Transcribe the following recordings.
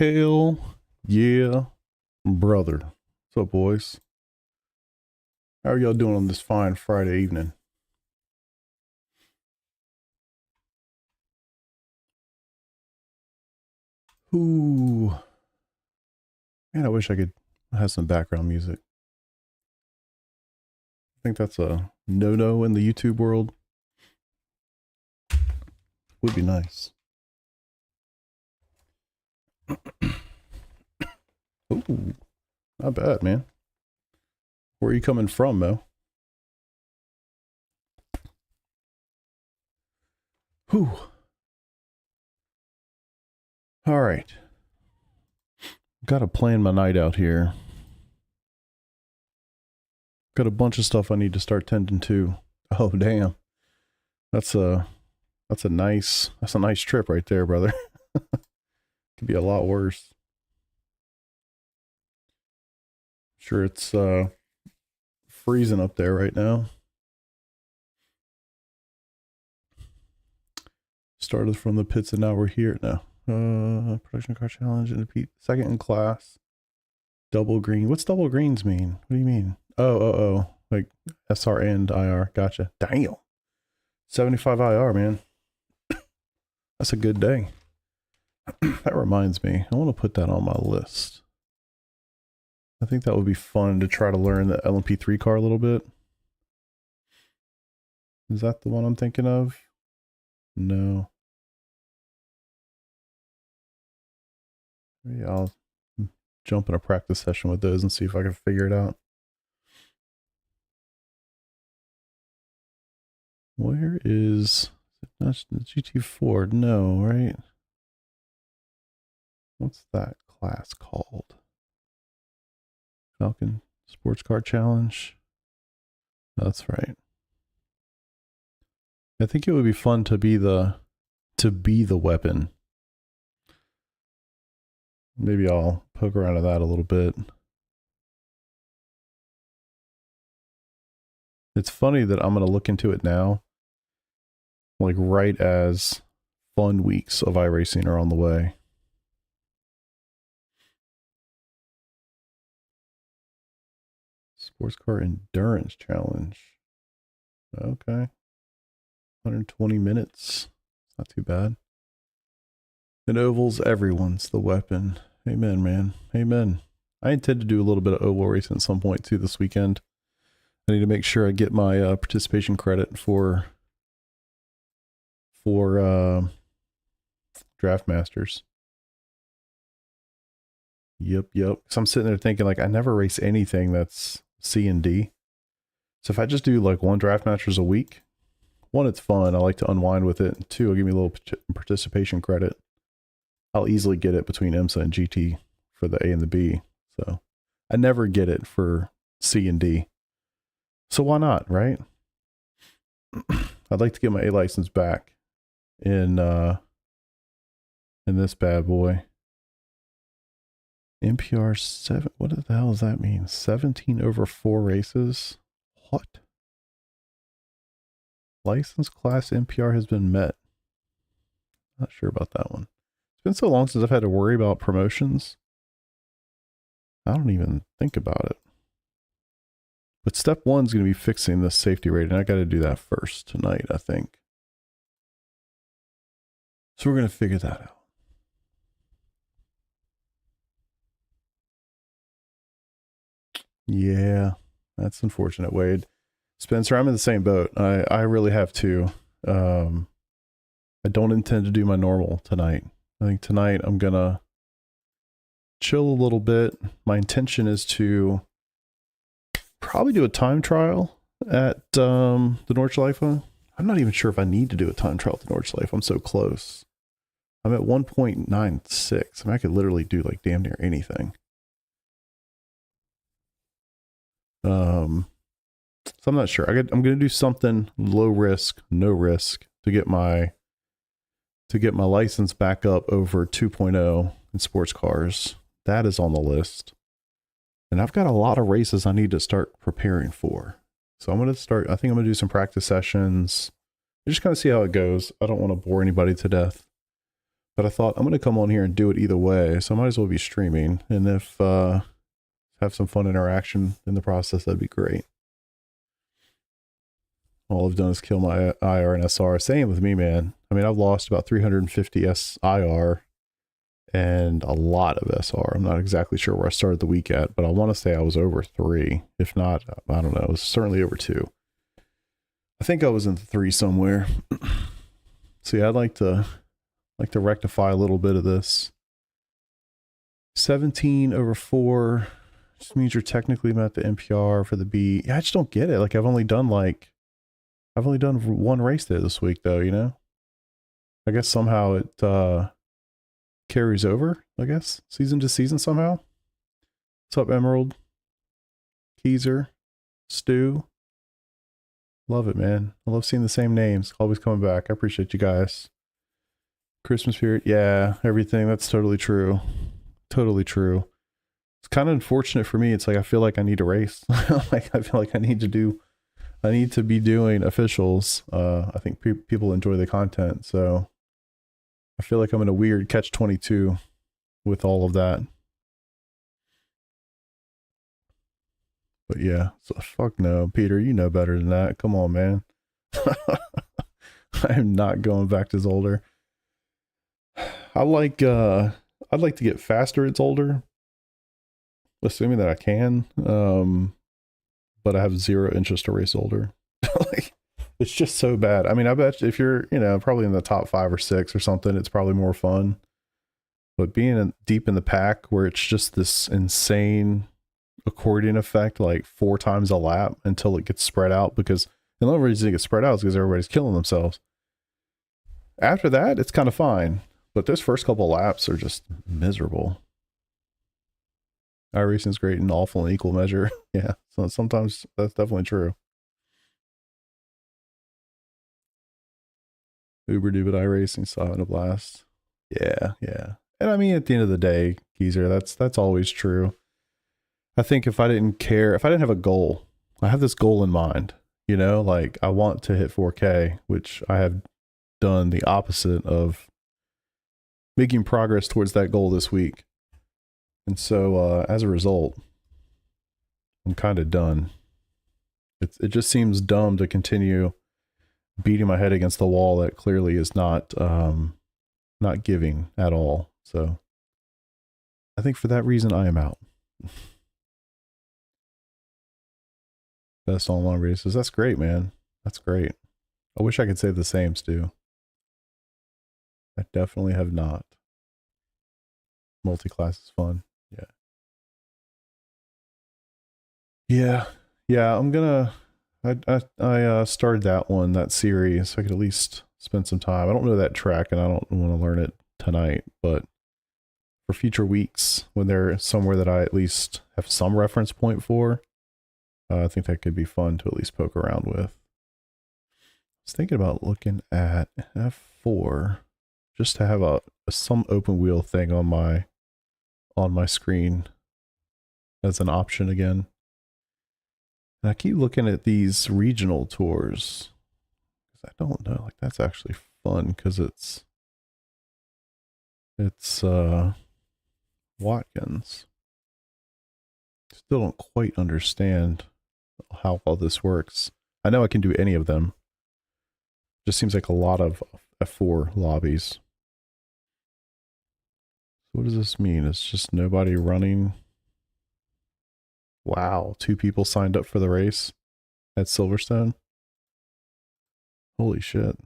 Hell yeah, brother. What's up, boys? How are y'all doing on this fine Friday evening? Ooh. Man, I wish I could have some background music. I think that's a no-no in the YouTube world. Would be nice. Ooh, not bad, man. Where are you coming from, Mo? Whew. All right. Got to plan my night out here. Got a bunch of stuff I need to start tending to. Oh, damn. That's a nice trip right there, brother. Could be a lot worse. Sure, it's freezing up there right now. Started from the pits and now we're here now. Production car challenge and repeat second in class. Double green. What's double greens mean? What do you mean? Oh. Like SR and IR. Gotcha. Damn. 75 IR, man. That's a good day. That reminds me. I want to put that on my list. I think that would be fun to try to learn the LMP3 car a little bit. Is that the one I'm thinking of? No. Maybe I'll jump in a practice session with those and see if I can figure it out. Where is it? Not the GT4? No, right? What's that class called? Falcon Sports Car Challenge. That's right. I think it would be fun to be the weapon. Maybe I'll poke around at that a little bit. It's funny that I'm going to look into it now, like right as fun weeks of iRacing are on the way. Sports Car Endurance Challenge. Okay. 120 minutes. Not too bad. In ovals, everyone's the weapon. Amen, man. Amen. I intend to do a little bit of oval racing at some point too this weekend. I need to make sure I get my participation credit for Draft Masters. Yep. So I'm sitting there thinking, like, I never race anything that's C and D. So if I just do like one Draft Masters a week, one, it's fun. I like to unwind with it. And two, it'll give me a little participation credit. I'll easily get it between IMSA and GT for the A and the B. So I never get it for C and D. So why not, right? I'd like to get my A license back in this bad boy. NPR 7. What the hell does that mean? 17 over 4 races? What? License class NPR has been met. Not sure about that one. It's been so long since I've had to worry about promotions. I don't even think about it. But step one is going to be fixing this safety rating. I got to do that first tonight, I think. So we're going to figure that out. Yeah, that's unfortunate, Wade. Spencer, I'm in the same boat. I really have to. I don't intend to do my normal tonight. I think tonight I'm going to chill a little bit. My intention is to probably do a time trial at the Nordschleife. I'm not even sure if I need to do a time trial at the Nordschleife. I'm so close. I'm at 1.96. I mean, I could literally do like damn near anything. So I'm not sure. I'm going to do something low risk, no risk to get my license back up over 2.0 in sports cars. That is on the list. And I've got a lot of races I need to start preparing for. So I think I'm going to do some practice sessions. Just kind of see how it goes. I don't want to bore anybody to death. But I thought I'm going to come on here and do it either way, so I might as well be streaming. And if have some fun interaction in the process, that'd be great. All I've done is kill my IR and SR. Same with me, man. I mean, I've lost about 350 IR and a lot of SR. I'm not exactly sure where I started the week at, but I want to say I was over 3. If not, I don't know. It was certainly over 2. I think I was in the 3 somewhere. So yeah, I'd like to rectify a little bit of this. 17 over 4 just means you're technically met the NPR for the B. Yeah, I just don't get it. Like I've only done 1 race there this week though, you know? I guess somehow it carries over, I guess, season to season somehow. What's up, Emerald? Keezer? Stu? Love it, man. I love seeing the same names. Always coming back. I appreciate you guys. Christmas period. Yeah, everything. That's totally true. Totally true. It's kind of unfortunate for me. It's like I feel like I need to race. Like I feel like I need to be doing officials. I think people enjoy the content, so I feel like I'm in a weird catch-22 with all of that. But yeah, so fuck no, Peter, you know better than that. Come on, man. I am not going back to Zolder. I'd like to get faster at Zolder, assuming that I can. But I have 0 interest to race Zolder. Like, it's just so bad. I mean, I bet if you're, probably in the top 5 or 6 or something, it's probably more fun. But being deep in the pack where it's just this insane accordion effect, like 4 times a lap until it gets spread out, because the only reason it gets spread out is because everybody's killing themselves. After that, it's kind of fine. But those first couple laps are just miserable. iRacing's great in awful and equal measure. Yeah, so sometimes that's definitely true. Uber Dubit iRacing, saw having a blast. Yeah. And I mean, at the end of the day, Geezer, that's always true. I think if I didn't have a goal, I have this goal in mind, like I want to hit 4K, which I have done the opposite of making progress towards that goal this week. And so as a result, I'm kind of done. It just seems dumb to continue beating my head against the wall that clearly is not giving at all. So I think for that reason, I am out. Best online races. That's great, man. That's great. I wish I could say the same, Stu. I definitely have not. Multi-class is fun. Yeah. I'm gonna. I started that series, so I could at least spend some time. I don't know that track, and I don't want to learn it tonight. But for future weeks, when they're somewhere that I at least have some reference point for, I think that could be fun to at least poke around with. I was thinking about looking at F4 just to have some open wheel thing on my screen as an option again. And I keep looking at these regional tours. I don't know, like that's actually fun because it's Watkins. Still don't quite understand how all this works. I know I can do any of them. Just seems like a lot of F4 lobbies. So what does this mean? It's just nobody running. Wow, 2 people signed up for the race at Silverstone. Holy shit.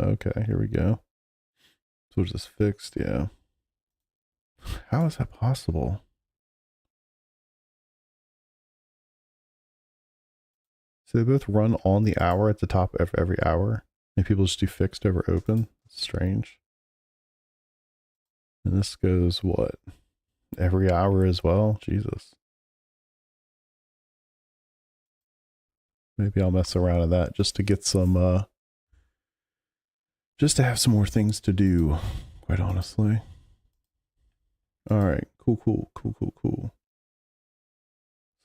Okay, here we go. So is this fixed? Yeah. How is that possible? So they both run on the hour at the top of every hour, and people just do fixed over open. That's strange. And this goes what? Every hour as well? Jesus. Maybe I'll mess around in that just to get some, just to have some more things to do, quite honestly. All right, cool. So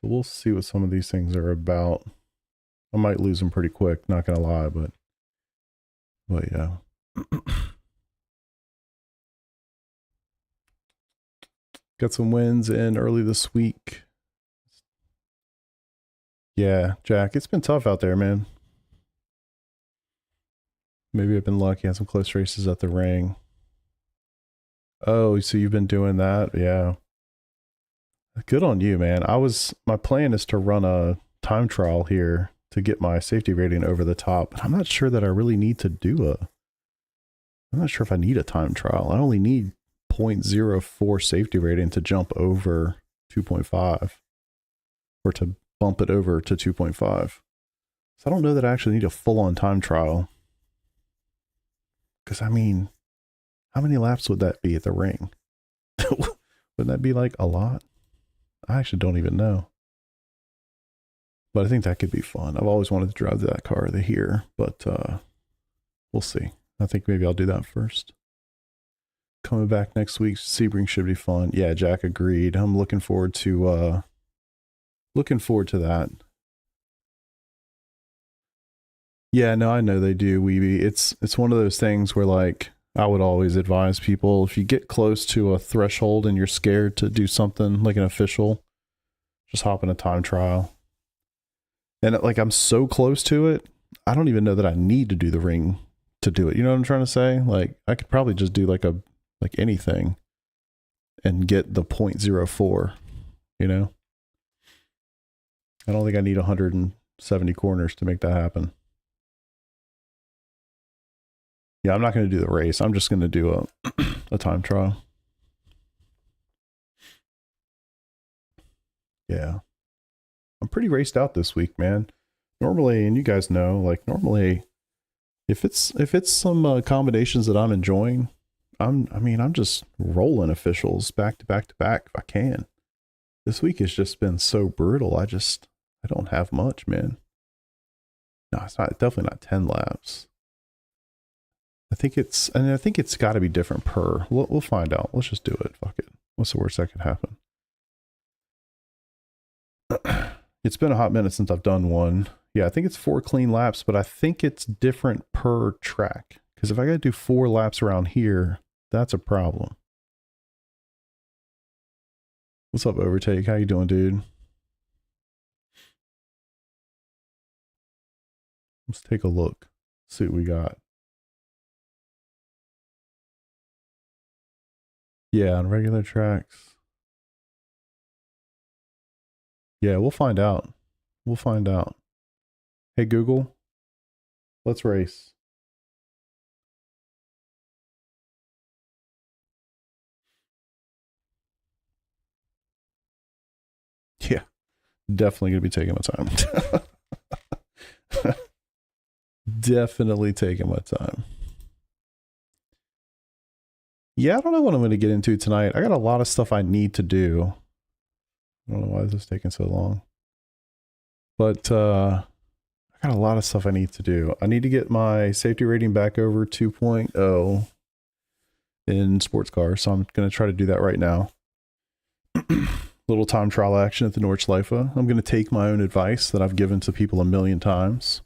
we'll see what some of these things are about. I might lose them pretty quick, not gonna lie, but yeah. Got some wins in early this week. Yeah, Jack, it's been tough out there, man. Maybe I've been lucky. Had some close races at the ring. Oh, so you've been doing that? Yeah. Good on you, man. My plan is to run a time trial here to get my safety rating over the top. But I'm not sure that I really need to I'm not sure if I need a time trial. I only need 0.04 safety rating to jump over 2.5 or to bump it over to 2.5. So I don't know that I actually need a full-on time trial. Because, I mean, how many laps would that be at the ring? Wouldn't that be like a lot? I actually don't even know. But I think that could be fun. I've always wanted to drive that car here, but we'll see. I think maybe I'll do that first. Coming back next week, Sebring should be fun. Yeah, Jack agreed. I'm looking forward to that. Yeah, no, I know they do, Weeby. It's one of those things where, like, I would always advise people, if you get close to a threshold and you're scared to do something like an official, just hop in a time trial. And like, I'm so close to it, I don't even know that I need to do the ring to do it. You know what I'm trying to say? Like, I could probably just do like anything and get the 0.04, you know? I don't think I need 170 corners to make that happen. Yeah, I'm not going to do the race. I'm just going to do a time trial. Yeah. I'm pretty raced out this week, man. Normally, and you guys know, like, normally if it's some combinations that I'm enjoying, I'm just rolling officials back to back to back if I can. This week has just been so brutal. I don't have much, man. No, it's not, definitely not 10 laps. I think it's got to be different per. We'll find out. Let's just do it. Fuck it. What's the worst that could happen? It's been a hot minute since I've done one. Yeah, I think it's 4 clean laps, but I think it's different per track. Because if I got to do 4 laps around here, that's a problem. What's up, Overtake? How you doing, dude? Let's take a look. See what we got. Yeah, on regular tracks. Yeah, we'll find out. We'll find out. Hey, Google, let's race. Yeah, definitely going to be taking my time. Definitely taking my time. Yeah, I don't know what I'm going to get into tonight. I got a lot of stuff I need to do. I don't know why this is taking so long. But I got a lot of stuff I need to do. I need to get my safety rating back over 2.0 in sports cars. So I'm going to try to do that right now. Little time trial action at the Nordschleife. I'm going to take my own advice that I've given to people a million times.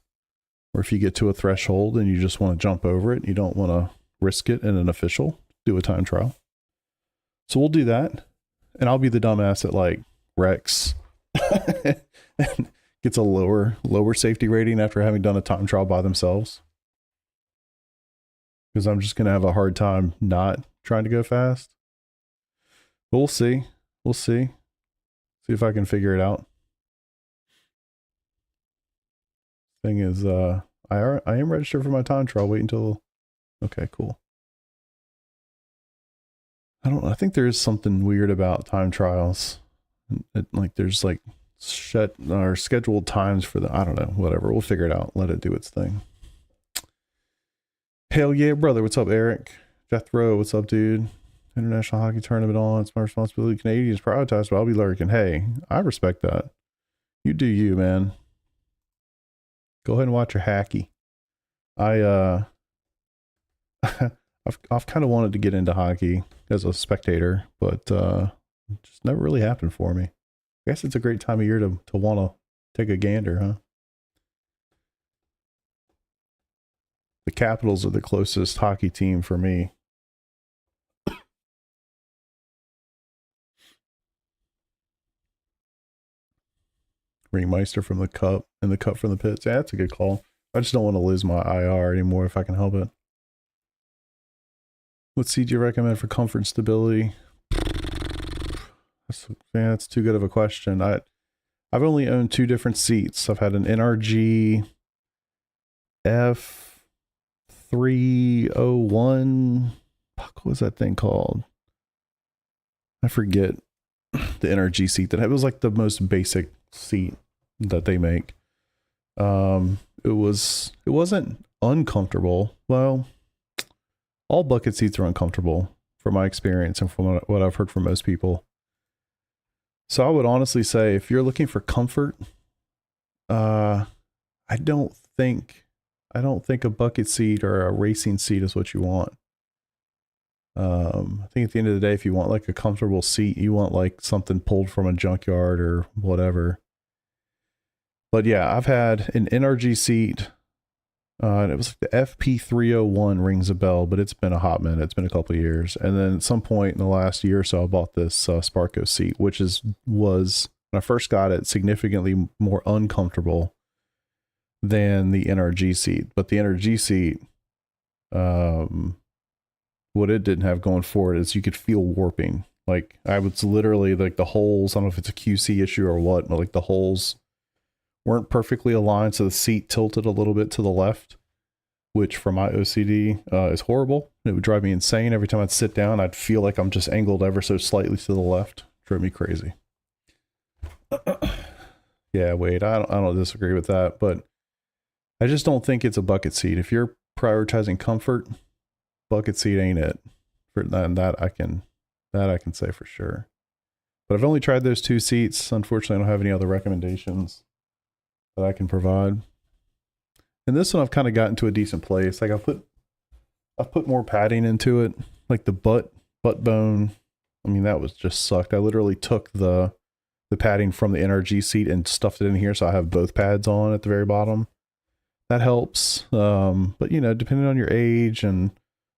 Or if you get to a threshold and you just want to jump over it, you don't want to risk it in an official, do a time trial. So we'll do that. And I'll be the dumbass that like wrecks and gets a lower safety rating after having done a time trial by themselves. Because I'm just going to have a hard time not trying to go fast. But we'll see. We'll see. See if I can figure it out. Thing is, I am registered for my time trial. Wait until... Okay, cool. I think there is something weird about time trials. Like there's like set or scheduled times for I don't know, whatever. We'll figure it out. Let it do its thing. Hell yeah, brother. What's up, Eric? Jethro, what's up, dude? International Hockey Tournament on. It's my responsibility. Canadians prioritized, but I'll be lurking. Hey, I respect that. You do you, man. Go ahead and watch your hacky. I've kind of wanted to get into hockey as a spectator, but just never really happened for me. I guess it's a great time of year to want to take a gander, huh? The Capitals are the closest hockey team for me. Ringmeister from the cup and the cup from the pits. Yeah, that's a good call. I just don't want to lose my IR anymore if I can help it. What seat do you recommend for comfort and stability? That's too good of a question. I've only owned 2 different seats. I've had an NRG F301. Fuck, what was that thing called? I forget the NRG seat that it was like the most basic seat that they make. It wasn't uncomfortable. Well, all bucket seats are uncomfortable from my experience and from what I've heard from most people. So I would honestly say if you're looking for comfort, I don't think a bucket seat or a racing seat is what you want. I think at the end of the day, if you want like a comfortable seat, you want like something pulled from a junkyard or whatever. But yeah, I've had an NRG seat. And it was like the FP301 rings a bell, but it's been a hot minute. It's been a couple of years. And then at some point in the last year or so, I bought this Sparco seat, which was when I first got it, significantly more uncomfortable than the NRG seat. But the NRG seat, what it didn't have going for it is you could feel warping. Like I was literally like the holes, I don't know if it's a QC issue or what, but like the holes weren't perfectly aligned, so the seat tilted a little bit to the left, which for my OCD is horrible. It would drive me insane. Every time I'd sit down, I'd feel like I'm just angled ever so slightly to the left. Drove me crazy. Yeah, Wade, I don't disagree with that, but I just don't think it's a bucket seat. If you're prioritizing comfort, bucket seat ain't it. For that I can say for sure. But I've only tried those 2 seats. Unfortunately, I don't have any other recommendations that I can provide. And this one I've kind of gotten to a decent place. Like I've put more padding into it, like the butt bone. I mean, that was just sucked. I literally took the padding from the NRG seat and stuffed it in here, so I have both pads on at the very bottom. That helps. But you know, depending on your age, and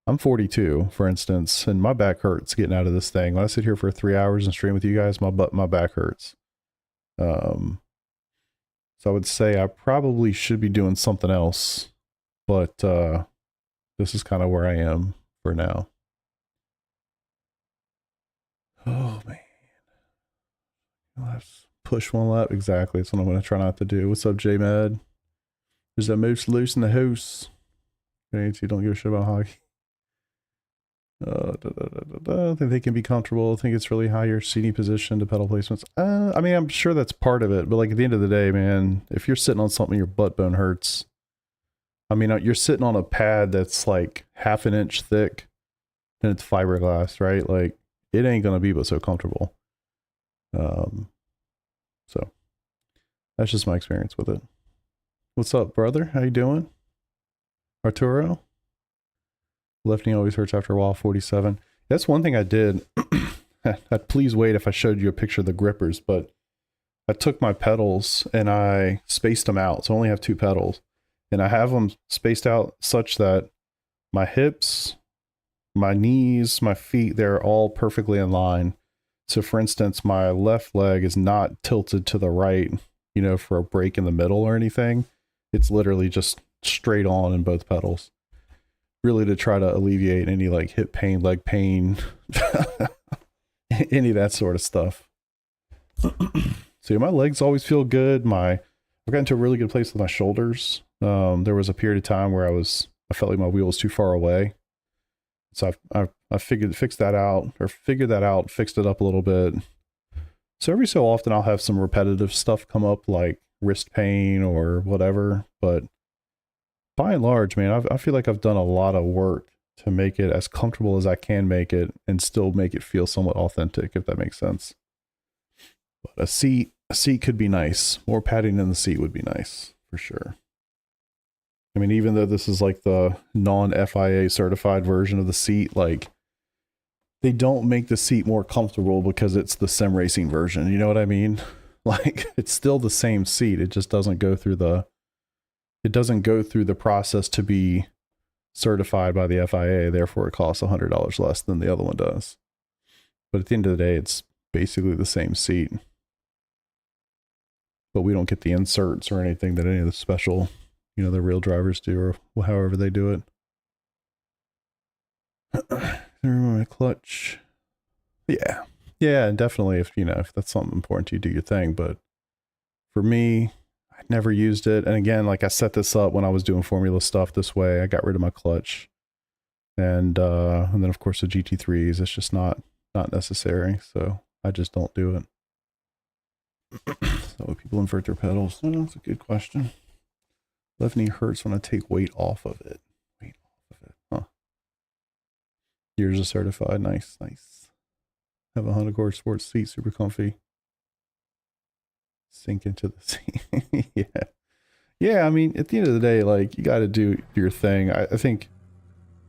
I'm 42, for instance, and my back hurts getting out of this thing. When I sit here for 3 hours and stream with you guys, my back hurts. So I would say I probably should be doing something else, but this is kind of where I am for now. Oh man, let's push one lap. Exactly, that's what I'm going to try not to do. What's up, J-Med? There's a moose loose in the house. Okay, you don't give a shit about hockey. I think they can be comfortable. I think it's really higher seating position to pedal placements. I mean, I'm sure that's part of it, but like at the end of the day, man, if you're sitting on something, your butt bone hurts. I mean, you're sitting on a pad that's like half an inch thick and it's fiberglass, right? Like it ain't going to be but so comfortable. So that's just my experience with it. What's up, brother? How you doing? Arturo? Lifting always hurts after a while, 47. That's one thing I did. I'd please wait if I showed you a picture of the grippers, but I took my pedals and I spaced them out. So I only have 2 pedals. And I have them spaced out such that my hips, my knees, my feet, they're all perfectly in line. So for instance, my left leg is not tilted to the right, you know, for a break in the middle or anything. It's literally just straight on in both pedals. Really to try to alleviate any like hip pain, leg pain, any of that sort of stuff. So yeah, my legs always feel good. I've gotten to a really good place with my shoulders. There was a period of time where I felt like my wheel was too far away. So I figured that out, fixed it up a little bit. So every so often I'll have some repetitive stuff come up like wrist pain or whatever, but by and large, man, I feel like I've done a lot of work to make it as comfortable as I can make it and still make it feel somewhat authentic, if that makes sense. But a seat could be nice. More padding in the seat would be nice, for sure. I mean, even though this is like the non-FIA certified version of the seat, like they don't make the seat more comfortable because it's the sim racing version. You know what I mean? Like it's still the same seat. It just doesn't go through the process to be certified by the FIA. Therefore, it costs $100 less than the other one does. But at the end of the day, it's basically the same seat. but we don't get the inserts or anything that any of the special, you know, the real drivers do, or however they do it. Remember my clutch. Yeah. Yeah, and definitely if, you know, if that's something important to you, do your thing. But for me, I never used it. And again, like I set this up when I was doing formula stuff this way. I got rid of my clutch. And then of course the GT3s, it's just not necessary. So I just don't do it. So people invert their pedals. Oh, that's a good question. Left knee hurts when I take weight off of it. Huh. Yours is certified. Nice, nice. Have a Honda Accord sports seat, super comfy. Sink into the seat. Yeah. Yeah, I mean, at the end of the day, like, you got to do your thing. I think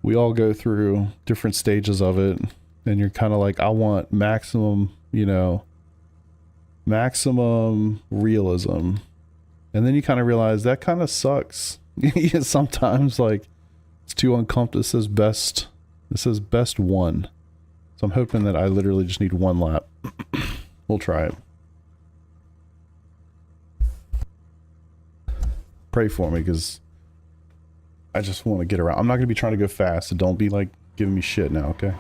we all go through different stages of it, and you're kind of like, I want maximum, you know, maximum realism. And then you kind of realize that kind of sucks. Sometimes, like, it's too uncomfortable. It says best one. So I'm hoping that I literally just need one lap. We'll try it. Pray for me, because I just want to get around. I'm not going to be trying to go fast, so don't be like giving me shit now, okay?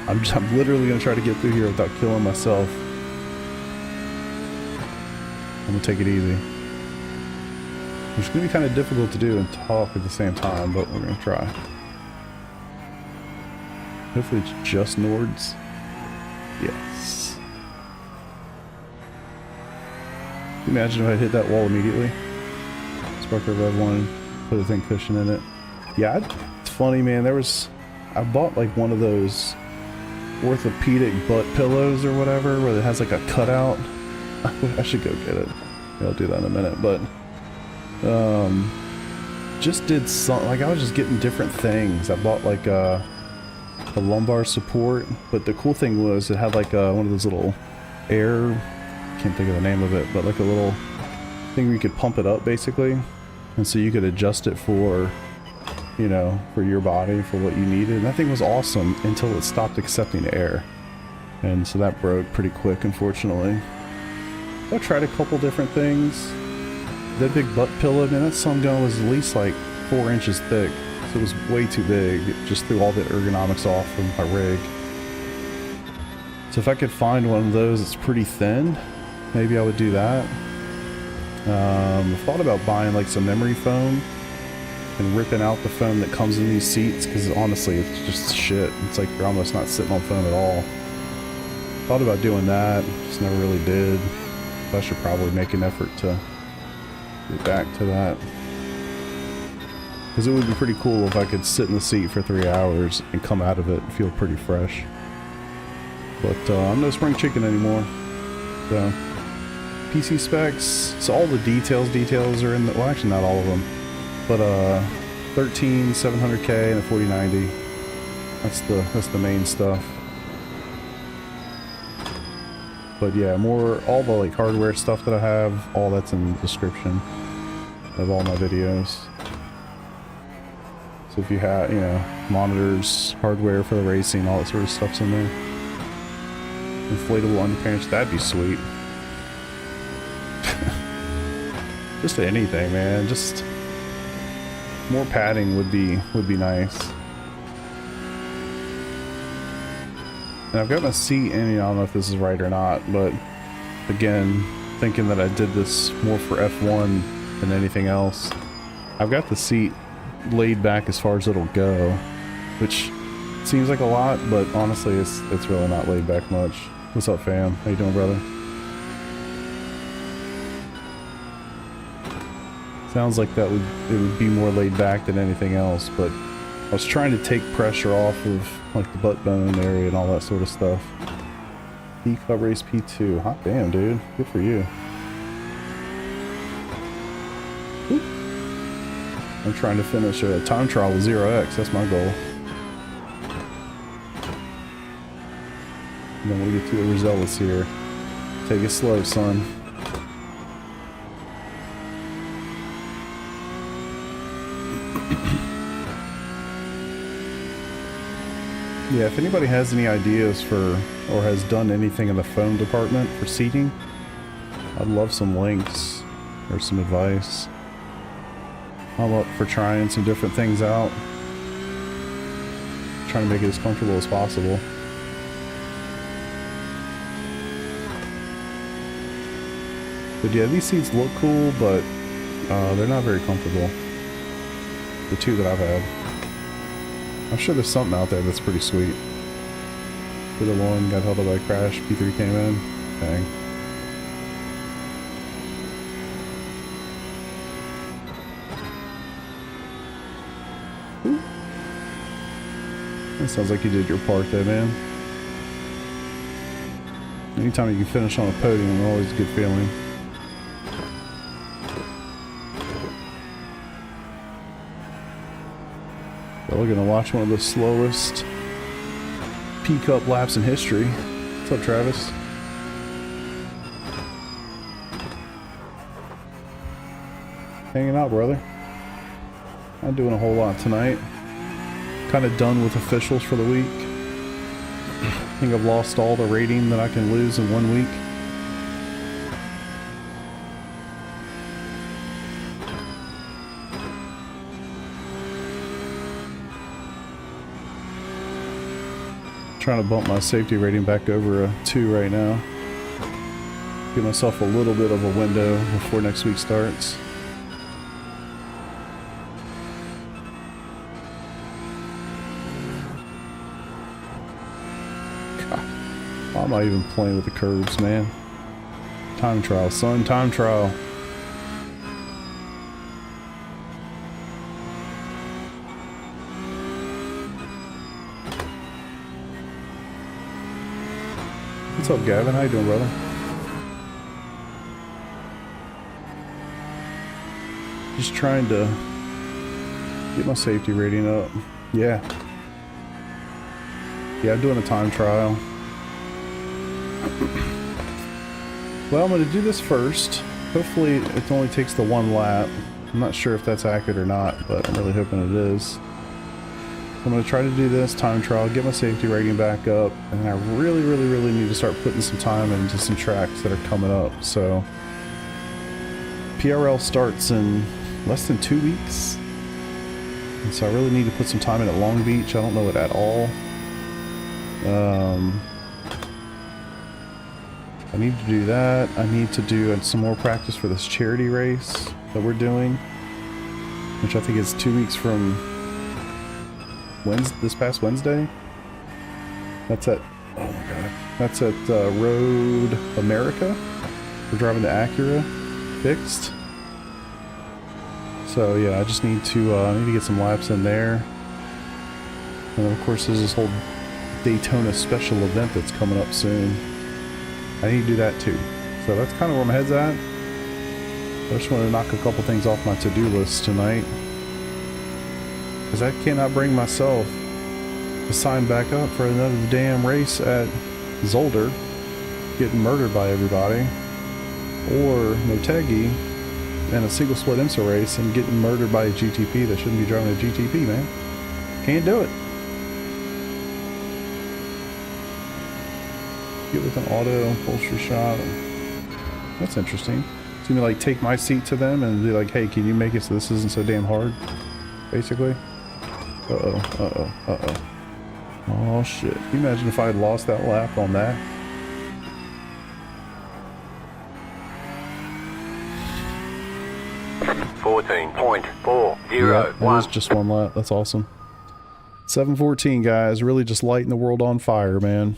I'm literally going to try to get through here without killing myself. I'm going to take it easy. Which is going to be kind of difficult to do and talk at the same time, but we're going to try. Hopefully it's just Nords. Yes. Can you imagine if I hit that wall immediately? Sparker Rev 1, put a thin cushion in it. Yeah, it's funny, man. I bought like one of those orthopedic butt pillows or whatever, where it has like a cutout. I should go get it. I'll do that in a minute, but just did some, like I was just getting different things. I bought like a lumbar support, but the cool thing was it had like one of those little air, can't think of the name of it, but like a little thing where you could pump it up basically, and so you could adjust it for, you know, for your body, for what you needed. And that thing was awesome until it stopped accepting air, and so that broke pretty quick, unfortunately. I tried a couple different things. That big butt pillow, man, that sun gun was at least like 4 inches thick. So it was way too big. It just threw all the ergonomics off from my rig. So if I could find one of those that's pretty thin, maybe I would do that. I thought about buying like some memory foam and ripping out the foam that comes in these seats, because honestly it's just shit. It's like you're almost not sitting on foam at all. Thought about doing that, just never really did. I should probably make an effort to get back to that, because it would be pretty cool if I could sit in the seat for 3 hours and come out of it and feel pretty fresh. But I'm no spring chicken anymore. So PC specs, so all the details are in the, well actually not all of them, but 13 700K and a 4090. That's the main stuff. But yeah, all the like hardware stuff that I have, all that's in the description of all my videos. So if you have, you know, monitors, hardware for the racing, all that sort of stuff's in there. Inflatable undercarriage, that'd be sweet. Just anything, man. Just more padding would be nice. And I've got my seat in, I don't know if this is right or not, but again, thinking that I did this more for F1 than anything else, I've got the seat laid back as far as it'll go, which seems like a lot, but honestly it's really not laid back much. What's up, fam? How you doing, brother? Sounds like it would be more laid back than anything else, but I was trying to take pressure off of like the butt bone area and all that sort of stuff. D-Club Race P2. Hot damn, dude. Good for you. Whoop. I'm trying to finish a time trial with 0x. That's my goal. And then we'll get too overzealous here. Take it slow, son. Yeah, if anybody has any ideas for, or has done anything in the foam department for seating, I'd love some links or some advice. I'm up for trying some different things out. Trying to make it as comfortable as possible. But yeah, these seats look cool, but they're not very comfortable. The two that I've had. I'm sure there's something out there that's pretty sweet. Did a one, got held up by a crash, P3 came in. Dang. Ooh. That sounds like you did your part there, man. Anytime you can finish on a podium, always a good feeling. We're gonna watch one of the slowest P-Cup laps in history. What's up, Travis? Hanging out, brother. Not doing a whole lot tonight. Kind of done with officials for the week. I think I've lost all the rating that I can lose in 1 week. Trying to bump my safety rating back over a 2 right now. Give myself a little bit of a window before next week starts. God, why am I even playing with the curves, man? Time trial, son, time trial. What's up, Gavin? How you doing, brother? Just trying to get my safety rating up. Yeah. Yeah, I'm doing a time trial. Well, I'm going to do this first. Hopefully it only takes the 1 lap. I'm not sure if that's accurate or not, but I'm really hoping it is. I'm going to try to do this time trial, get my safety rating back up, and I really need to start putting some time into some tracks that are coming up. So PRL starts in less than 2 weeks, and so I really need to put some time in at Long Beach. I don't know it at all. I need to do that. I need to do some more practice for this charity race that we're doing, which I think is 2 weeks from this past Wednesday. That's at, oh my god, that's at Road America. We're driving the Acura fixed. So yeah, I just need to get some laps in there. And then of course there's this whole Daytona special event that's coming up soon. I need to do that too. So that's kind of where my head's at. I just want to knock a couple things off my to-do list tonight, because I cannot bring myself to sign back up for another damn race at Zolder, getting murdered by everybody, or Motegi in a single split IMSA race and getting murdered by a GTP that shouldn't be driving a GTP, man. Can't do it. Get with an auto upholstery shop. That's interesting. So you mean like take my seat to them and be like, hey, can you make it so this isn't so damn hard? Basically. Uh-oh. Oh shit. Can you imagine if I had lost that lap on that? Yeah, it was just 1 lap. That's awesome. 7:14, guys. Really just lighting the world on fire, man.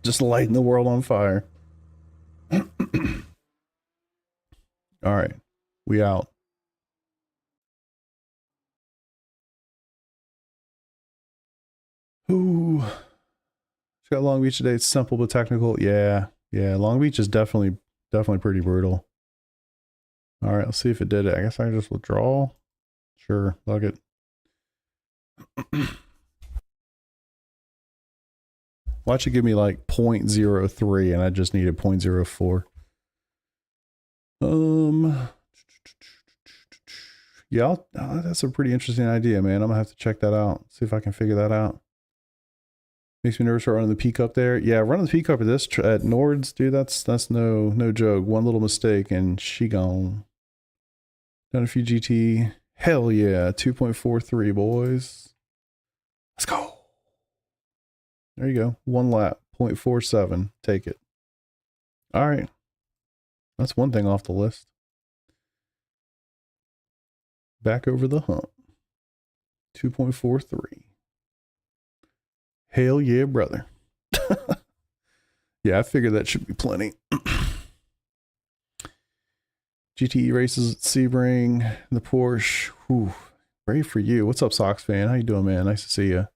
Just lighting the world on fire. All right. We out. Ooh. Got Long Beach today. It's simple but technical. Yeah. Long Beach is definitely pretty brutal. All right. Let's see if it did it. I guess I can just withdraw. Sure. Look it. Watch it give me like 0.03 and I just needed 0.04. Yeah, that's a pretty interesting idea, man. I'm gonna have to check that out. See if I can figure that out. Makes me nervous running the peak up there. Yeah, running the peak up at this at Nord's, dude. That's no joke. One little mistake and she gone. Done a few GT. Hell yeah, 2.43 boys. Let's go. There you go. One lap, 0.47. Take it. All right. That's one thing off the list. Back over the hump. 2.43. Hell yeah, brother. Yeah, I figured that should be plenty. GTE races at Sebring, the Porsche. Whew, ready for you. What's up, Sox fan? How you doing, man? Nice to see you.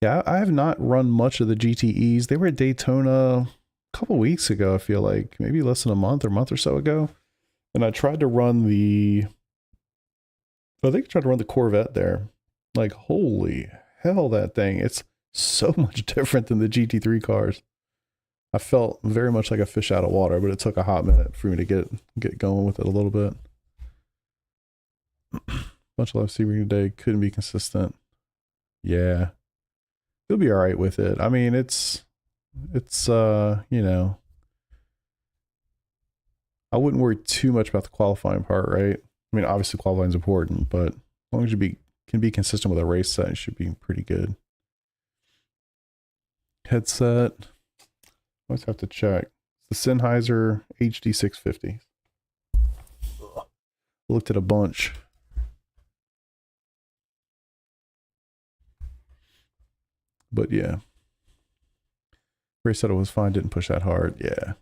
Yeah, I have not run much of the GTEs. They were at Daytona a couple weeks ago, I feel like. Maybe less than a month or so ago. And I tried to run the... I think I tried to run the Corvette there. Like, holy hell, that thing. It's so much different than the GT3 cars. I felt very much like a fish out of water, but it took a hot minute for me to get going with it a little bit. Bunch of love Sebring today. Couldn't be consistent. Yeah. You'll be all right with it. I mean, it's you know, I wouldn't worry too much about the qualifying part, right? I mean, obviously qualifying is important, but as long as you can be consistent with a race set, it should be pretty good. Headset. Always have to check. The Sennheiser HD 650. Looked at a bunch. But yeah. Race set was fine, didn't push that hard. Yeah.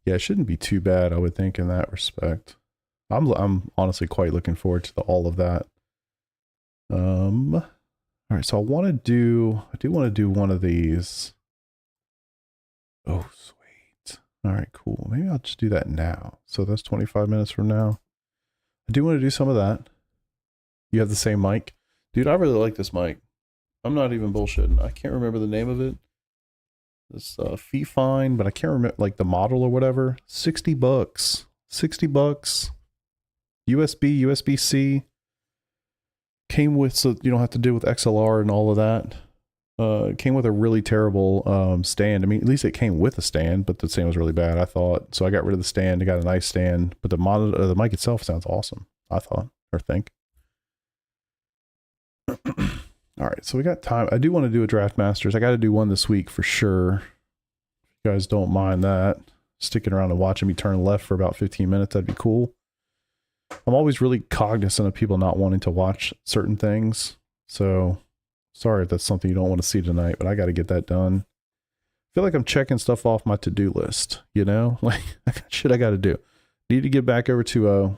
Yeah, it shouldn't be too bad, I would think, in that respect. I'm honestly quite looking forward to all of that. All right, so I do want to do one of these. Oh, sweet. All right, cool. Maybe I'll just do that now. So that's 25 minutes from now. I do want to do some of that. You have the same mic? Dude, I really like this mic. I'm not even bullshitting. I can't remember the name of it. This Fee-Fine, but I can't remember like the model or whatever. $60. $60. USB-C. Came with, so you don't have to deal with XLR and all of that. It came with a really terrible stand. I mean, at least it came with a stand, but the stand was really bad, I thought. So I got rid of the stand. I got a nice stand, but the mic itself sounds awesome, I thought, or think. All right, so we got time. I do want to do a Draft Masters. I got to do one this week for sure. If you guys don't mind that, sticking around and watching me turn left for about 15 minutes, that'd be cool. I'm always really cognizant of people not wanting to watch certain things. So sorry if that's something you don't want to see tonight, but I got to get that done. I feel like I'm checking stuff off my to-do list, you know? Like, I got shit I got to do. Need to get back over to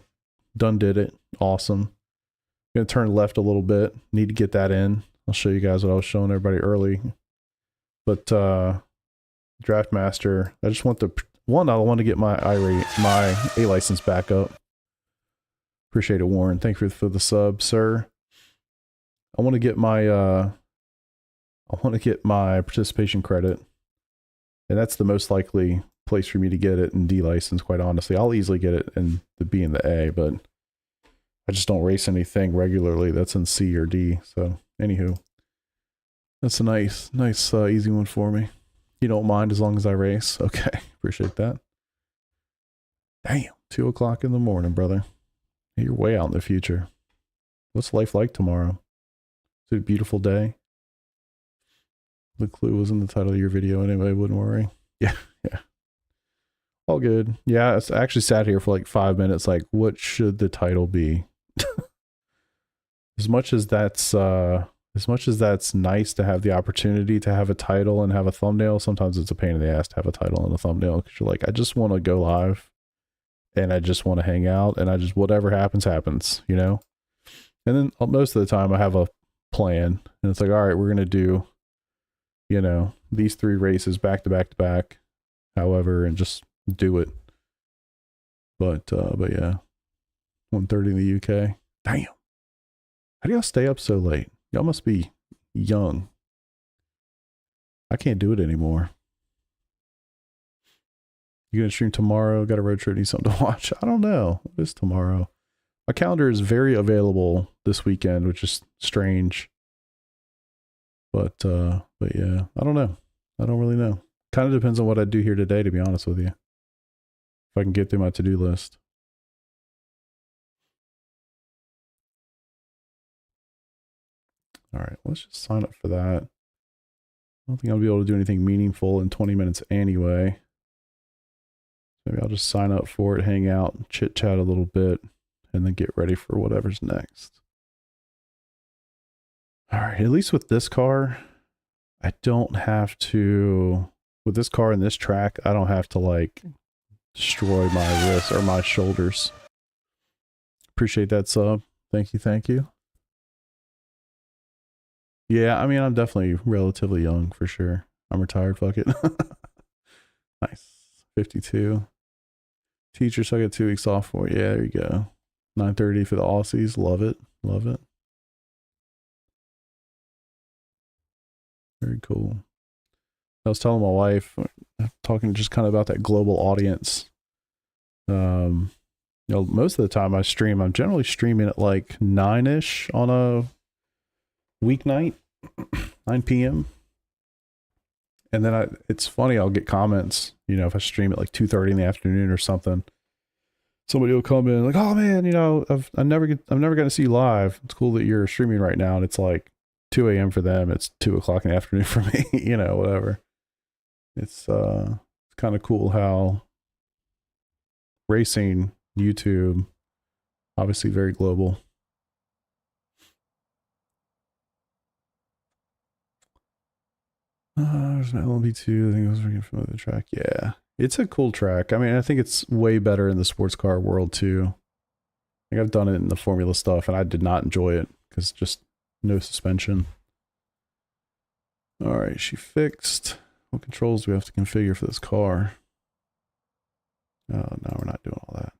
done did it. Awesome. Gonna turn left a little bit. Need to get that in. I'll show you guys what I was showing everybody early. But Draft Master, I just want I want to get my A license back up. Appreciate it, Warren. Thank you for the sub, sir. I want to get my participation credit. And that's the most likely place for me to get it in D license, quite honestly. I'll easily get it in the B and the A, but I just don't race anything regularly that's in C or D. So anywho, that's a nice easy one for me. You don't mind as long as I race. Okay, appreciate that. Damn, 2 o'clock in the morning, brother. You're way out in the future. What's life like tomorrow? Is it a beautiful day? The clue was in the title of your video anyway, wouldn't worry. Yeah. All good. Yeah, I actually sat here for like 5 minutes, like, what should the title be? As much as that's nice to have the opportunity to have a title and have a thumbnail, sometimes it's a pain in the ass to have a title and a thumbnail, because you're like, I just want to go live and I just want to hang out and I just, whatever happens, you know? And then most of the time I have a plan and it's like, all right, we're going to do, you know, these 3 races back to back, however, and just do it. But yeah, 1:30 in the UK. Damn. How do y'all stay up so late? Y'all must be young. I can't do it anymore. You gonna stream tomorrow? Got a road trip, need something to watch? I don't know. What is tomorrow? My calendar is very available this weekend, which is strange. But yeah, I don't know. I don't really know. Kind of depends on what I do here today, to be honest with you. If I can get through my to-do list. All right, let's just sign up for that. I don't think I'll be able to do anything meaningful in 20 minutes anyway. Maybe I'll just sign up for it, hang out, chit chat a little bit, and then get ready for whatever's next. All right, at least with this car, I don't have to, with this car and this track, I don't have to like destroy my wrists or my shoulders. Appreciate that sub. Thank you, thank you. Yeah, I mean, I'm definitely relatively young for sure. I'm retired, fuck it. Nice. 52. Teacher, so I get 2 weeks off for it. Yeah, there you go. 9:30 for the Aussies. Love it. Love it. Very cool. I was telling my wife, talking just kind of about that global audience. You know, most of the time I stream, I'm generally streaming at like 9-ish on a weeknight, 9 p.m. And then it's funny, I'll get comments, you know, if I stream at like 2:30 in the afternoon or something. Somebody will come in like, oh man, you know, I'm never going to see you live. It's cool that you're streaming right now. And it's like 2 a.m. for them. It's 2 o'clock in the afternoon for me, you know, whatever. It's kind of cool how racing, YouTube, obviously very global. There's an LMP2. I think I was really familiar with the track. Yeah, it's a cool track. I mean, I think it's way better in the sports car world too. Like I've done it in the Formula stuff, and I did not enjoy it because just no suspension. All right, she fixed. What controls do we have to configure for this car? Oh, no, we're not doing all that.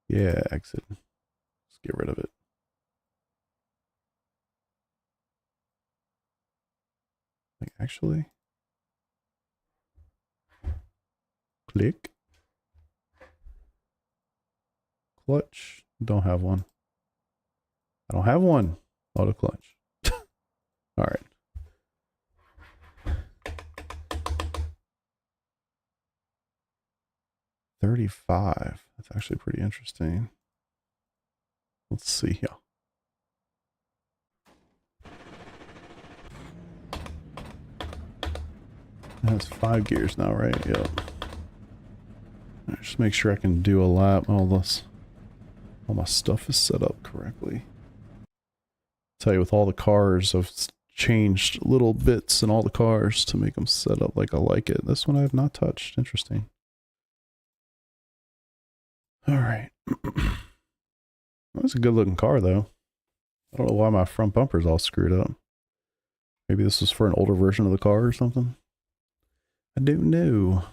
Yeah, exit. Let's get rid of it. Like, actually, click. Clutch. Don't have one. I don't have one. Auto clutch. All right. $35. That's actually pretty interesting. Let's see here. That's 5 gears now, right? Yep. Right, just make sure I can do a lap. All my stuff is set up correctly. Tell you, with all the cars, I've changed little bits in all the cars to make them set up like I like it. This one I have not touched. Interesting. All right. That's a good looking car though. I don't know why my front bumper's all screwed up. Maybe this was for an older version of the car or something. I don't know.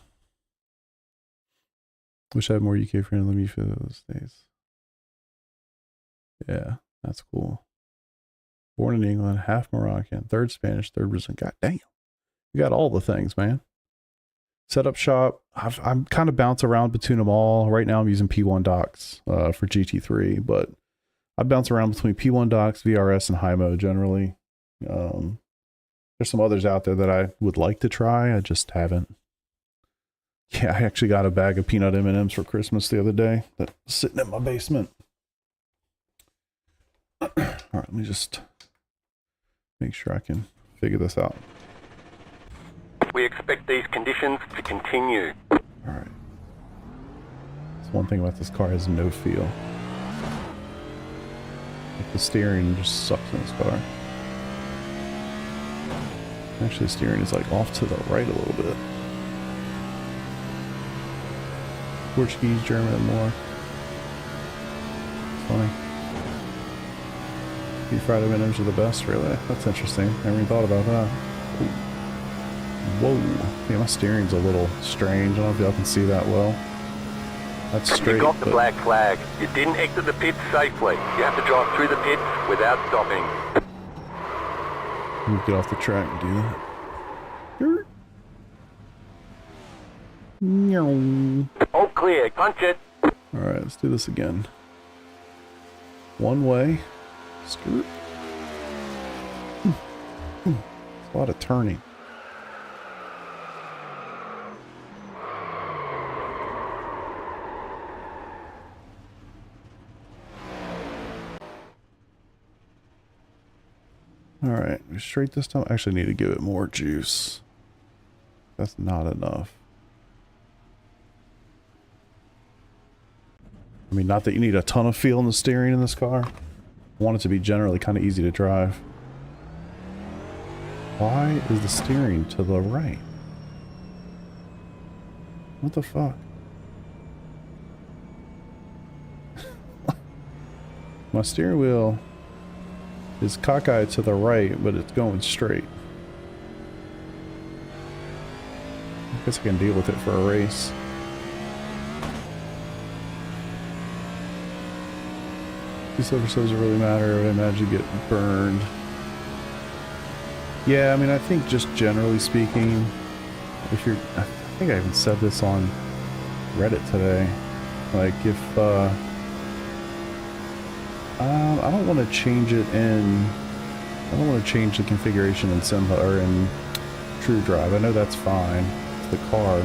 Wish I had more UK friendly. Let me feel those days. Yeah, that's cool. Born in England, half Moroccan, third Spanish, third Brazilian. God damn. You got all the things, man. Setup shop. I'm kind of bounce around between them all. Right now I'm using P1 docks for GT3, but I bounce around between P1 docks, VRS, and high mode generally. There's some others out there that I would like to try. I just haven't. Yeah, I actually got a bag of peanut M&Ms for Christmas the other day that's sitting in my basement. All right, let me just make sure I can figure this out. We expect these conditions to continue. All right. That's one thing about this car, has no feel. Like the steering just sucks in this car. Actually, the steering is like off to the right a little bit. Portuguese, German, and more. It's funny. Deep fried M&Ms are the best, really. That's interesting. Never even thought about that. Ooh. Whoa. Yeah, my steering's a little strange. I don't know if y'all can see that well. That's straight. You got the black flag. You didn't exit the pits safely. You have to drive through the pits without stopping. Let me get off the track and do that. All clear. Punch it. Alright, let's do this again. One way. Skirt. A lot of turning. Alright, straight this time. I actually need to give it more juice. That's not enough. I mean, not that you need a ton of feel in the steering in this car. I want it to be generally kind of easy to drive. Why is the steering to the right? What the fuck? My steering wheel is cockeyed to the right, but it's going straight. I guess I can deal with it for a race. These silver studs don't really matter. I would imagine you get burned. Yeah, I mean, I think just generally speaking, if you're, I think I even said this on Reddit today, like if, I don't want to change it in, I don't want to change the configuration in Simba or in True Drive. I know that's fine. It's the car.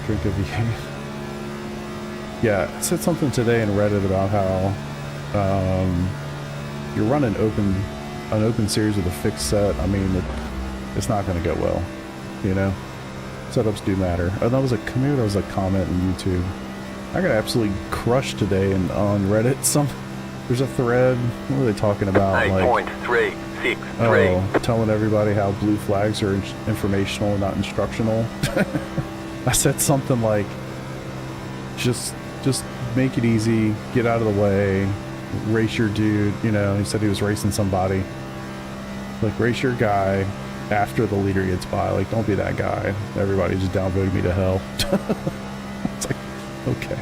Drink a V8. Yeah, I said something today in Reddit about how you're running an open series with a fixed set. I mean, it's not going to go well, you know? Setups do matter. And that was maybe that was a comment on YouTube. I got absolutely crushed today on Reddit. There's a thread. What are they talking about? 8.363. Telling everybody how blue flags are informational and not instructional. I said something like, just make it easy, get out of the way, race your dude. You know, he said he was racing somebody. Like, race your guy after the leader gets by. Like, don't be that guy. Everybody just downvoted me to hell. It's like, okay.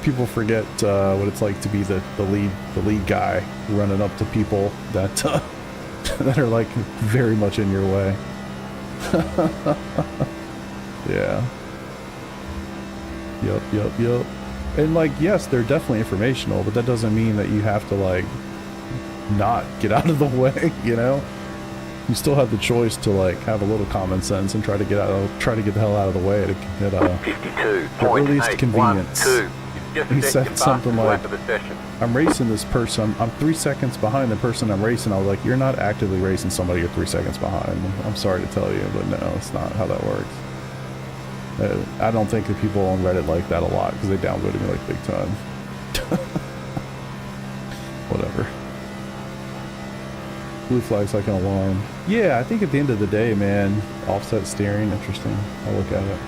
People forget what it's like to be the lead guy running up to people that that are like very much in your way. Yeah. Yup. And like, yes, they're definitely informational, but that doesn't mean that you have to like not get out of the way, you know? You still have the choice to like have a little common sense and try to get the hell out of the way to get the earliest convenience. He said something like, I'm racing this person, I'm 3 seconds behind the person I'm racing. I was like, you're not actively racing somebody you're 3 seconds behind. I'm sorry to tell you, but no, it's not how that works. I don't think that people on Reddit like that a lot because they downvoted me like big time. Whatever. Blue flag's like an alarm. Yeah, I think at the end of the day, man, offset steering, interesting. I'll look at it.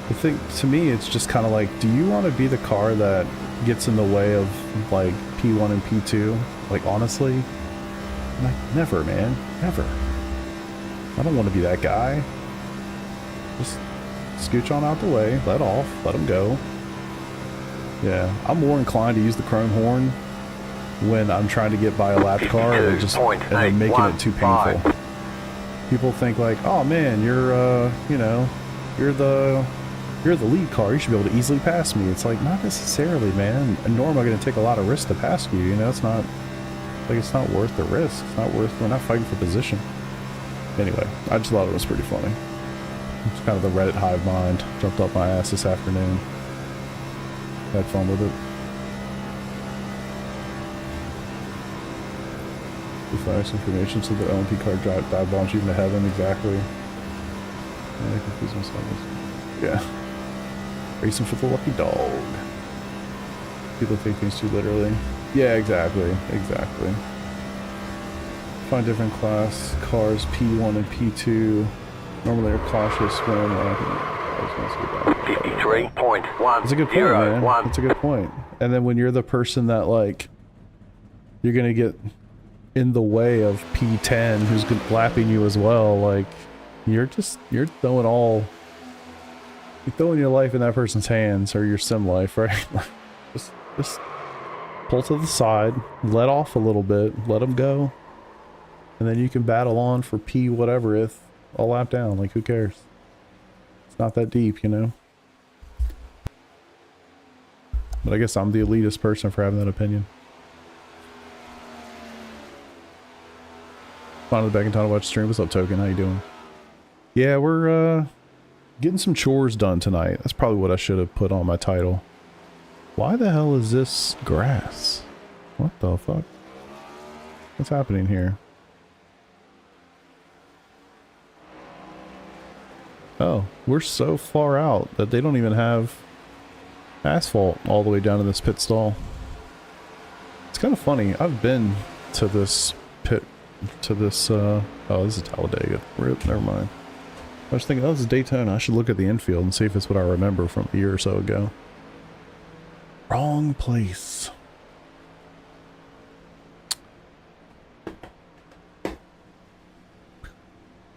I think to me, it's just kind of like, do you want to be the car that gets in the way of like P1 and P2? Like, honestly, like, never, man, never. I don't want to be that guy. Just scooch on out the way, let off, let them go. Yeah, I'm more inclined to use the chrome horn when I'm trying to get by a lap car and then making it too painful. People think like, oh man, you're you know, you're the lead car, you should be able to easily pass me. It's like, not necessarily, man. And nor am I going to take a lot of risk to pass you, you know? It's not, like, it's not worth the risk. It's not worth, we're not fighting for position. Anyway, I just thought it was pretty funny. It's kind of the Reddit hive mind. Jumped up my ass this afternoon. Had fun with it. Flash information so the LMP car dive bombs you into heaven. Exactly. I confuse myself. Yeah. Racing for the lucky dog. People take things too literally. Yeah, exactly. Find different class cars, P1 and P2. Normally are cautious when I think 53.1. That's a good point, man. That's a good point. And then when you're the person that like you're gonna get in the way of P10 who's lapping you as well, like you're throwing your life in that person's hands, or your sim life, right? just pull to the side, let off a little bit, let them go, and then you can battle on for P whatever if a lap down. Like, who cares? It's not that deep, you know? But I guess I'm the elitist person for having that opinion. Finally back in time to watch the stream. What's up, Token? How you doing? Yeah, we're getting some chores done tonight. That's probably what I should have put on my title. Why the hell is this grass? What the fuck? What's happening here? Oh, we're so far out that they don't even have asphalt all the way down to this pit stall. It's kind of funny. I've been to this pit, to this, oh, this is Talladega. Rip, never mind. I was thinking, oh, this is Daytona. I should look at the infield and see if it's what I remember from a year or so ago. Wrong place.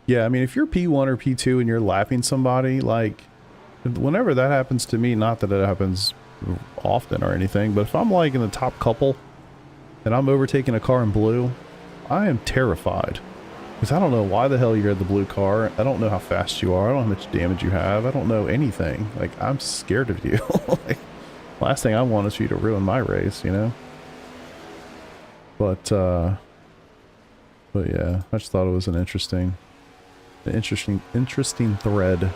Yeah, I mean, if you're P1 or P2 and you're lapping somebody, like, whenever that happens to me, not that it happens often or anything, but if I'm like in the top couple and I'm overtaking a car in blue, I am terrified. Because I don't know why the hell you're at the blue car. I don't know how fast you are. I don't know how much damage you have. I don't know anything. Like, I'm scared of you. Like, last thing I want is for you to ruin my race, you know? But yeah, I just thought it was an interesting thread.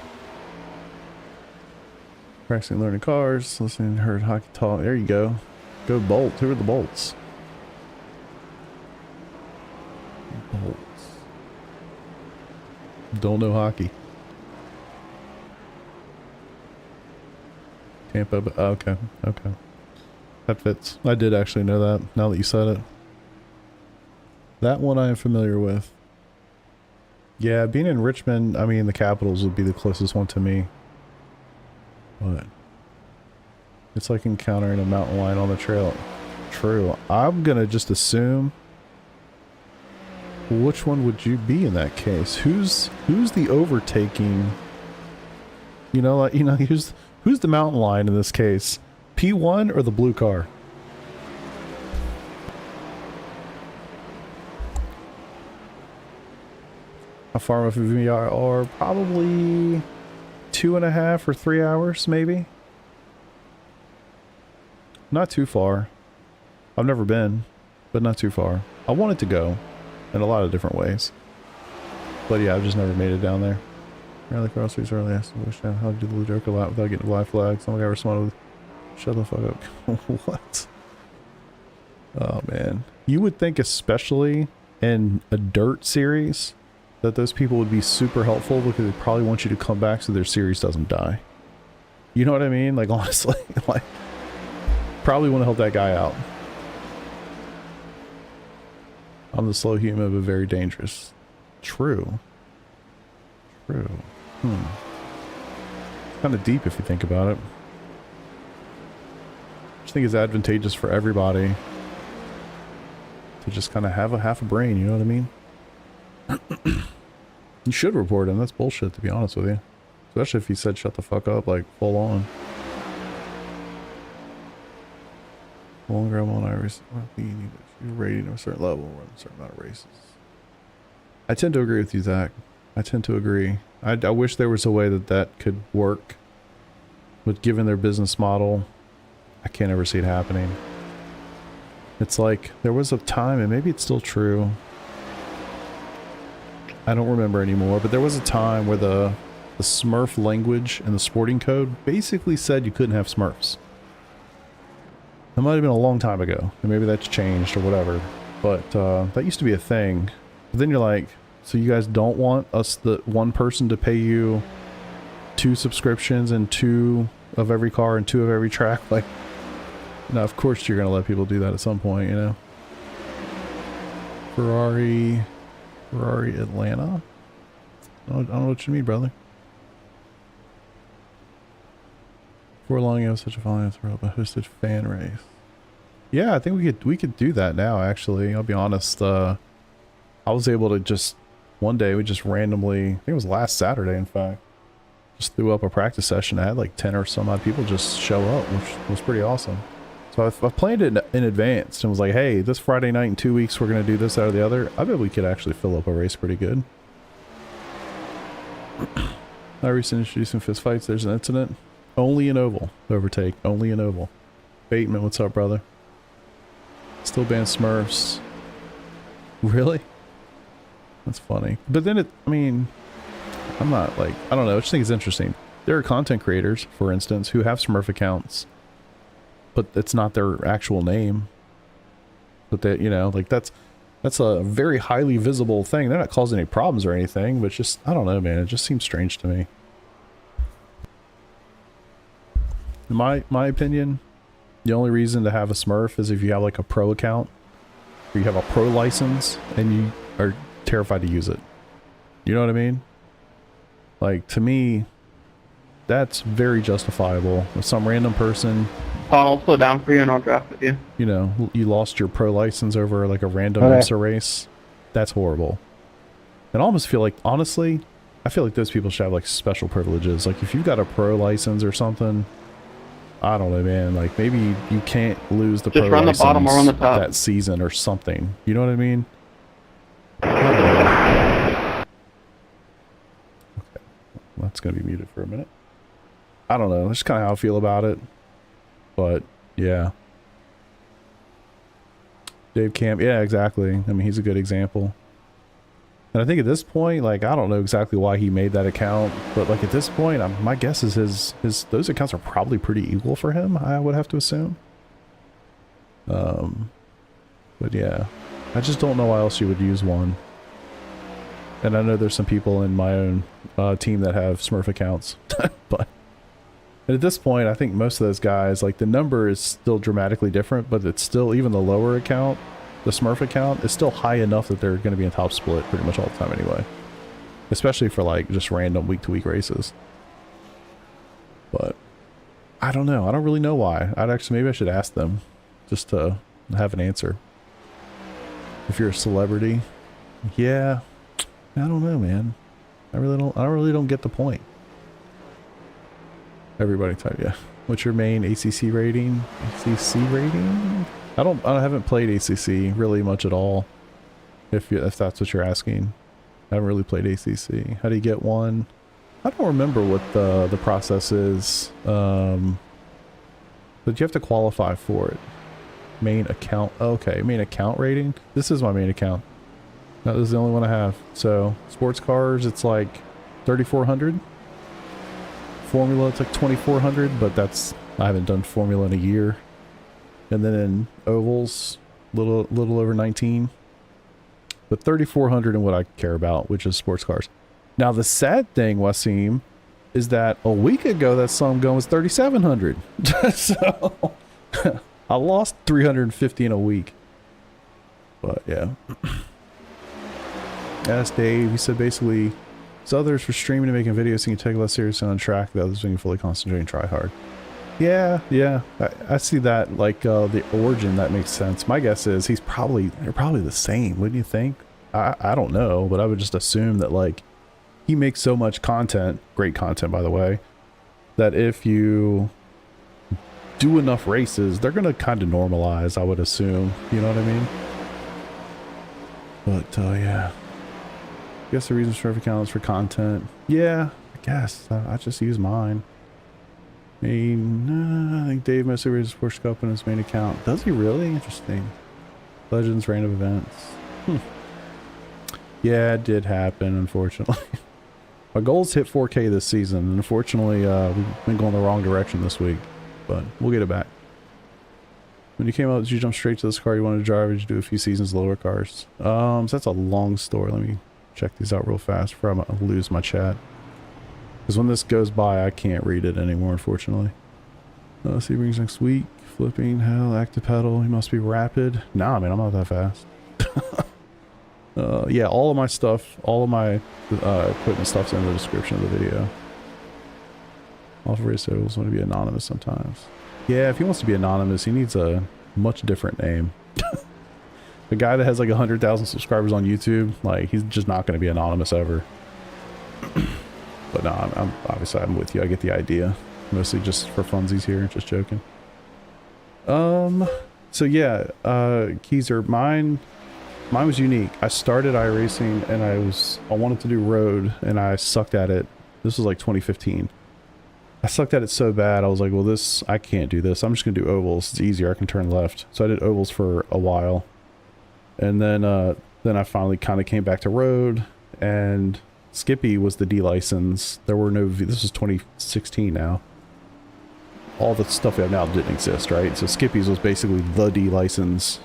Practicing learning cars, listening to heard hockey talk. There you go. Go Bolts. Who are the Bolts? Bolts. Don't know hockey. Tampa, but okay, okay. That fits. I did actually know that, now that you said it. That one I am familiar with. Yeah, being in Richmond, I mean, the Capitals would be the closest one to me. But it's like encountering a mountain lion on the trail. True. I'm gonna just assume. Which one would you be in that case? Who's the overtaking? You know, like, who's the mountain lion in this case? P1 or the blue car? How far off of me are? Probably 2.5 or 3 hours, maybe. Not too far. I've never been, but not too far. I wanted to go in a lot of different ways. But yeah, I've just never made it down there. Rally cross streets early. I wish I how to do the Joker lap without getting a black flag. Some guy responded with, shut the fuck up. What? Oh man. You would think, especially in a dirt series, that those people would be super helpful because they probably want you to come back so their series doesn't die. You know what I mean? Like, honestly, like, probably want to help that guy out. I'm the slow human, but very dangerous. True. True. Kind of deep if you think about it. I just think it's advantageous for everybody to just kind of have half a brain, you know what I mean? You should report him. That's bullshit, to be honest with you. Especially if he said shut the fuck up, like, full on. Longer I'm on iRacing, you're rated at a certain level, run a certain amount of races. I tend to agree with you, Zach. I tend to agree. I wish there was a way that could work. But given their business model, I can't ever see it happening. It's like, there was a time, and maybe it's still true. I don't remember anymore, but there was a time where the Smurf language in the sporting code basically said you couldn't have Smurfs. That might have been a long time ago, and maybe that's changed or whatever, but that used to be a thing. But then you're like, so you guys don't want us, the one person, to pay you 2 subscriptions and 2 of every car and 2 of every track? Like, no, of course you're gonna let people do that at some point, you know? Ferrari Atlanta? I don't know what you mean, brother. For long, I was such a following through a hosted fan race. Yeah, I think we could do that now. Actually, I'll be honest. I was able to just one day we just randomly, I think it was last Saturday, in fact, just threw up a practice session. I had like 10 or some odd people just show up, which was pretty awesome. So I planned it in advance and was like, hey, this Friday night in 2 weeks we're gonna do this, that, or the other. I bet we could actually fill up a race pretty good. iRacing introducing fist fights. There's an incident. Only an oval. Overtake. Only an oval. Bateman, what's up, brother? Still ban Smurfs. Really? That's funny. But then I mean, I'm not like, I don't know. I just think it's interesting. There are content creators, for instance, who have Smurf accounts, but it's not their actual name. But that, you know, like that's a very highly visible thing. They're not causing any problems or anything, but just, I don't know, man. It just seems strange to me. In my opinion, the only reason to have a Smurf is if you have like a pro account, or you have a pro license, and you are terrified to use it. You know what I mean? Like, to me, that's very justifiable. If some random person, I'll slow down for you and I'll draft with you. you know, you lost your pro license over like a random IMSA race, that's horrible. And I almost feel like, honestly, I feel like those people should have like special privileges. Like if you've got a pro license or something, I don't know, man, like maybe you can't lose the Just pro run the license bottom or run the top. that season or something. You know what I mean? I don't know. Okay. That's going to be muted for a minute. I don't know. That's kind of how I feel about it. But, yeah. Dave Camp. Yeah, exactly. I mean, he's a good example. And I think at this point, like, I don't know exactly why he made that account, but like at this point, my guess is his those accounts are probably pretty equal for him, I would have to assume. But yeah, I just don't know why else you would use one. And I know there's some people in my own team that have Smurf accounts, but at this point, I think most of those guys, like the number is still dramatically different, but it's still, even the lower account, the Smurf account, is still high enough that they're going to be in top split pretty much all the time anyway. Especially for like just random week-to-week races. But I don't know. I don't really know why. Maybe I should ask them just to have an answer. If you're a celebrity, yeah, I don't know, man. I really don't get the point. Everybody type, yeah. What's your main ACC rating? ACC rating? I haven't played ACC really much at all. If that's what you're asking. I haven't really played ACC. How do you get one? I don't remember what the process is. But you have to qualify for it. Main account. Okay, main account rating. This is my main account. That is the only one I have. So sports cars, it's like 3,400. Formula, it's like 2,400, but I haven't done Formula in a year. And then in ovals, little over 19. But 3,400 in what I care about, which is sports cars. Now the sad thing, Wasim, is that a week ago that sum gun was 3,700. So I lost 350 in a week. But yeah. Ask Dave. He said basically, so others for streaming and making videos so you can take it less seriously on track. The others being fully concentrate and try hard. Yeah. I see that, like the origin, that makes sense. My guess is they're probably the same, wouldn't you think? I don't know, but I would just assume that like he makes so much content, great content by the way, that if you do enough races, they're gonna kind of normalize, I would assume. You know what I mean? But yeah. I guess the reason for accounts for content. Yeah, I guess. I just use mine. I think Dave mostly raises Porsche Cup in his main account. Does he really? Interesting. Legends, random events. Yeah, it did happen, unfortunately. My goals hit 4K this season, and unfortunately, we've been going the wrong direction this week. But we'll get it back. When you came out, did you jump straight to this car you wanted to drive, or did you do a few seasons lower cars? So that's a long story. Let me check these out real fast before I'm going to lose my chat. Because when this goes by, I can't read it anymore, unfortunately. See brings next week. Flipping, hell, active pedal. He must be rapid. Nah, man, I'm not that fast. Yeah, all of my stuff, all of my equipment stuff's in the description of the video. Off race ovals want to be anonymous sometimes. Yeah, if he wants to be anonymous, he needs a much different name. The guy that has like 100,000 subscribers on YouTube, like, he's just not going to be anonymous ever. But no, I'm obviously I'm with you. I get the idea. Mostly just for funsies here, just joking. So yeah, Keezer, mine was unique. I started iRacing and I wanted to do road and I sucked at it. This was like 2015. I sucked at it so bad. I was like, well, I can't do this. I'm just gonna do ovals. It's easier. I can turn left. So I did ovals for a while. And then Then I finally kind of came back to road, and Skippy was the D license. There were no, this was 2016 now. All the stuff we have now didn't exist, right? So Skippy's was basically the D license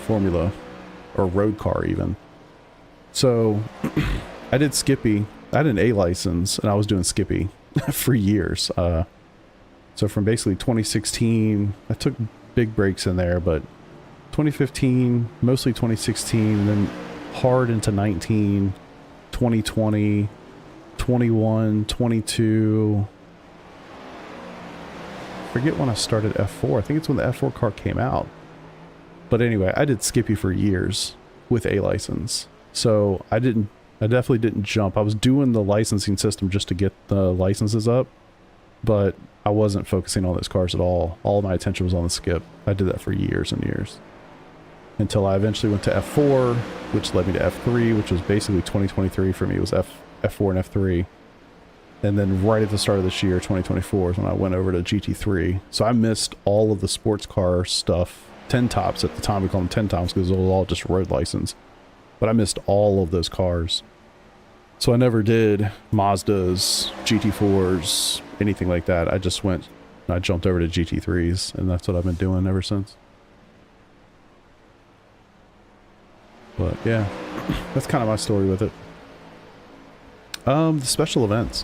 formula, or road car even. So I did Skippy. I had an A license, and I was doing Skippy for years. So from basically 2016, I took big breaks in there, but 2015, mostly 2016, and then hard into 19, 2020, 21, 22. Forget when I started F4. I think it's when the F4 car came out. But anyway, I did Skippy for years with A license. So I definitely didn't jump. I was doing the licensing system just to get the licenses up, but I wasn't focusing on those cars at all. All my attention was on the skip. I did that for years and years. Until I eventually went to F4, which led me to F3, which was basically 2023 for me. It was F4 and F3. And then right at the start of this year, 2024, is when I went over to GT3. So I missed all of the sports car stuff. 10 tops at the time, we call them 10 tops because it was all just road license. But I missed all of those cars. So I never did Mazdas, GT4s, anything like that. I just went, I jumped over to GT3s, and that's what I've been doing ever since. But yeah, that's kind of my story with it. The special events.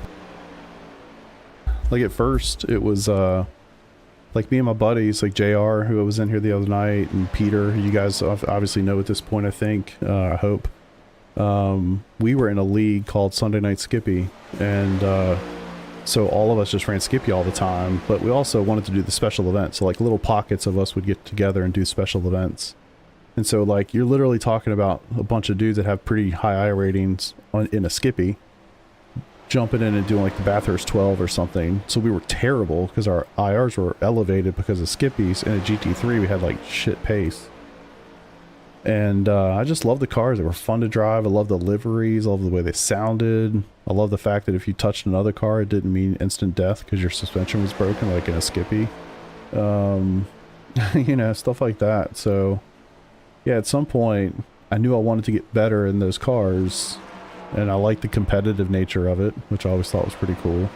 Like at first, it was like me and my buddies, like JR, who was in here the other night, and Peter, who you guys obviously know at this point, I think, I hope. We were in a league called Sunday Night Skippy, and so all of us just ran Skippy all the time, but we also wanted to do the special events. So like little pockets of us would get together and do special events. And so like you're literally talking about a bunch of dudes that have pretty high I ratings in a Skippy, jumping in and doing like the Bathurst 12 or something. So we were terrible because our IRs were elevated because of Skippies, and at GT3 we had like shit pace. And I just love the cars. They were fun to drive. I love the liveries. I love the way they sounded. I love the fact that if you touched another car, it didn't mean instant death because your suspension was broken, like in a Skippy. You know, stuff like that. So yeah, at some point I knew I wanted to get better in those cars, and I liked the competitive nature of it, which I always thought was pretty cool.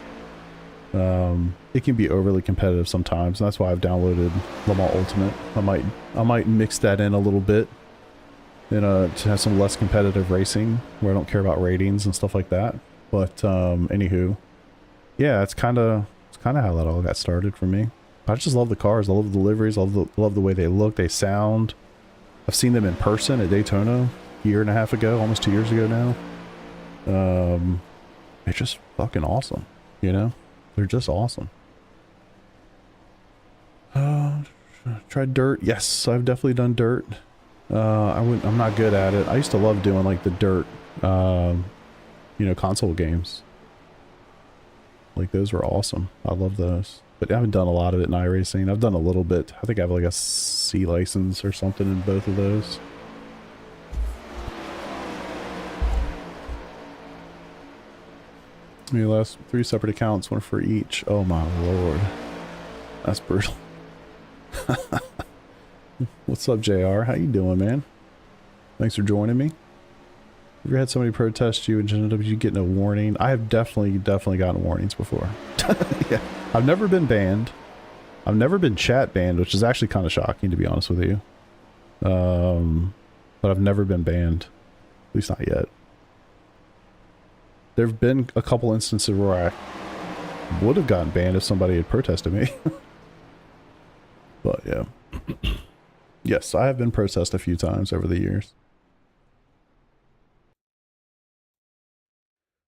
It can be overly competitive sometimes, and that's why I've downloaded Le Mans Ultimate. I might mix that in a little bit, you know, to have some less competitive racing where I don't care about ratings and stuff like that. But anywho, yeah, it's kind of how that all got started for me. I just love the cars. I love the deliveries. I love the way they look, they sound. I've seen them in person at Daytona a year and a half ago, almost 2 years ago now. They're just fucking awesome, you know? They're just awesome. Tried dirt. Yes, I've definitely done dirt. I'm not good at it. I used to love doing like the dirt, you know, console games. Like those were awesome. I love those. But I haven't done a lot of it in iRacing. I've done a little bit. I think I have like a C license or something in both of those. The last 3 separate accounts, one for each. Oh my lord. That's brutal. What's up, JR? How you doing, man? Thanks for joining me. Have you had somebody protest you and ended up you getting a warning? I have definitely gotten warnings before. Yeah. I've never been banned. I've never been chat banned, which is actually kind of shocking, to be honest with you. But I've never been banned. At least not yet. There have been a couple instances where I would have gotten banned if somebody had protested me. But yeah. Yes, I have been processed a few times over the years.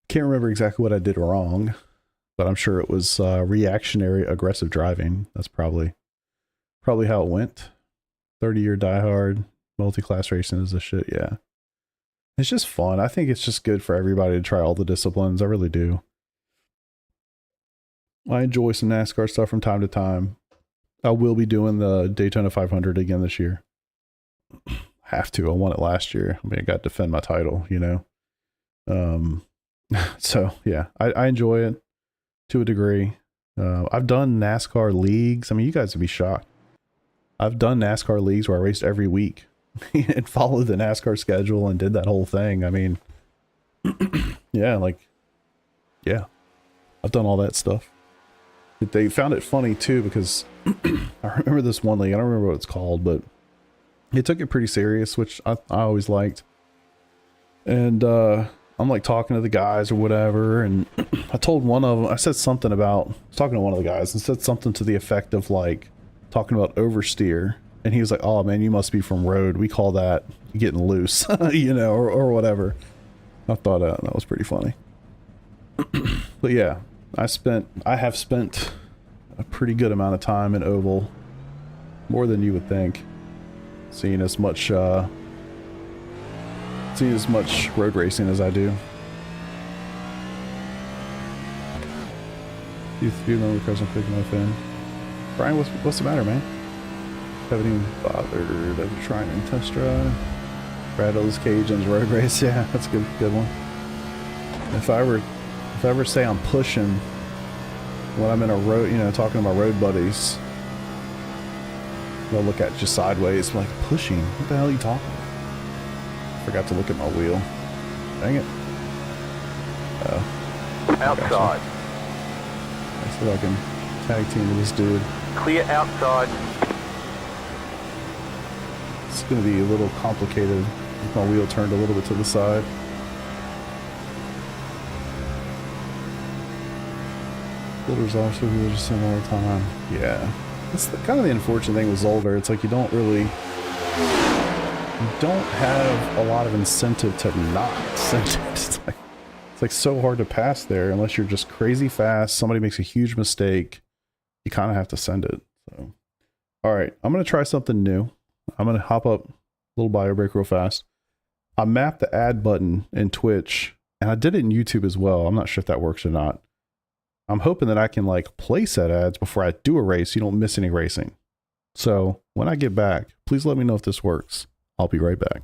Can't remember exactly what I did wrong, but I'm sure it was reactionary aggressive driving. That's probably how it went. 30-year diehard, multi-class racing is the shit, yeah. It's just fun. I think it's just good for everybody to try all the disciplines. I really do. I enjoy some NASCAR stuff from time to time. I will be doing the Daytona 500 again this year. Have to. I won it last year. I mean, I got to defend my title, you know. So yeah, I enjoy it to a degree. I've done NASCAR leagues. I mean, you guys would be shocked. I've done NASCAR leagues where I raced every week and followed the NASCAR schedule and did that whole thing. I mean, yeah, like, yeah, I've done all that stuff. But they found it funny too because I remember this one league, I don't remember what it's called, but they took it pretty serious, which I always liked. And I'm like talking to the guys or whatever, and I told one of them, I said something about, I was talking to one of the guys and said something to the effect of like talking about oversteer, and he was like, oh man, you must be from road, we call that getting loose, you know, or whatever. I thought that was pretty funny. But yeah, I have spent a pretty good amount of time in oval, more than you would think, seeing as much road racing as I do. You know, because I'm picking up in. Brian, what's the matter, man? Haven't even bothered of trying to test drive. Rattles Cajun's road race, yeah, that's a good one. If I ever say I'm pushing when I'm in a road, you know, talking to my road buddies, they'll look at you sideways, like, pushing? What the hell are you talking about? Forgot to look at my wheel. Dang it. Outside. Let's see if I can tag team with this dude. Clear outside. It's going to be a little complicated with my wheel turned a little bit to the side. Zolder's also here just a similar time. Yeah. That's kind of the unfortunate thing with Zolder. It's like you don't have a lot of incentive to not send it. It's like so hard to pass there unless you're just crazy fast. Somebody makes a huge mistake. You kind of have to send it. So, all right, I'm going to try something new. I'm going to hop up a little bio break real fast. I mapped the add button in Twitch, and I did it in YouTube as well. I'm not sure if that works or not. I'm hoping that I can like place that ads before I do a race so you don't miss any racing. So when I get back, please let me know if this works. I'll be right back.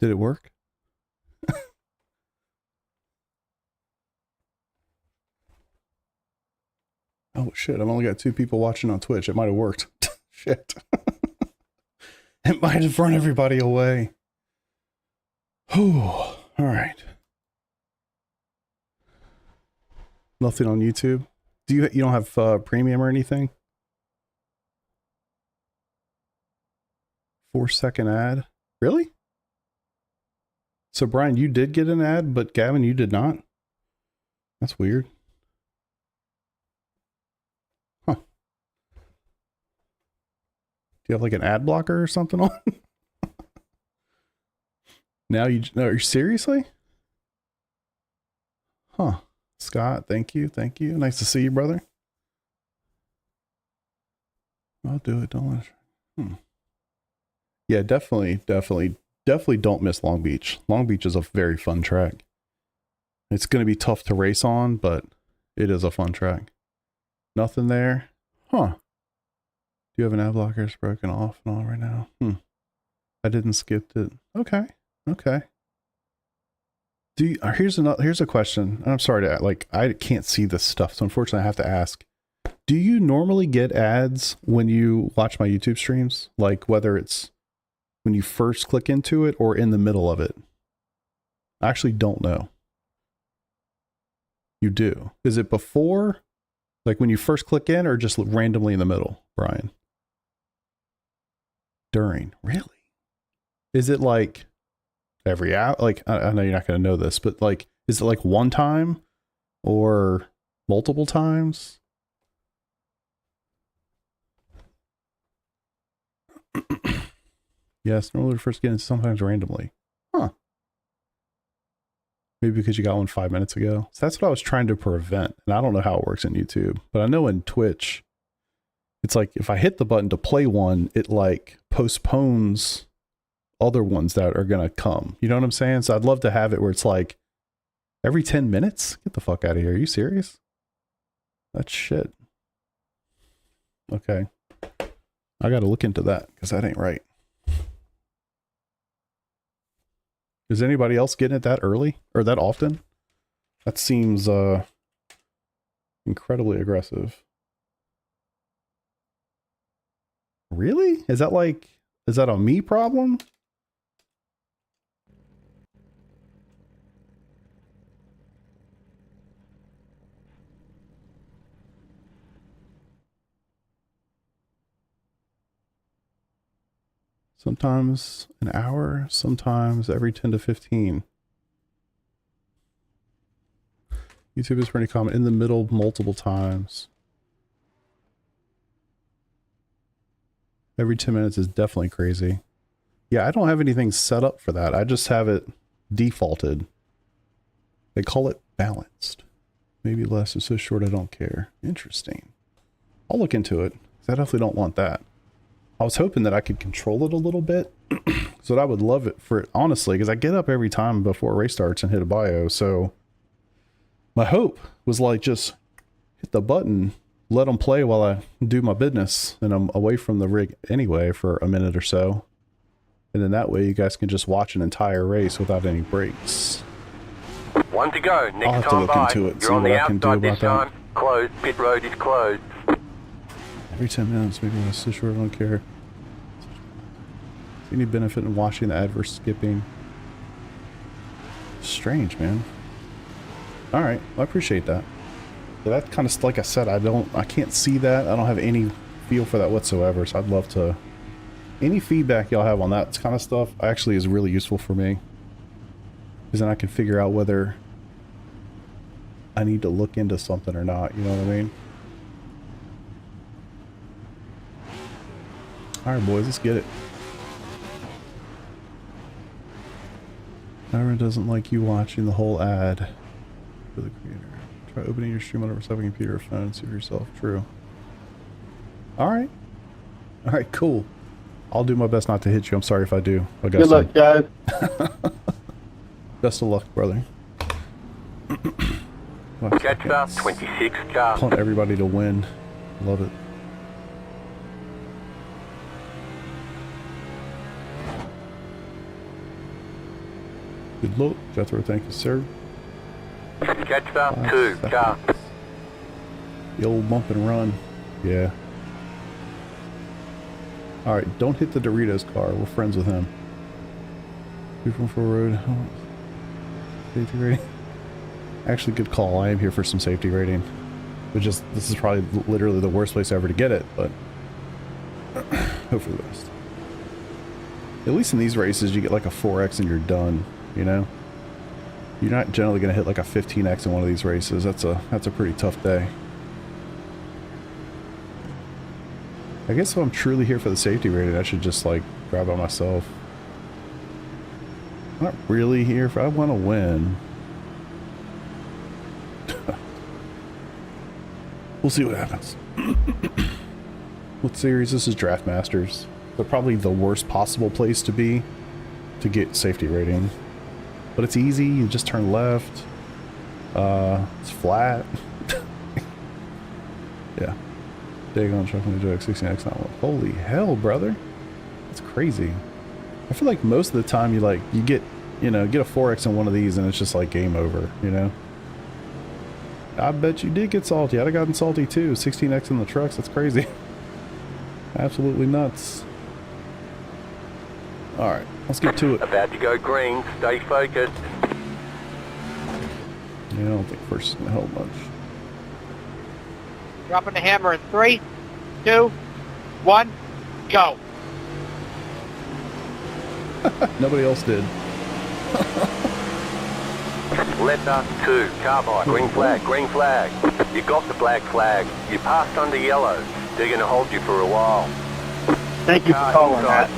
Did it work? Oh shit, I've only got 2 people watching on Twitch. It might have worked. Shit. It might have run everybody away. Whew. All right. Nothing on YouTube? You don't have premium or anything? 4-second ad? Really? So Brian, you did get an ad, but Gavin, you did not? That's weird. Huh. you have like an ad blocker or something on? Now you, no, are you seriously? Huh. Scott, thank you. Thank you. Nice to see you, brother. I'll do it. Don't let it. Yeah, definitely don't miss Long Beach. Long Beach is a very fun track. It's going to be tough to race on, but it is a fun track. Nothing there. Huh. Do you have an ad blocker? It's broken off and all right now. I didn't skip it. Okay. Okay. Do you, here's a question. I'm sorry to, I can't see this stuff, so unfortunately I have to ask. Do you normally get ads when you watch my YouTube streams? Like whether it's when you first click into it or in the middle of it? I actually don't know. You do. Is it before, like when you first click in, or just randomly in the middle, Brian? During. Really? Is it like every hour? Like, I know you're not going to know this, but like, is it like one time or multiple times? Yes, normally first get in, sometimes randomly. Huh. Maybe because you got one 5 minutes ago. So that's what I was trying to prevent. And I don't know how it works in YouTube, but I know in Twitch, it's like if I hit the button to play one, it like postpones other ones that are going to come. You know what I'm saying? So I'd love to have it where it's like every 10 minutes. Get the fuck out of here. Are you serious? That's shit. Okay. I got to look into that because that ain't right. Is anybody else getting it that early or that often? That seems incredibly aggressive. Really? Is that a me problem? Sometimes an hour, sometimes every 10 to 15. YouTube is pretty common. In the middle multiple times. Every 10 minutes is definitely crazy. Yeah, I don't have anything set up for that. I just have it defaulted. They call it balanced. Maybe less is so short I don't care. Interesting. I'll look into it. I definitely don't want that. I was hoping that I could control it a little bit. So I would love it for it, honestly, because I get up every time before a race starts and hit a bio. So my hope was like just hit the button, let them play while I do my business, and I'm away from the rig anyway for a minute or so. And then that way you guys can just watch an entire race without any breaks. One to go. Next I'll have to time look by. into it, see You're on what the I can do outside about this that. time. Closed. Pit road is closed. Every 10 minutes, maybe when it's so short, I don't care. Any benefit in watching the adverse skipping? Strange, man. All right, well, I appreciate that. So that kind of, like I said, I can't see that. I don't have any feel for that whatsoever. So I'd love to, any feedback y'all have on that kind of stuff actually is really useful for me. Because then I can figure out whether I need to look into something or not. You know what I mean? All right, boys, let's get it. Everyone doesn't like you watching the whole ad for the creator. Try opening your stream on a computer or phone and see for yourself. True. All right. All right, cool. I'll do my best not to hit you. I'm sorry if I do. Good luck, guys. Best of luck, brother. Catch up. 26 car. Want everybody to win. Love it. Good luck, Jethro. Thank you, sir. Catch up. 5 2 seconds. car. The old bump and run. Yeah. Alright, don't hit the Doritos car. We're friends with him. 2.4 road. Safety rating. Actually, good call. I am here for some safety rating. This is probably literally the worst place ever to get it, but hope for the best. At least in these races, you get like a 4X and you're done, you know? You're not generally going to hit like a 15X in one of these races. That's a pretty tough day. I guess if I'm truly here for the safety rating, I should just like drive by myself. I'm not really here for, I want to win. We'll see what happens. What series? This is Draft Masters. They're probably the worst possible place to be to get safety rating. But it's easy, you just turn left. It's flat. Yeah. Dagon trucking to X16X not one. Holy hell, brother. That's crazy. I feel like most of the time you get a 4X in one of these and it's just like game over, you know? I bet you did get salty. I'd have gotten salty too. 16X in the trucks, that's crazy. Absolutely nuts. Alright, let's get to it. About to go green. Stay focused. Yeah, I don't think first is going to help much. Dropping the hammer in 3, 2, 1, go. Nobody else did. Letter 2, carbide, green flag, green flag. You got the black flag. You passed under yellow. They're going to hold you for a while. Thank you for calling that.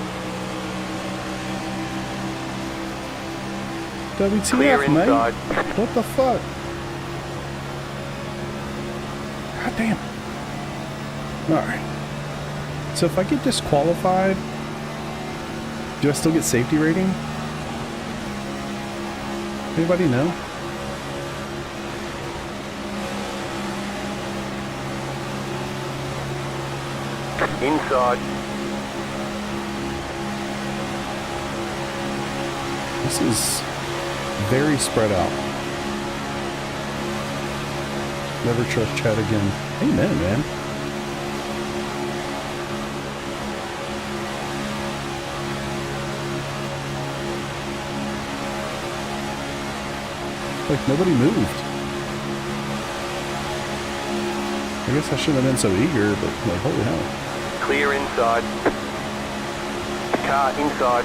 Clear WTF, mate? inside. What the fuck? God damn. Alright. So if I get disqualified, do I still get safety rating? Anybody know? Inside. This is very spread out. Never trust chat again. Amen, man. Like nobody moved. I guess I shouldn't have been so eager, but like holy hell. Clear inside. Car inside.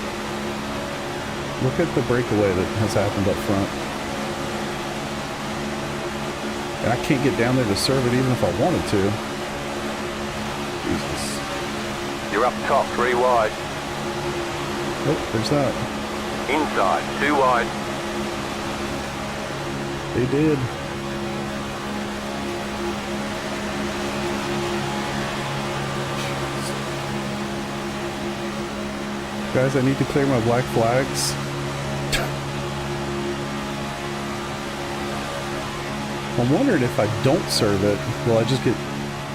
Look at the breakaway that has happened up front. And I can't get down there to serve it even if I wanted to. Jesus. You're up top, 3 wide. Oh, there's that. Inside, 2 wide. They did. Guys, I need to clear my black flags. I'm wondering if I don't serve it, will I just get...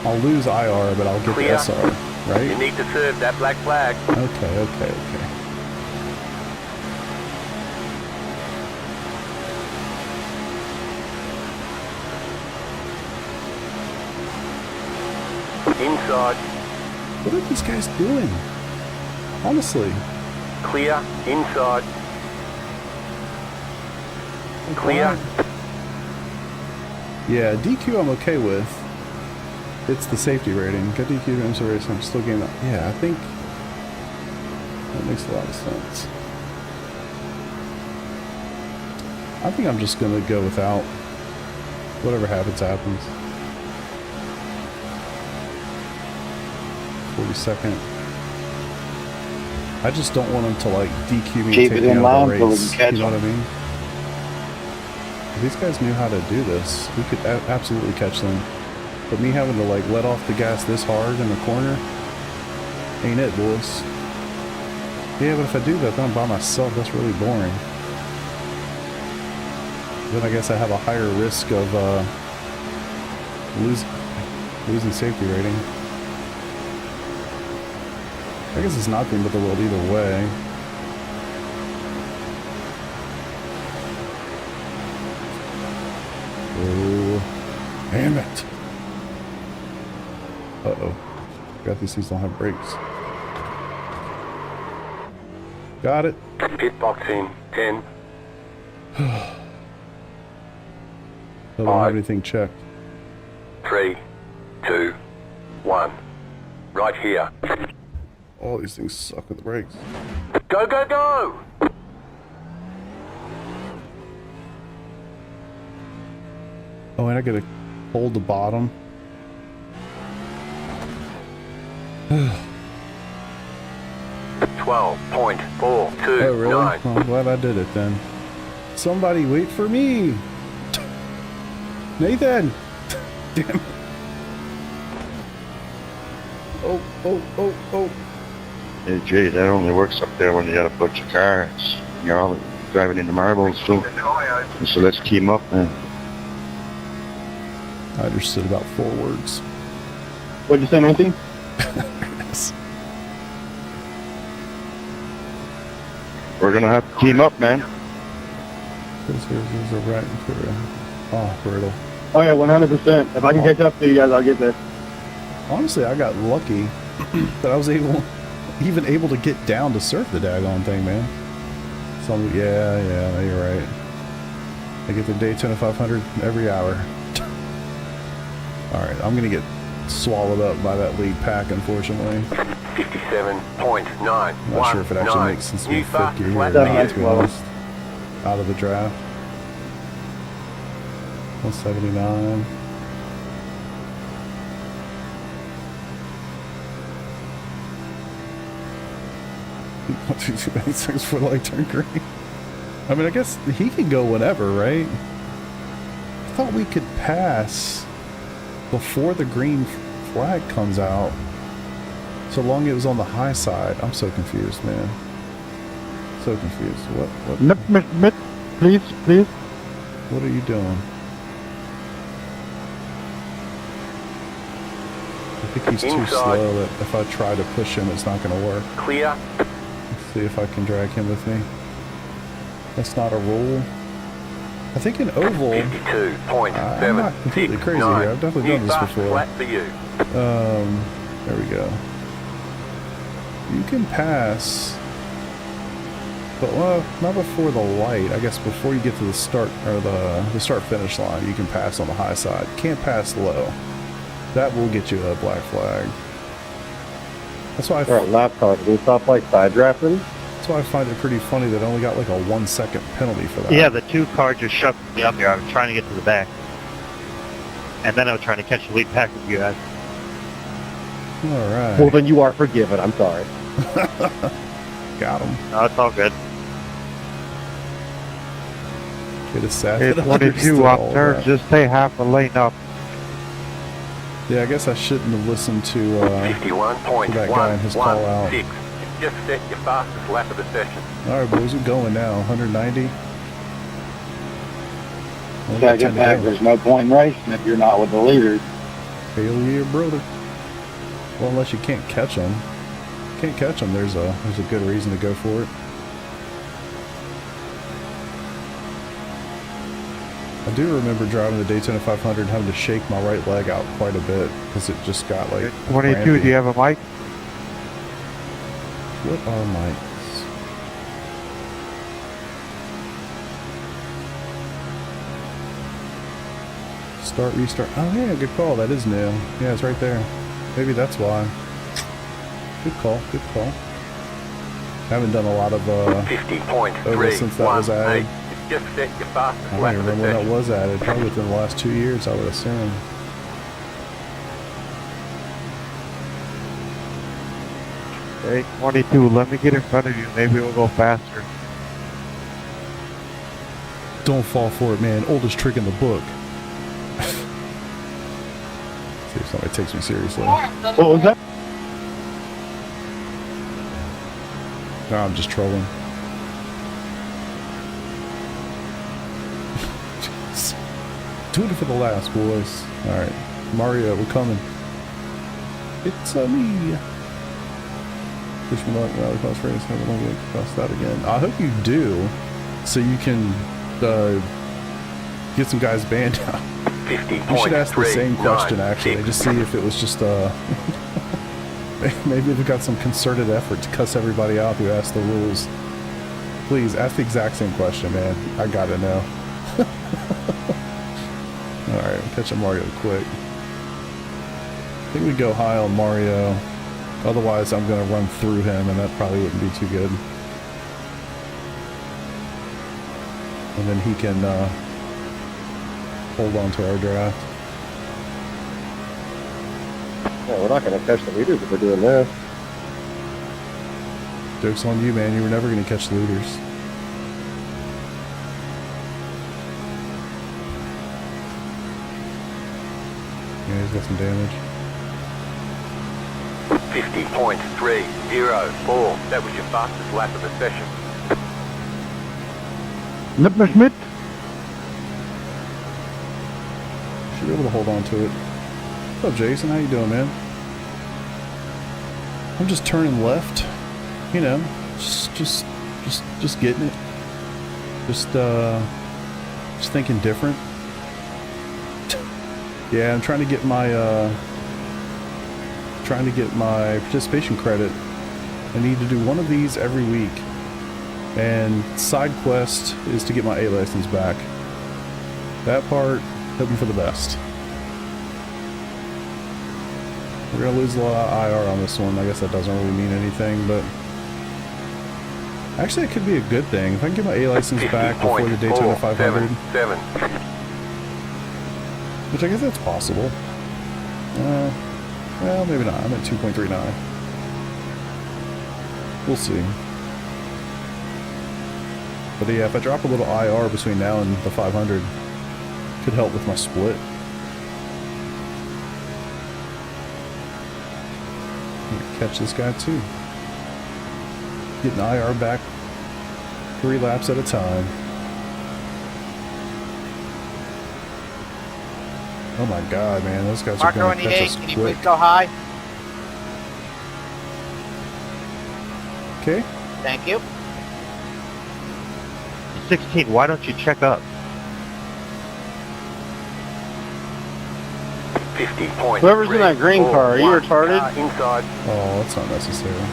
I'll lose IR, but I'll get Clear. the SR, right? You need to serve that black flag. Okay. Inside. What are these guys doing? Honestly. Clear. Inside. Clear. Yeah, DQ I'm okay with. It's the safety rating. Got DQ to IMSA race, I'm still getting up. Yeah, I think that makes a lot of sense. I think I'm just gonna go without. Whatever happens, happens. 42nd. I just don't want them to like DQ me Keep and it take me in out of line the so we race. can catch You know them. what I mean? If these guys knew how to do this, we could absolutely catch them. But me having to like let off the gas this hard in the corner, ain't it, boys? Yeah, but if I do that, then I'm by myself. That's really boring. Then I guess I have a higher risk of losing safety rating. I guess it's not the end of the world either way. Oh, damn it. Uh-oh. Forgot these things don't have brakes. Got it. Pit box in. 10. I don't have anything checked. 3, 2, 1. Right here. All these things suck with the brakes. Go, go, go! Oh, and I gotta hold the bottom. 12.429. Oh, really? Well, I'm glad I did it then. Somebody wait for me! Nathan! Damn it. Oh, oh, oh, oh. Hey, Jay, that only works up there when you got a bunch of cars. You're all driving into marbles, so let's keep them up, man. I understood about 4 words. What'd you say, Nancy? Yes. We're gonna have to team up, man. Here's a right for oh, brutal. Oh yeah, 100%. If I can catch up to you guys, I'll get there. Honestly, I got lucky that I was even able to get down to surf the daggone thing, man. So yeah, you're right. I get the Daytona 500 every hour. All right, I'm gonna get swallowed up by that lead pack, unfortunately. 57.9. I'm not sure if it actually makes sense to be New fast 50 here, lap to be you. honest. Out of the draft. 179. What, 2 seconds before the light turned green? I mean, I guess he could go whenever, right? I thought we could pass before the green flag comes out, so long it was on the high side. I'm so confused, man. So confused. What? Please. What are you doing? I think he's too Inside. slow that if I try to push him, it's not going to work. Clear. Let's see if I can drag him with me. That's not a rule. I think in oval, 52.7. I'm not completely crazy here. I've definitely done this before. Flat for you. There we go. You can pass, but well, not before the light. I guess before you get to the start or the start finish line, you can pass on the high side. Can't pass low. That will get you a black flag. That's why All right, lap car. Do we stop like side drafting? that's why I find it pretty funny that I only got like a 1 second penalty for that. Yeah, the 2 cars just shoved me up there. I was trying to get to the back. And then I was trying to catch the lead pack with you guys. All right. Well, then you are forgiven. I'm sorry. Got him. No, it's all good. Get a sad. Hey, 22 up there, just stay half a lane up. Yeah, I guess I shouldn't have listened to 51.116. that guy and his call out. Just set your fastest lap of the session. All right, boys, we're going now. 190. Only got 10 Gotta get to back. go. There's no point in racing if you're not with the leaders. Hell yeah, brother. Well, unless you can't catch them. Can't catch them, there's a good reason to go for it. I do remember driving the Daytona 500 having to shake my right leg out quite a bit because it just got like 22, crampy. do you have a mic? What are mics? Start, restart. Oh yeah, good call. That is new. Yeah, it's right there. Maybe that's why. Good call. Good call. Haven't done a lot of oval 50.3. since that was added. Just set your fastest I don't lap even of the remember when that session. was added. Probably within the last 2 years, I would assume. Hey, 22, let me get in front of you. Maybe we'll go faster. Don't fall for it, man. Oldest trick in the book. See if somebody takes me seriously. What was that? No, I'm just trolling. Doing it for the last, boys. Alright. Mario, we're coming. It's me. Wish me luck. Rally class race. Have a long way across that again. I hope you do, so you can get some guys banned out. 50.3. You should ask the same question, actually. Just see if it was just maybe we got some concerted effort to cuss everybody out who asked the rules. Please ask the exact same question, man. I gotta know. Alright, we'll catch a Mario quick. I think we go high on Mario. Otherwise, I'm gonna run through him, and that probably wouldn't be too good. And then he can hold on to our draft. Yeah, we're not going to catch the leaders if we're doing this. Joke's on you, man. You were never going to catch the leaders. Yeah, he's got some damage. 50.304. That was your fastest lap of the session. Schmidt. Should be able to hold on to it. What's up, Jason? How you doing, man? I'm just turning left. You know, just getting it. Just thinking different. Yeah, I'm trying to get my participation credit. I need to do one of these every week. And side quest is to get my A license back. That part, hoping for the best. We're gonna lose a lot of IR on this one. I guess that doesn't really mean anything, but actually it could be a good thing. If I can get my A license back before the Daytona 500, which I guess that's possible. Well, maybe not. I'm at 2.39. We'll see. But yeah, if I drop a little IR between now and the 500, could help with my split. Catch this guy too. Getting IR back 3 laps at a time. Oh my god, man, those guys are going to catch us can you quick. please go high? Okay. Thank you. 16, why don't you check up? 50.3. Whoever's in that green car, are you retarded? Inside. Oh, that's not necessary.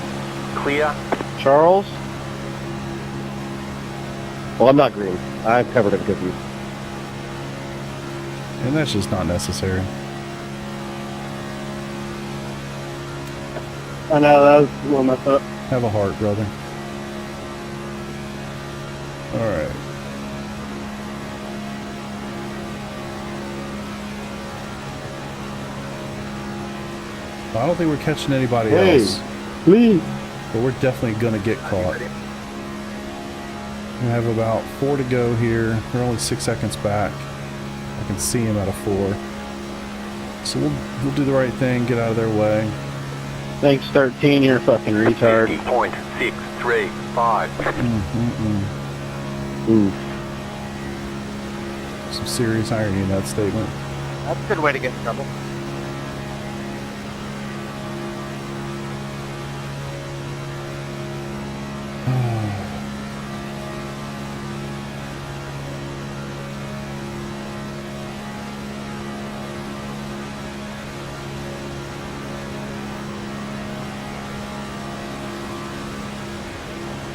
Clear. Charles? Well, I'm not green. I covered it with you. And that's just not necessary. I know, that was a little messed up. Have a heart, brother. Alright. I don't think we're catching anybody else. Please. But we're definitely gonna get caught. We have about 4 to go here. We're only 6 seconds back. I can see him at a 4. So we'll do the right thing, get out of their way. Thanks, 13, you're a fucking retard. 50.635. Some serious irony in that statement. That's a good way to get in trouble.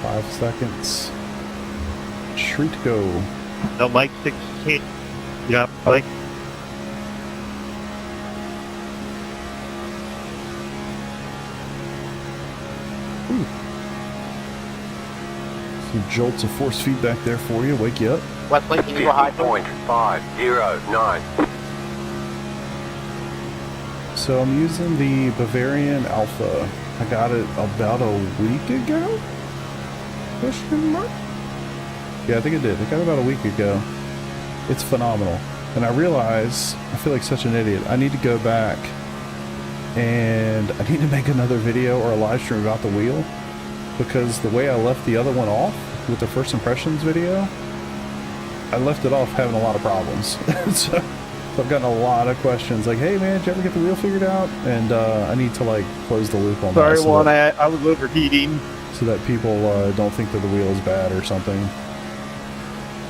Five seconds. Treat to go. No, Mike 16. Yeah, Mike. Some jolts of force feedback there for you. Wake you up. Wesley, can you go high? 50.509. So I'm using the Bavarian Alpha. I got it about a week ago? Question mark? Yeah, I think I did. I got it about a week ago. It's phenomenal. And I realize, I feel like such an idiot. I need to go back and I need to make another video or a live stream about the wheel, because the way I left the other one off with the first impressions video, I left it off having a lot of problems. So I've gotten a lot of questions like, hey man, did you ever get the wheel figured out? And I need to like close the loop on Sorry, that. So Juan, that, I was overheating. so that people don't think that the wheel is bad or something.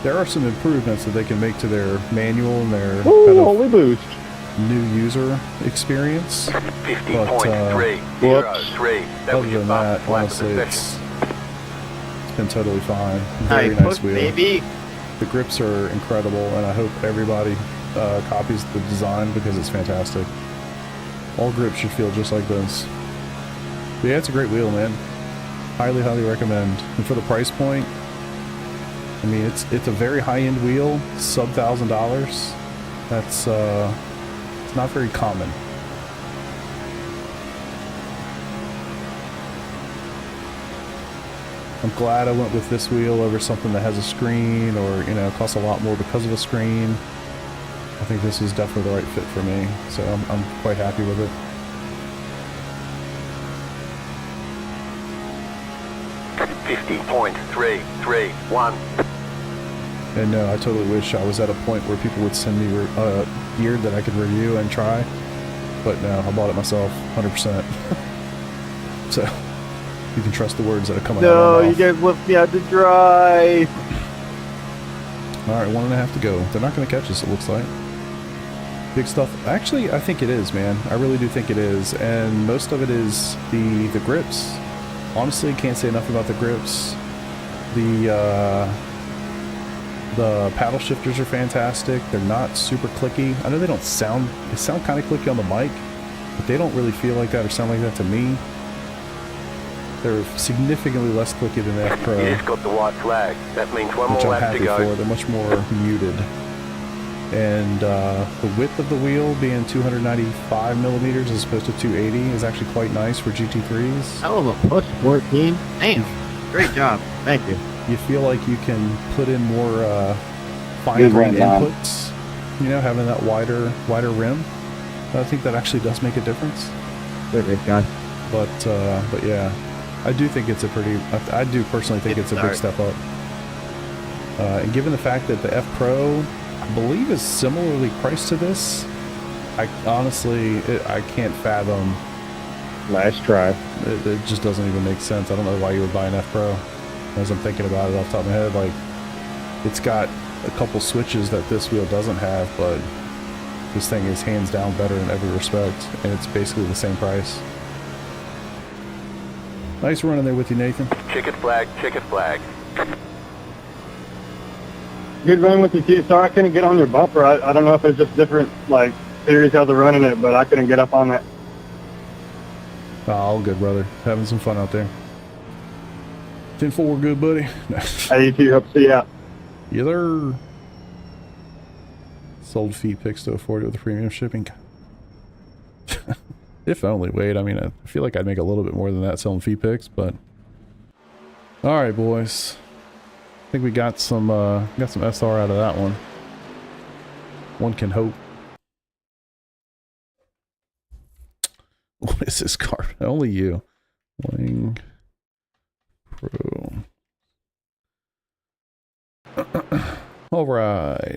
There are some improvements that they can make to their manual and their Ooh, kind of holy boost. new user experience. 50.303. That Other was your than that, fastest lap of honestly, the it's session. been totally fine. Hey, Very nice push, wheel. baby. The grips are incredible, and I hope everybody copies the design because it's fantastic. All grips should feel just like this. But yeah, it's a great wheel, man. Highly, highly recommend. And for the price point, I mean, it's a very high-end wheel, sub $1,000. That's it's not very common. I'm glad I went with this wheel over something that has a screen or, you know, costs a lot more because of a screen. I think this is definitely the right fit for me, so I'm quite happy with it. 50.331. And no, I totally wish I was at a point where people would send me gear that I could review and try. But no, I bought it myself, 100%. So, you can trust the words that are coming out No, of my you mouth. guys left me out to dry. Alright, 1.5 to go. They're not going to catch us, it looks like. Big stuff. Actually, I think it is, man. I really do think it is. And most of it is the grips. Honestly, can't say enough about the grips. The paddle shifters are fantastic. They're not super clicky. I know they don't sound, they sound kind of clicky on the mic, but they don't really feel like that or sound like that to me. They're significantly less clicky than the F Pro, You just got the white flag. That means one which more I'm lap to happy go. for. They're much more muted. And the width of the wheel being 295 millimeters as opposed to 280 is actually quite nice for GT3s. Hell of a push, 14. Damn. Great job. Thank you. You feel like you can put in more fine-grained inputs, you know, having that wider rim. I think that actually does make a difference. Great guy. But yeah, I do think it's a pretty, I do personally think it's a big step up. And given the fact that the F Pro, I believe, is similarly priced to this, I honestly, I can't fathom. Nice try. It just doesn't even make sense. I don't know why you would buy an F Pro. As I'm thinking about it off the top of my head, like, it's got a couple switches that this wheel doesn't have, but this thing is hands down better in every respect, and it's basically the same price. Nice running there with you, Nathan. Checkered flag, checkered flag. Good run with the too. Sorry I couldn't get on your bumper. I don't know if it's just different, like, series how they're running it, but I couldn't get up on that. Oh, all good, brother. Having some fun out there. 10-4, good, buddy. Hey, you too. Hope to see you out. Yeah, there. Sold feet picks to afford it with the premium shipping. If only. Wait, I mean, I feel like I'd make a little bit more than that selling feet picks, but all right, boys. I think we got some SR out of that one. One can hope. What is this card? Only you. Wing Pro. All right.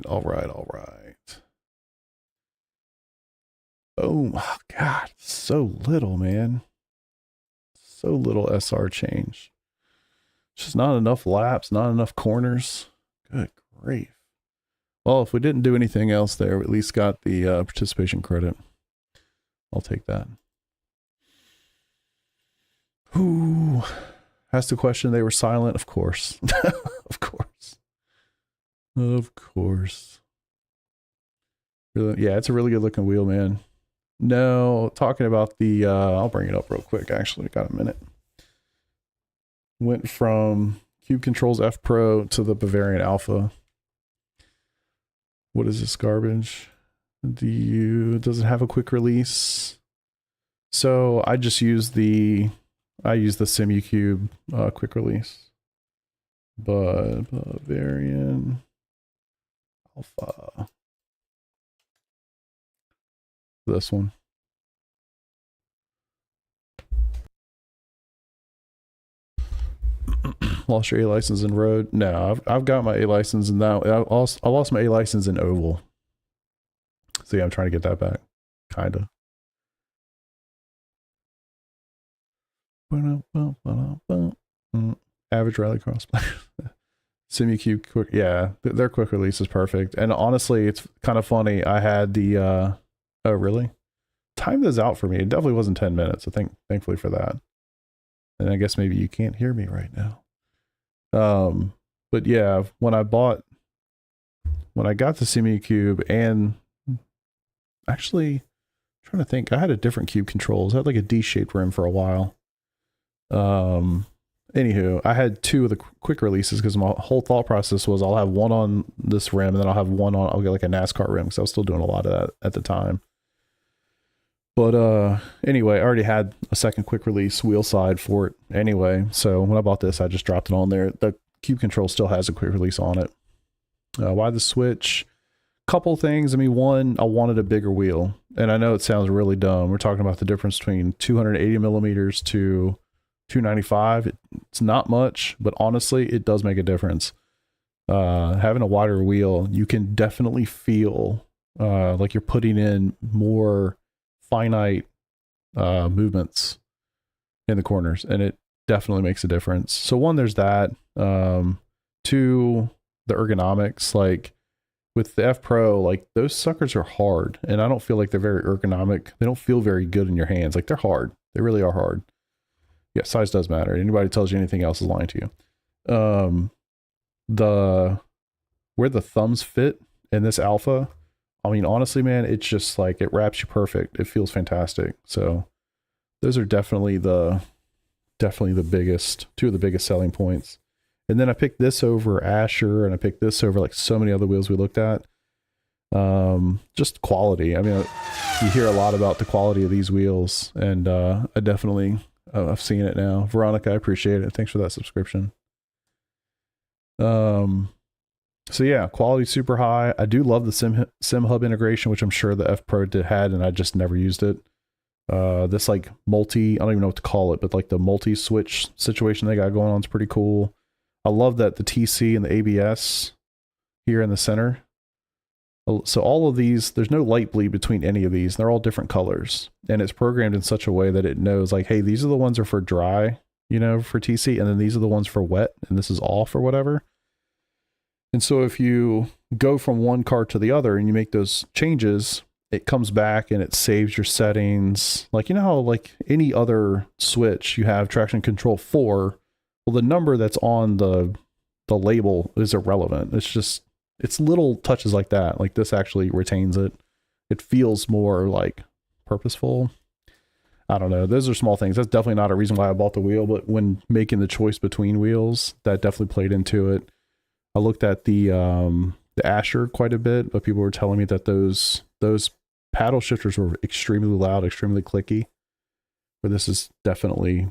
Boom. Oh, God. So little, man. So little SR change. Just not enough laps, not enough corners. Good grief. Well, if we didn't do anything else there, we at least got the participation credit. I'll take that. Who asked the question? They were silent. Of course. Of course. Of course. Really, yeah, it's a really good looking wheel, man. No, talking about the, I'll bring it up real quick. Actually, got a minute. Went from Cube Controls F Pro to the Bavarian Alpha. What is this garbage? Does it have a quick release? So I just use the Simucube quick release. But Bavarian Alpha. This one. Lost your A license in road? No, I've got my A license in that. I lost my A license in oval. So yeah, I'm trying to get that back. Kinda. Average rallycross player. Simucube quick, yeah, their quick release is perfect. And honestly, it's kind of funny. I had the oh really? Timed this out for me. It definitely wasn't 10 minutes. So thankfully for that. And I guess maybe you can't hear me right now. But yeah, when I got the Simucube, and actually I'm trying to think, I had a different cube controls. I had like a D-shaped rim for a while. Anywho, I had two of the quick releases because my whole thought process was I'll have one on this rim and then I'll get like a NASCAR rim because I was still doing a lot of that at the time. But anyway, I already had a second quick release wheel side for it anyway. So when I bought this, I just dropped it on there. The Cube Control still has a quick release on it. Why the switch? Couple things. I mean, one, I wanted a bigger wheel, and I know it sounds really dumb. We're talking about the difference between 280 millimeters to 295. It's not much, but honestly, it does make a difference. Having a wider wheel, you can definitely feel like you're putting in more finite movements in the corners, and it definitely makes a difference. So one, there's that. Two, the ergonomics, like with the F Pro, like those suckers are hard, and I don't feel like they're very ergonomic. They don't feel very good in your hands. Like they're hard. They really are hard. Yeah, size does matter. Anybody tells you anything else is lying to you. Where the thumbs fit in this Alpha, I mean, honestly, man, it's just like it wraps you perfect. It feels fantastic. So those are definitely the biggest, two of the biggest selling points. And then I picked this over Asher, and I picked this over like so many other wheels we looked at. Just quality. I mean, you hear a lot about the quality of these wheels, and I definitely, I've seen it now. Veronica, I appreciate it. Thanks for that subscription. So yeah, quality super high. I do love the Sim Hub integration, which I'm sure the F Pro had, and I just never used it. This like multi, I don't even know what to call it, but like the multi switch situation they got going on is pretty cool. I love that the TC and the ABS here in the center. So all of these, there's no light bleed between any of these. They're all different colors, and it's programmed in such a way that it knows like, hey, these are the ones that are for dry, you know, for TC, and then these are the ones for wet, and this is off or whatever. And so if you go from one car to the other and you make those changes, it comes back and it saves your settings. Like, you know how like any other switch you have traction control 4, well, the number that's on the label is irrelevant. It's just, it's little touches like that. Like this actually retains it. It feels more like purposeful. I don't know. Those are small things. That's definitely not a reason why I bought the wheel, but when making the choice between wheels, that definitely played into it. I looked at the Asher quite a bit, but people were telling me that those paddle shifters were extremely loud, extremely clicky. Where this is definitely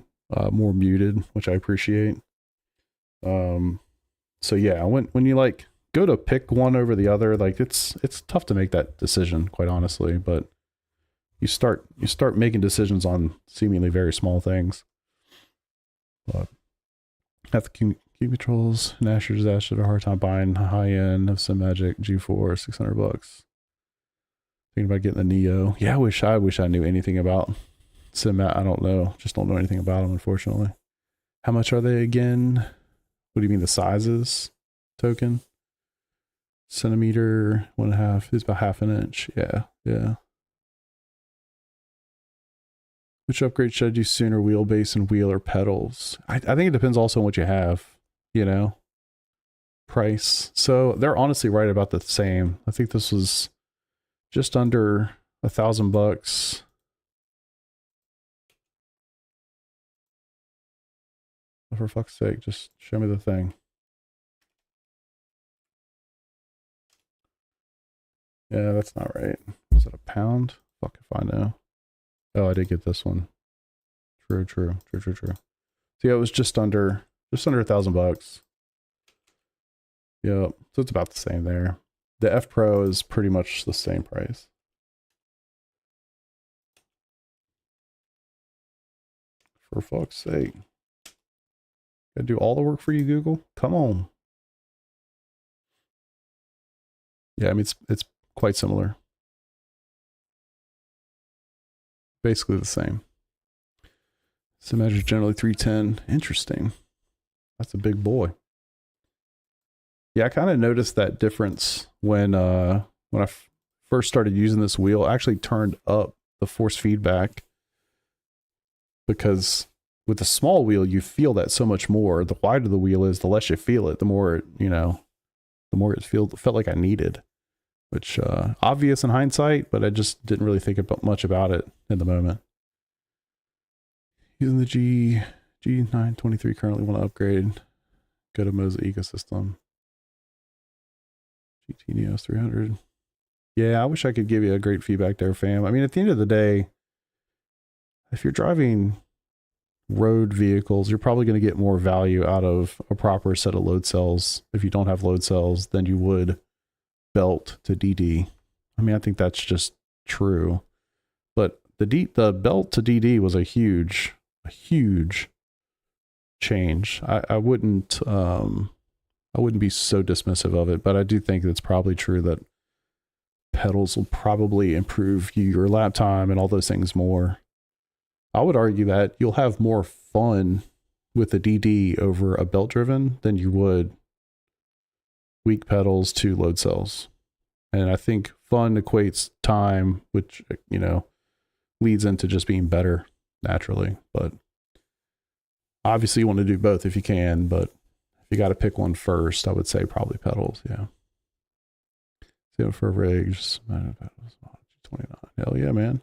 more muted, which I appreciate. So yeah, when you like go to pick one over the other, like it's tough to make that decision, quite honestly. But you start making decisions on seemingly very small things. But have the Cube Controls and Asher's Ash had a hard time buying high end of some Magic G4, $600. Thinking about getting the Neo. Yeah, I wish I knew anything about Sim. I don't know. Just don't know anything about them, unfortunately. How much are they again? What do you mean the sizes? Token? Centimeter, 1.5. It's about 1/2 inch. Yeah. Which upgrade should I do sooner, wheelbase and wheel or pedals? I think it depends also on what you have, you know, price. So they're honestly right about the same. I think this was just under $1,000. For fuck's sake, just show me the thing. Yeah, that's not right. Was it a pound? Fuck if I know. Oh, I did get this one. True. So yeah, it was just under $1,000. Yep. So it's about the same there. The F Pro is pretty much the same price. For fuck's sake. Gotta do all the work for you, Google? Come on. Yeah, I mean, it's quite similar. Basically the same. So measures generally 310. Interesting. That's a big boy. Yeah, I kind of noticed that difference when I first started using this wheel. I actually turned up the force feedback because with the small wheel, you feel that so much more. The wider the wheel is, the less you feel it, the more it, you know, the more it felt like I needed, which obvious in hindsight, but I just didn't really think about much about it in the moment. Using the G923 currently, want to upgrade. Go to Moza ecosystem. GT Neos 300. Yeah, I wish I could give you a great feedback there, fam. I mean, at the end of the day, if you're driving road vehicles, you're probably going to get more value out of a proper set of load cells if you don't have load cells than you would belt to DD. I mean, I think that's just true. But the belt to DD was a huge change. I wouldn't be so dismissive of it, but I do think it's probably true that pedals will probably improve your lap time and all those things more. I would argue that you'll have more fun with the DD over a belt driven than you would weak pedals to load cells. And I think fun equates time, which, you know, leads into just being better naturally. But obviously you want to do both if you can, but if you got to pick one first, I would say probably pedals. Yeah. So for rigs, pedals, 29. Hell yeah, man.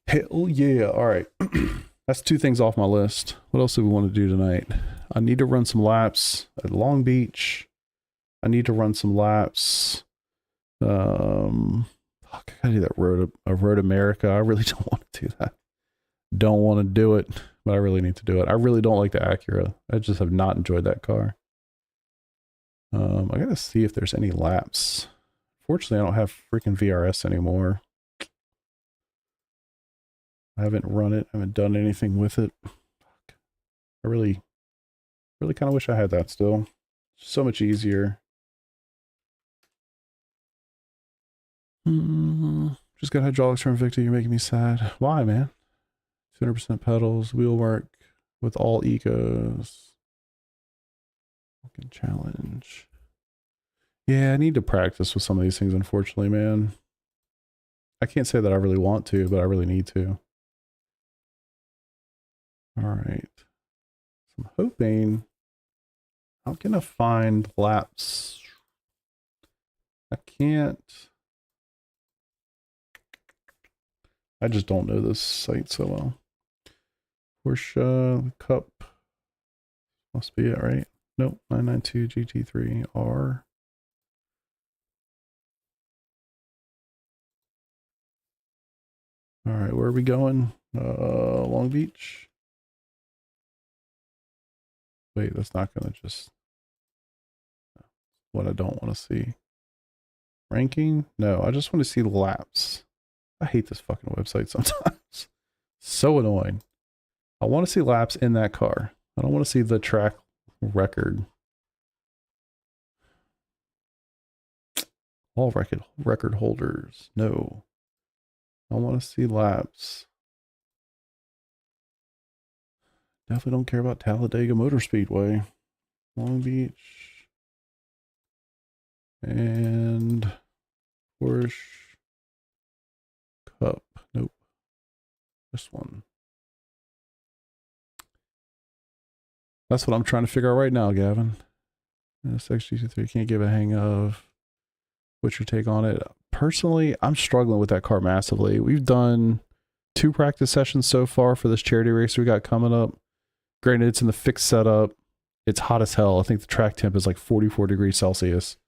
Hell yeah. All right. That's 2 things off my list. What else do we want to do tonight? I need to run some laps at Long Beach. I need to run some laps. Fuck, I gotta do that Road America. I really don't want to do that. Don't want to do it, but I really need to do it. I really don't like the Acura. I just have not enjoyed that car. I gotta see if there's any laps. Fortunately, I don't have freaking VRS anymore. I haven't run it. I haven't done anything with it. Fuck. I really kind of wish I had that still. So much easier. Just got hydraulics from Victor. You're making me sad. Why, man? 200% pedals, wheel work with all ecos. Fucking challenge. Yeah, I need to practice with some of these things, unfortunately, man. I can't say that I really want to, but I really need to. All right. So I'm hoping I'm gonna find laps. I can't. I just don't know this site so well. Porsche Cup must be it, right? Nope, 992 GT3R. All right, where are we going? Long Beach. Wait, that's not gonna just what I don't want to see. Ranking? No, I just want to see laps. I hate this fucking website sometimes. So annoying. I want to see laps in that car. I don't want to see the track record. All record holders. No. I want to see laps. Definitely don't care about Talladega Motor Speedway. Long Beach. And Porsche Cup. Nope. This one. That's what I'm trying to figure out right now, Gavin. SXG3 can't give a hang of. What's your take on it? Personally, I'm struggling with that car massively. We've done 2 practice sessions so far for this charity race we got coming up. Granted, it's in the fixed setup. It's hot as hell. I think the track temp is like 44 degrees Celsius.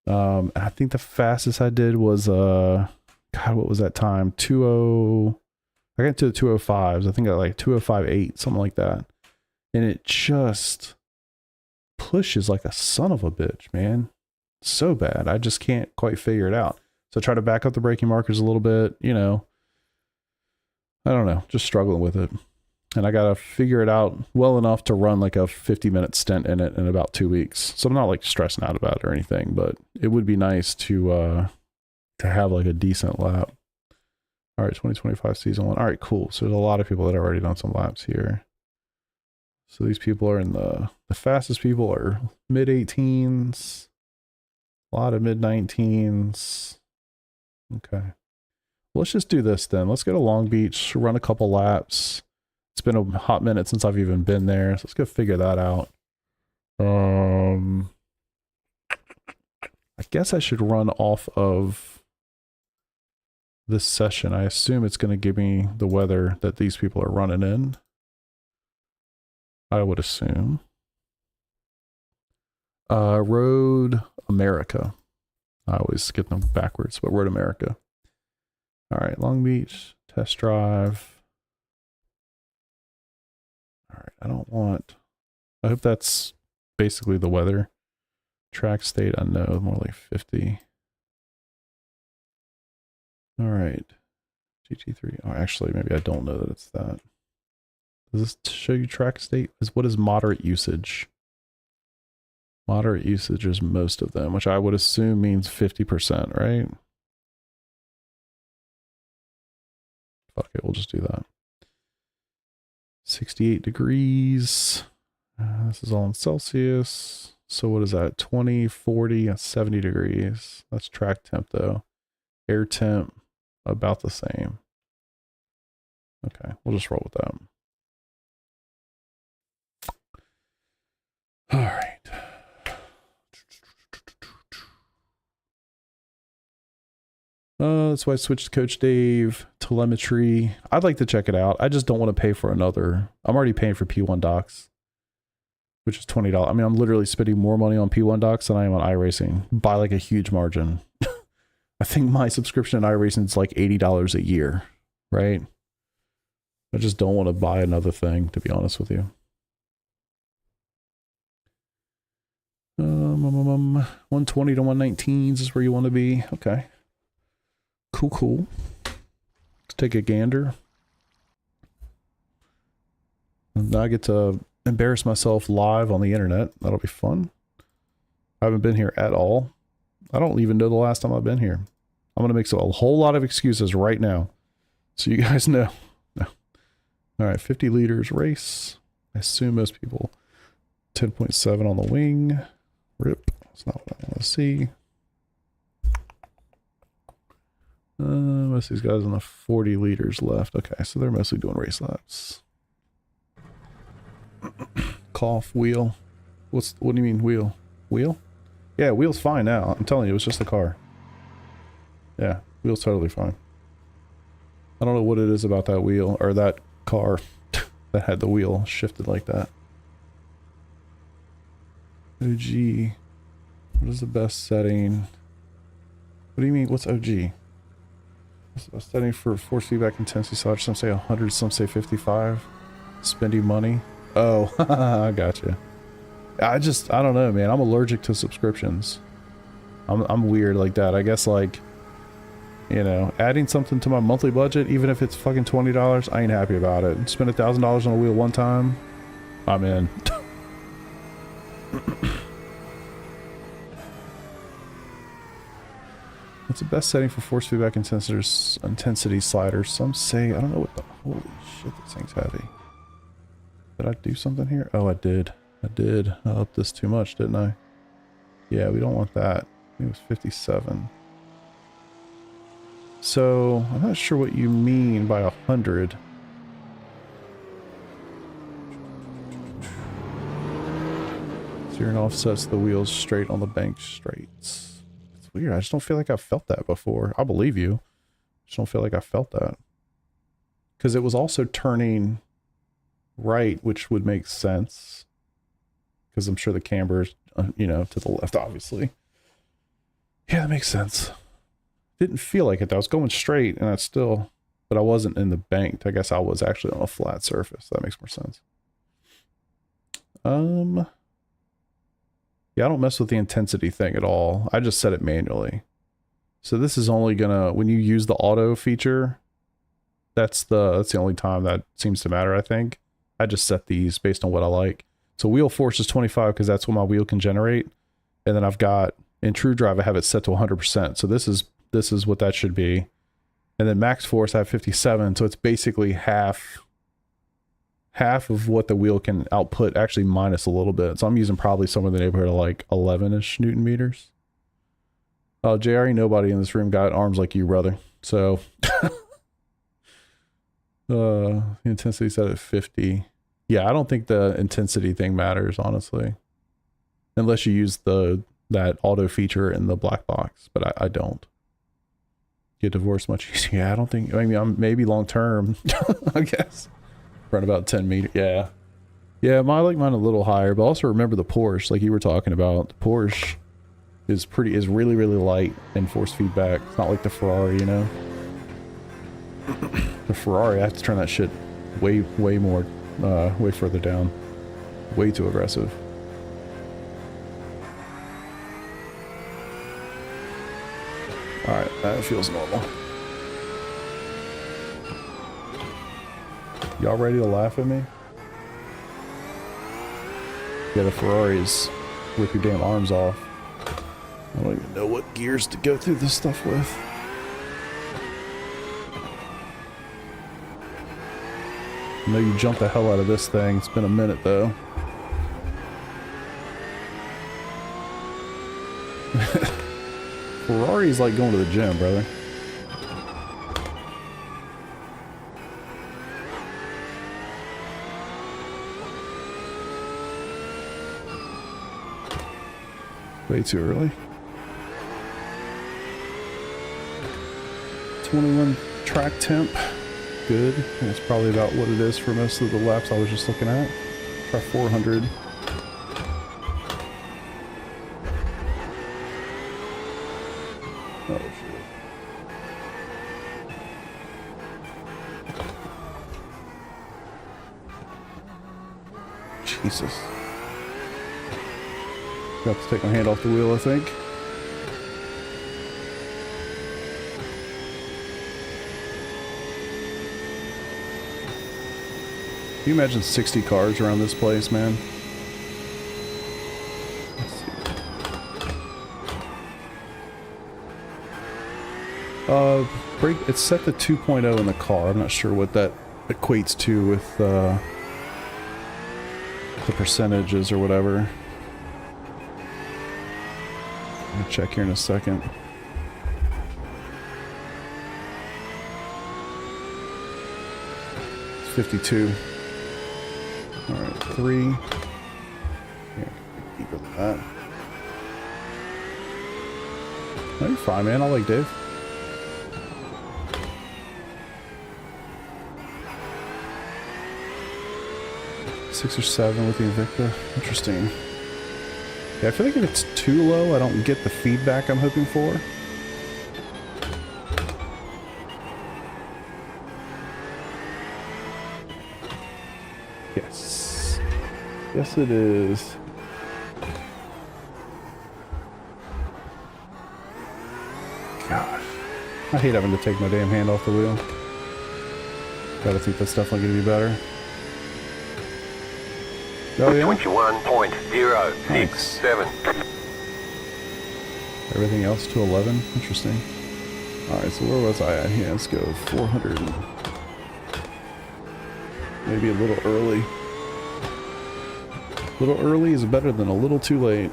I think the fastest I did was God, what was that time? I got to the 205s. I think I like 205.8, something like that. And it just pushes like a son of a bitch, man. So bad. I just can't quite figure it out. So I try to back up the braking markers a little bit, you know. I don't know, just struggling with it. And I got to figure it out well enough to run like a 50-minute stint in it in about 2 weeks. So I'm not like stressing out about it or anything, but it would be nice to have like a decent lap. All right, 2025 season 1. All right, cool. So there's a lot of people that have already done some laps here. So these people are in the fastest people are mid-18s. A lot of mid-19s. Okay. Well, let's just do this then. Let's go to Long Beach, run a couple laps. It's been a hot minute since I've even been there, so let's go figure that out. I guess I should run off of this session. I assume it's going to give me the weather that these people are running in. I would assume. Road America. I always get them backwards, but Road America. All right, Long Beach, Test drive. All right, I don't want... I hope that's basically the weather. Track state, I know, more like 50. All right. GT3. Oh, actually, maybe I don't know that it's that. Does this show you track state? What is moderate usage? Moderate usage is most of them, which I would assume means 50%, right? Fuck it, we'll just do that. 68 degrees. This is all in Celsius. So what is that? 20, 40, 70 degrees. That's track temp though. Air temp, about the same. Okay, we'll just roll with that. All right. That's why I switched to Coach Dave. Telemetry. I'd like to check it out. I just don't want to pay for another. I'm already paying for P1 docs, which is $20. I mean, I'm literally spending more money on P1 docs than I am on iRacing by like a huge margin. I think my subscription to iRacing is like $80 a year, right? I just don't want to buy another thing, to be honest with you. 120 to 119s is where you want to be. Okay. Cool, cool. Let's take a gander. And now I get to embarrass myself live on the internet. That'll be fun. I haven't been here at all. I don't even know the last time I've been here. I'm going to make a whole lot of excuses right now, so you guys know. No. All right, 50 liters race. I assume most people. 10.7 on the wing. Rip. That's not what I want to see. Most of these guys on the 40 liters left. Okay, so they're mostly doing race laps. Cough, wheel. What do you mean wheel? Wheel? Yeah, wheel's fine now. I'm telling you, it was just the car. Yeah, wheel's totally fine. I don't know what it is about that wheel, or that car that had the wheel shifted like that. OG. What is the best setting? What do you mean? What's OG? What's the best setting for force feedback intensity slider? Some say 100, some say 55. Spending money. Oh, I gotcha. I don't know, man. I'm allergic to subscriptions. I'm weird like that. I guess, like, you know, adding something to my monthly budget, even if it's fucking $20, I ain't happy about it. Spend $1,000 on a wheel one time, I'm in. What's the best setting for force feedback intensity sliders? Some say, I don't know what the, holy shit, this thing's heavy. Did I do something here? Oh, I did. I upped this too much, didn't I? Yeah, we don't want that. I think it was 57. So, I'm not sure what you mean by 100. Steering offsets the wheels straight on the bank straights. It's weird. I just don't feel like I've felt that before. I believe you. I just don't feel like I felt that. Because it was also turning right, which would make sense. Because I'm sure the camber is, you know, to the left, obviously. Yeah, that makes sense. Didn't feel like it though. I was going straight and that's still, but I wasn't in the banked. I guess I was actually on a flat surface. That makes more sense. Yeah, I don't mess with the intensity thing at all. I just set it manually. So this is only gonna, when you use the auto feature, that's the only time that seems to matter, I think. I just set these based on what I like. So wheel force is 25 because that's what my wheel can generate. And then I've got, in True Drive, I have it set to 100%. So this is what that should be. And then max force, I have 57. So it's basically half of what the wheel can output, actually minus a little bit. So I'm using probably somewhere in the neighborhood of like 11-ish Newton meters. Oh, JRE, nobody in this room got arms like you, brother. So the intensity set at 50. Yeah, I don't think the intensity thing matters, honestly. Unless you use that auto feature in the black box, but I don't. Get divorced much easier. Yeah, I don't think, I mean, I'm maybe long term, I guess. Run about 10 meters. Yeah. Yeah, I like mine a little higher, but also remember the Porsche, like you were talking about. The Porsche is really, really light in force feedback. It's not like the Ferrari, you know? The Ferrari, I have to turn that shit way more, way further down. Way too aggressive. Alright, that feels normal. Y'all ready to laugh at me? Yeah, the Ferraris rip your damn arms off. I don't even know what gears to go through this stuff with. I know you jumped the hell out of this thing. It's been a minute though. Ferrari's like going to the gym, brother. Way too early. 21 track temp. Good. That's probably about what it is for most of the laps I was just looking at. Try 400. Oh shit. Jesus. Got to take my hand off the wheel, I think. Can you imagine 60 cars around this place, man? Let's see. Brake, it's set to 2.0 in the car. I'm not sure what that equates to with the percentages or whatever. I'll check here in a second. It's 52. Alright, 3. Yeah, deeper than that. No, you're fine, man. I like Dave. Six or 7 with the Invicta. Interesting. Yeah, I feel like if it's too low, I don't get the feedback I'm hoping for. Yes. Yes, it is. Gosh. I hate having to take my damn hand off the wheel. Gotta think that's definitely gonna be better. Oh yeah? 21.067. Everything else to 11? Interesting. Alright, so where was I at here? Let's go 400. Maybe a little early. A little early is better than a little too late.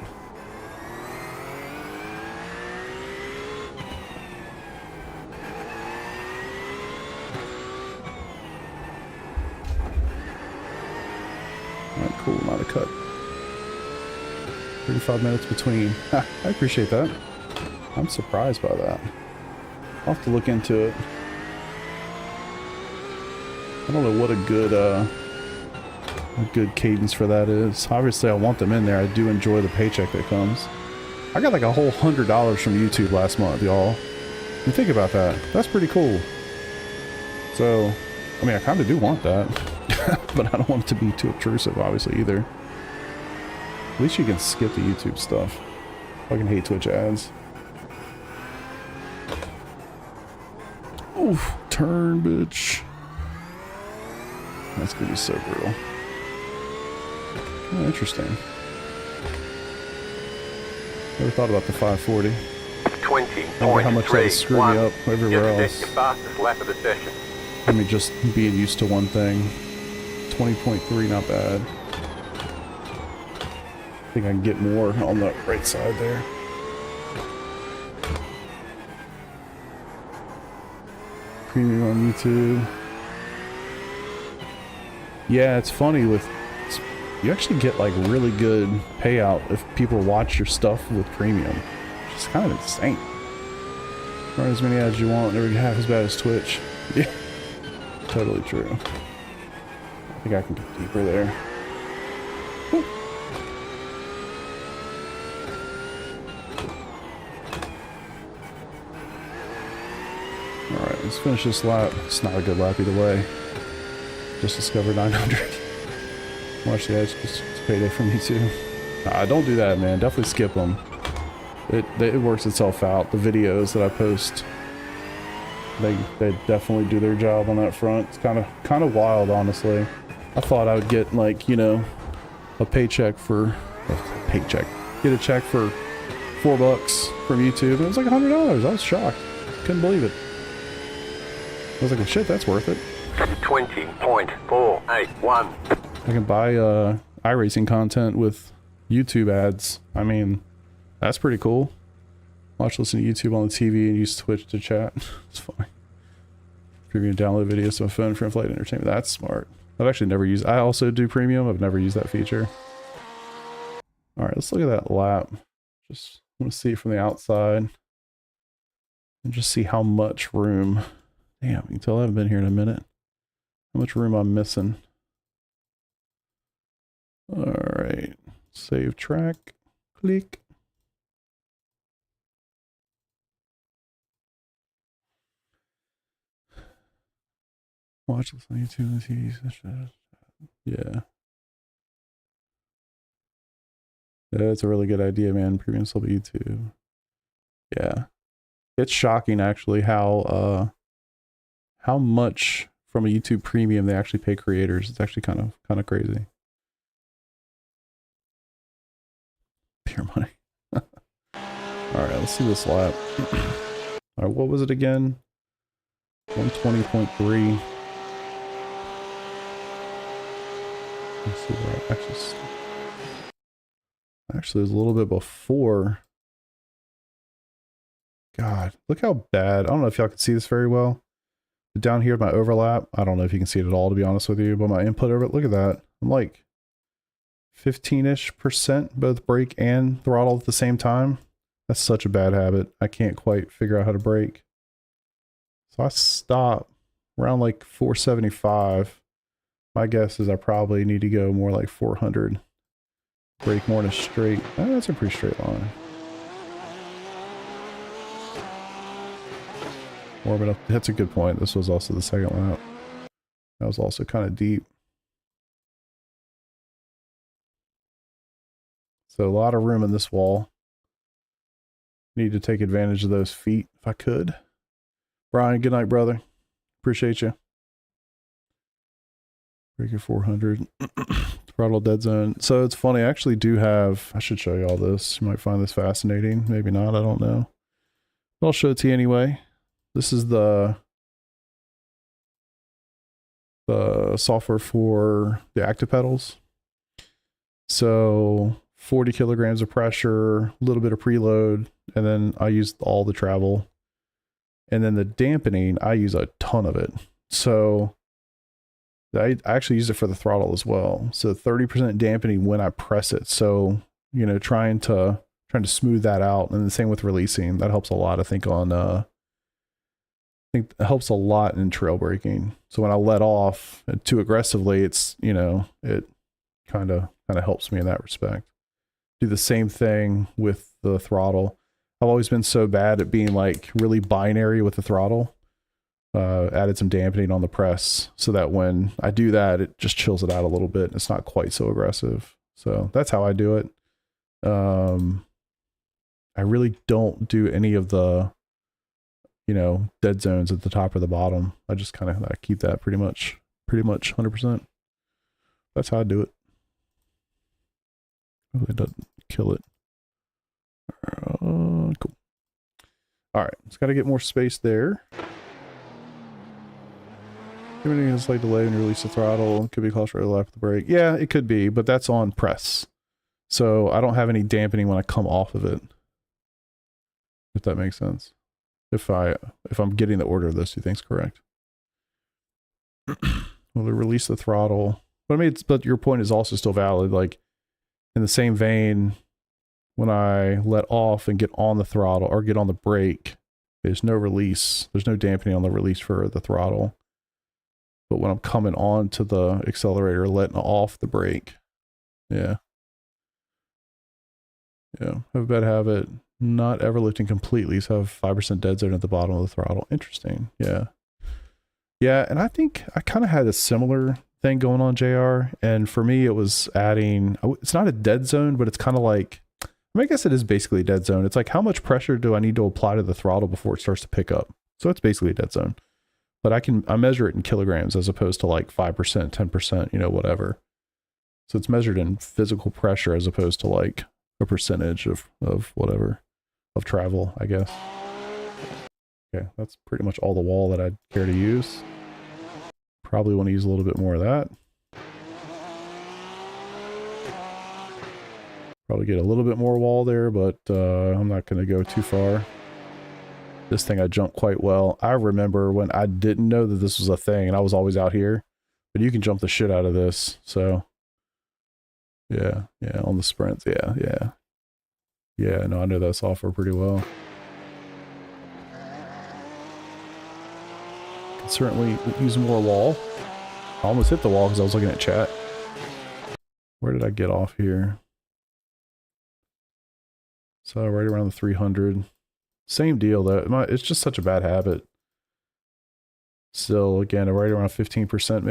Alright, cool, not a cut. 35 minutes between. I appreciate that. I'm surprised by that. I'll have to look into it. I don't know what a good cadence for that is. Obviously I want them in there. I do enjoy the paycheck that comes. I got like a whole $100 from YouTube last month, y'all. And think about that. That's pretty cool. So, I mean, I kind of do want that. But I don't want it to be too obtrusive, obviously, either. At least you can skip the YouTube stuff. I fucking hate Twitch ads. Oof, turn, bitch. That's gonna be so brutal. Oh, interesting. Never thought about the 540. 20. I wonder how much that would screw me up everywhere else. Your fastest lap of the session. I mean, just being used to one thing. 20.3, not bad. I think I can get more on the right side there. Premium on YouTube. Yeah, it's funny with... You actually get like really good payout if people watch your stuff with premium. Which is kind of insane. Run as many ads as you want, never get half as bad as Twitch. Yeah. Totally true. I think I can get deeper there. Woo. Alright, let's Let's finish this lap. It's not a good lap either way. Just discovered 900. Watch guys, it's payday for me too. Nah, don't do that, man. Definitely skip them. It works itself out. The videos that I post, they definitely do their job on that front. It's kind of wild, honestly. I thought I would get like, you know, a paycheck for get a check for $4 from YouTube. It was like $100. I was shocked. Couldn't believe it. I was like, well, shit, that's worth it. 20.481. I can buy iRacing content with YouTube ads. I mean, that's pretty cool. Watch, listen to YouTube on the TV and use Twitch to chat. It's funny. Premium download videos to my phone for in-flight entertainment. That's smart. I've actually never used. I also do premium. I've never used that feature. All right, let's look at that lap. Just want to see it from the outside and just see how much room. Damn, you can tell I haven't been here in a minute. How much room I'm missing. All right, save track. Click. Watch this on YouTube and TV. Yeah. That's a really good idea, man. Premium sub YouTube. Yeah. It's shocking actually how much from a YouTube premium they actually pay creators. It's actually kind of crazy. Pure money. Alright, let's see this lap. Alright, what was it again? 120.3. Let's see where I actually it was a little bit before. God, look how bad. I don't know if y'all can see this very well. But down here, my overlap, I don't know if you can see it at all, to be honest with you, but my input over it, look at that. I'm like 15-ish% both brake and throttle at the same time. That's such a bad habit. I can't quite figure out how to brake. So I stop around like 475. My guess is I probably need to go more like 400. Brake more in a straight. Oh, that's a pretty straight line. Warming up. That's a good point. This was also the second lap. That was also kind of deep. So a lot of room in this wall. Need to take advantage of those feet if I could. Brian, good night, brother. Appreciate you. Breaker 400. Throttle dead zone. So it's funny, I actually do have, I should show you all this. You might find this fascinating. Maybe not, I don't know. But I'll show it to you anyway. This is the software for the active pedals. So 40 kilograms of pressure, a little bit of preload, and then I use all the travel. And then the dampening, I use a ton of it. So I actually use it for the throttle as well. So 30% dampening when I press it. So, you know, trying to smooth that out. And the same with releasing. That helps a lot, I think, I think it helps a lot in trail braking. So when I let off too aggressively, it's, you know, it kind of helps me in that respect. Do the same thing with the throttle. I've always been so bad at being like really binary with the throttle. Added some dampening on the press so that when I do that, it just chills it out a little bit. It's not quite so aggressive. So that's how I do it. I really don't do any of the, you know, dead zones at the top or the bottom. I just kind of keep that pretty much 100%. That's how I do it. Hopefully it doesn't kill it. Cool. All right, it's got to get more space there. Giving a slight delay when you release the throttle. Could be close for overlap with the brake. Yeah, it could be, but that's on press. So I don't have any dampening when I come off of it. If that makes sense. If I'm getting the order of those two things correct. Well, to release the throttle. But your point is also still valid. Like in the same vein, when I let off and get on the throttle or get on the brake, there's no release. There's no dampening on the release for the throttle. But when I'm coming on to the accelerator, letting off the brake, yeah, have a bad habit, not ever lifting completely, so I have 5% dead zone at the bottom of the throttle. Interesting, yeah. Yeah, and I think I kind of had a similar thing going on, JR. And for me, it was adding, it's not a dead zone, but it's kind of like, I mean, I guess it is basically a dead zone. It's like, how much pressure do I need to apply to the throttle before it starts to pick up? So it's basically a dead zone. But I measure it in kilograms as opposed to like 5%, 10%, you know, whatever. So it's measured in physical pressure as opposed to like a percentage of whatever, of travel, I guess. Okay, that's pretty much all the wall that I'd care to use. Probably want to use a little bit more of that. Probably get a little bit more wall there, but I'm not going to go too far. This thing I jumped quite well. I remember when I didn't know that this was a thing and I was always out here, but you can jump the shit out of this. So yeah, on the sprints. Yeah, no, I know that software pretty well. Can certainly use more wall. I almost hit the wall because I was looking at chat. Where did I get off here? So right around the 300. Same deal though. It's just such a bad habit. Still, again, right around 15%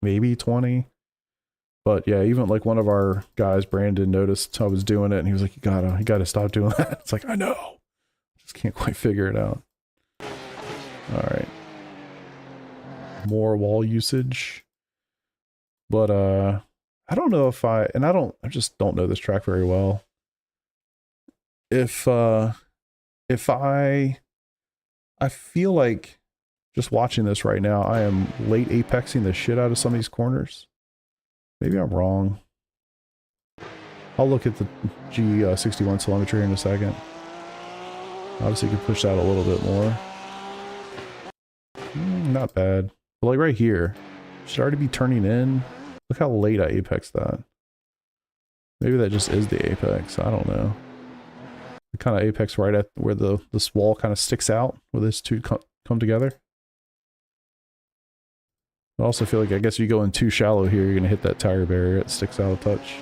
maybe 20. But yeah, even like one of our guys, Brandon, noticed I was doing it and he was like, you gotta stop doing that. It's like, I know. Just can't quite figure it out. All right. More wall usage. But I don't know if I just don't know this track very well. If I feel like just watching this right now, I am late apexing the shit out of some of these corners. Maybe I'm wrong. I'll look at the G61 telemetry in a second. Obviously, you can push that a little bit more. Not bad. But like right here, should already be turning in. Look how late I apexed that. Maybe that just is the apex. I don't know. The kind of apex right at where this wall kind of sticks out, where these two come together. I also feel like, I guess if you go in too shallow here, you're going to hit that tire barrier. It sticks out a touch.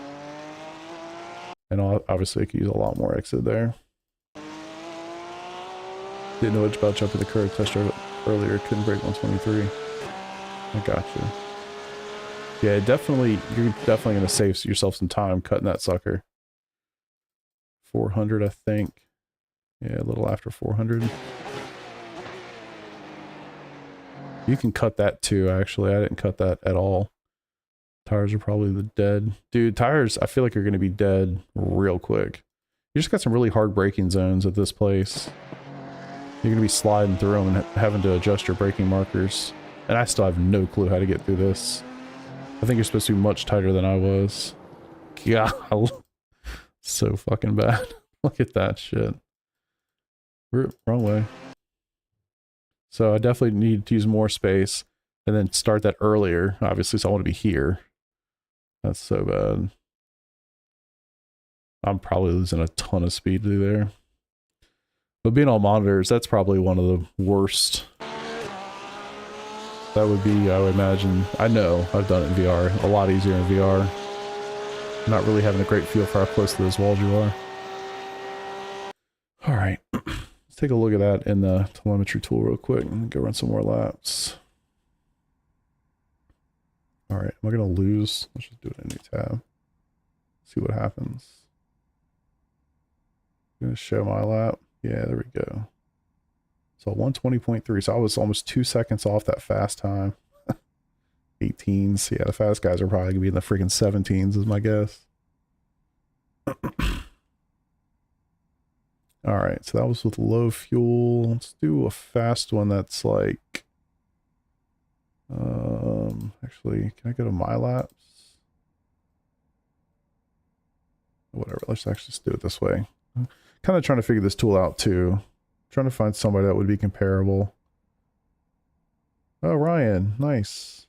And obviously I could use a lot more exit there. Didn't know much about jumping the curve. Test drove it earlier. Couldn't break 123. I got you. Yeah, definitely. You're definitely going to save yourself some time cutting that sucker. 400, I think. Yeah, a little after 400. You can cut that too, actually. I didn't cut that at all. Tires are probably the dead. Dude, tires, I feel like you're going to be dead real quick. You just got some really hard braking zones at this place. You're going to be sliding through them and having to adjust your braking markers. And I still have no clue how to get through this. I think you're supposed to be much tighter than I was. God. So fucking bad. Look at that shit. Wrong way. So I definitely need to use more space and then start that earlier, obviously, so I want to be here. That's so bad. I'm probably losing a ton of speed through there. But being on monitors, that's probably one of the worst. That would be, I would imagine, I know, I've done it in VR, a lot easier in VR. Not really having a great feel for how close to those walls you are. All right, let's take a look at that in the telemetry tool real quick and go run some more laps. All right, am I gonna lose? Let's just do it in a new tab. See what happens. I'm gonna show my lap. Yeah, there we go. So 120.3, so I was almost 2 seconds off that fast time. 18s. Yeah, the fast guys are probably gonna be in the freaking 17s is my guess. All right, so that was with low fuel. Let's do a fast one that's like, actually, can I go to my laps? Whatever, let's actually just do it this way. I'm kind of trying to figure this tool out too. Trying to find somebody that would be comparable. Oh, Ryan, nice.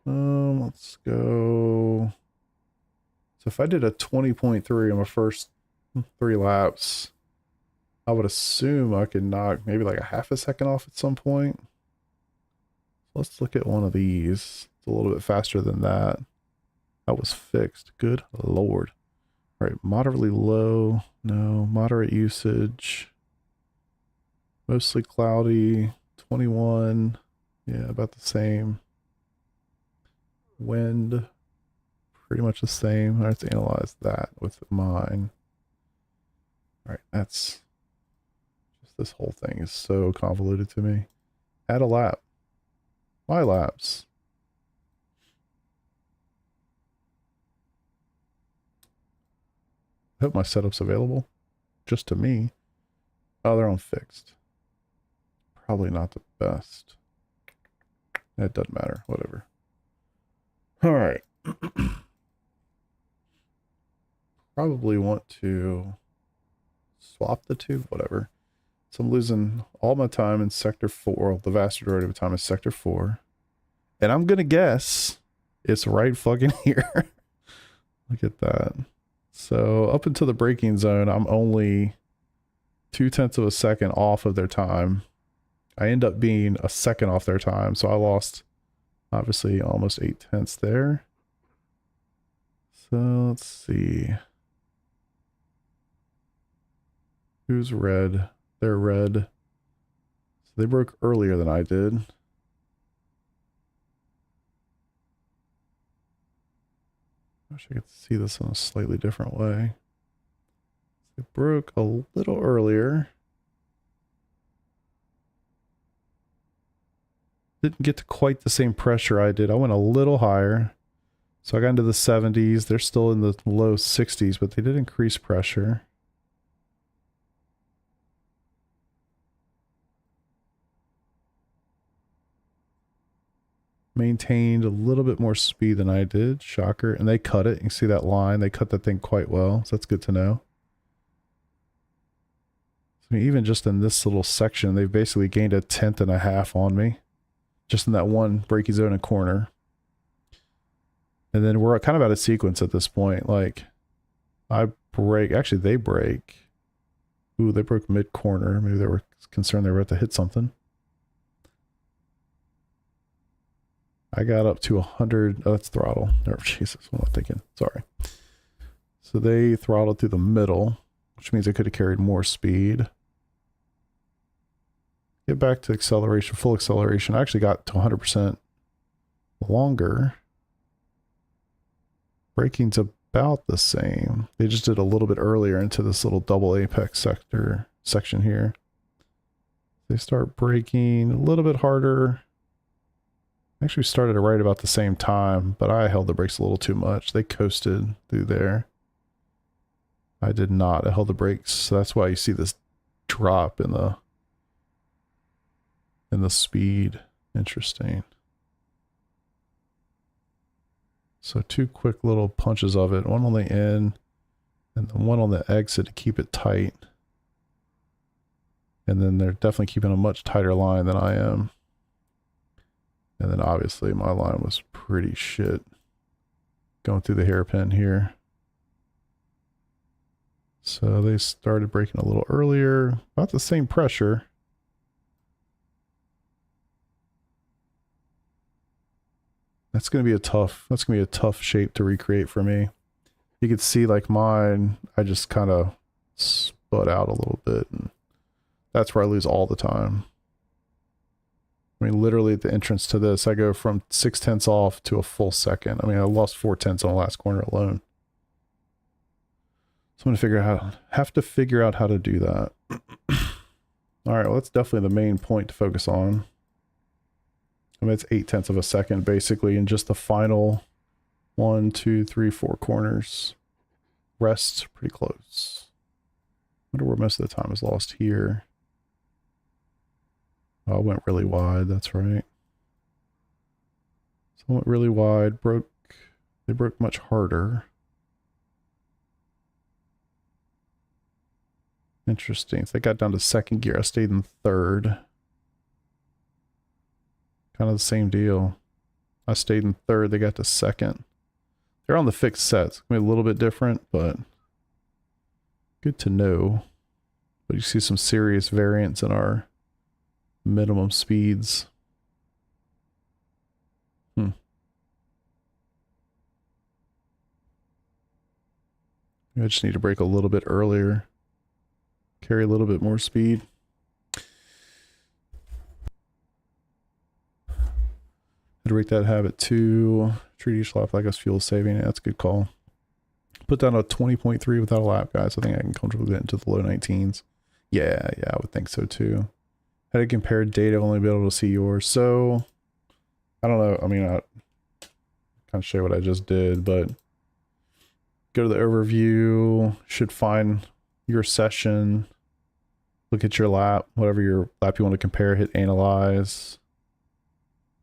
Let's go. So if I did a 20.3 on my first 3 laps, I would assume I could knock maybe like a half a second off at some point. Let's look at one of these. It's a little bit faster than that. That was fixed. Good Lord. All right, moderately low. No, moderate usage. Mostly cloudy. 21. Yeah, about the same. Wind. Pretty much the same. I have to analyze that with mine. All right, that's just, this whole thing is so convoluted to me. Add a lap. My laps. I hope my setup's available. Just to me. Oh, they're on fixed. Probably not the best. It doesn't matter. Whatever. All right. Probably want to swap the two. Whatever. So I'm losing all my time in Sector 4. The vast majority of the time is Sector 4. And I'm going to guess it's right fucking here. Look at that. So up until the braking zone, I'm only 0.2 of a second off of their time. I end up being a second off their time. So I lost, obviously, almost 0.8 there. So let's see. Who's red? They're red. So they broke earlier than I did. I wish I could see this in a slightly different way. They broke a little earlier. Didn't get to quite the same pressure I did. I went a little higher. So I got into the 70s. They're still in the low 60s, but they did increase pressure. Maintained a little bit more speed than I did. Shocker. And they cut it. You can see that line. They cut that thing quite well. So that's good to know. I mean, even just in this little section, they've basically gained 1/10 and a half on me. Just in that one braking zone and corner. And then we're kind of out of sequence at this point. Like, I brake. Actually, they brake. Ooh, they broke mid-corner. Maybe they were concerned they were about to hit something. I got up to 100. Oh, that's throttle. Oh, Jesus, what am I thinking? Sorry. So they throttled through the middle, which means they could have carried more speed. Get back to acceleration, full acceleration. I actually got to 100% longer. Braking's about the same. They just did a little bit earlier into this little double apex section here. They start braking a little bit harder. Actually started it right about the same time, but I held the brakes a little too much. They coasted through there. I did not. I held the brakes, so that's why you see this drop in the speed. Interesting. So two quick little punches of it, one on the end and then one on the exit to keep it tight. And then they're definitely keeping a much tighter line than I am. And then obviously my line was pretty shit going through the hairpin here. So they started braking a little earlier, about the same pressure. That's going to be a tough shape to recreate for me. You can see like mine, I just kind of spud out a little bit, and that's where I lose all the time. I mean, literally at the entrance to this, I go from 0.6 off to a full second. I mean, I lost 0.4 on the last corner alone. So I'm going to have to figure out how to do that. All right, well, that's definitely the main point to focus on. I mean, it's 0.8 of a second basically in just the final 1, 2, 3, 4 corners. Rest pretty close. I wonder where most of the time is lost here. Oh, I went really wide, that's right. So I went really wide, they broke much harder. Interesting. So they got down to second gear. I stayed in third. Kind of the same deal. I stayed in third. They got to second. They're on the fixed sets. It's going to be a little bit different, but good to know. But you see some serious variance in our minimum speeds. I just need to brake a little bit earlier. Carry a little bit more speed. Could rate that habit 2. Treat each lap like it's fuel saving. Yeah, that's a good call. Put down a 20.3 without a lap, guys. I think I can comfortably get into the low 19s. Yeah, I would think so too. How to compare data, I've only been able to see yours. So, I don't know. I mean, I can't show you what I just did, but go to the overview, should find your session, look at your lap, whatever your lap you want to compare, hit analyze.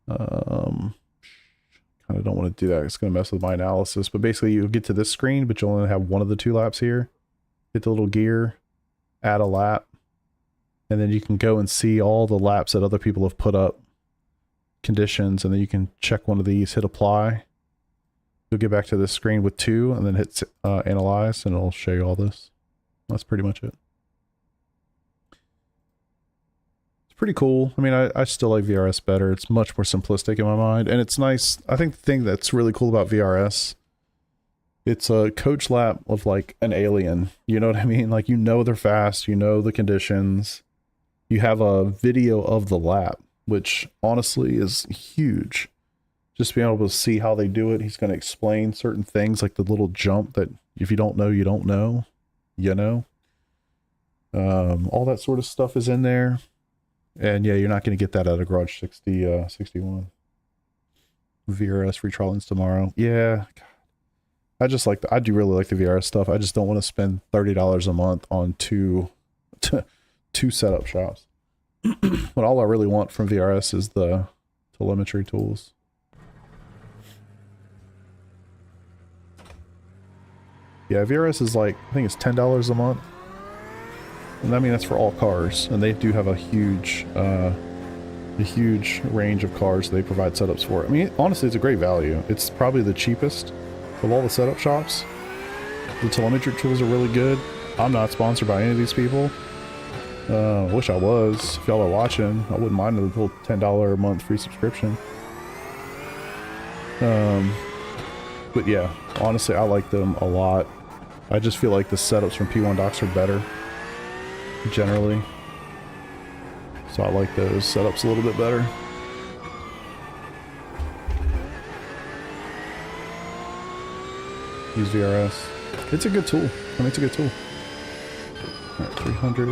Kind of don't want to do that. It's going to mess with my analysis, but basically you'll get to this screen, but you'll only have one of the 2 laps here. Hit the little gear, add a lap, and then you can go and see all the laps that other people have put up, conditions, and then you can check one of these, hit apply. You'll get back to this screen with 2, and then hit analyze, and it'll show you all this. That's pretty much it. Pretty cool. I mean, I still like VRS better. It's much more simplistic in my mind, and it's nice. I think the thing that's really cool about VRS, it's a coach lap of like an alien. You know what I mean? Like, you know they're fast, you know the conditions. You have a video of the lap, which honestly is huge. Just being able to see how they do it. He's going to explain certain things, like the little jump that if you don't know, you don't know. You know? All that sort of stuff is in there. And yeah, you're not going to get that out of Garage 61. VRS retrial tomorrow. Yeah. I just like I do really like the VRS stuff. I just don't want to spend $30 a month on two setup shops. But all I really want from VRS is the telemetry tools. Yeah, VRS is like, I think it's $10 a month. And I mean, that's for all cars, and they do have a huge range of cars they provide setups for. I mean, honestly, it's a great value. It's probably the cheapest of all the setup shops. The telemetry tools are really good. I'm not sponsored by any of these people. Wish I was. If y'all are watching, I wouldn't mind a little $10 a month free subscription. But yeah, honestly, I like them a lot. I just feel like the setups from P1 Docs are better. Generally, so I like those setups a little bit better. Use VRS. It's a good tool. I mean, it's a good tool. All right, 300. A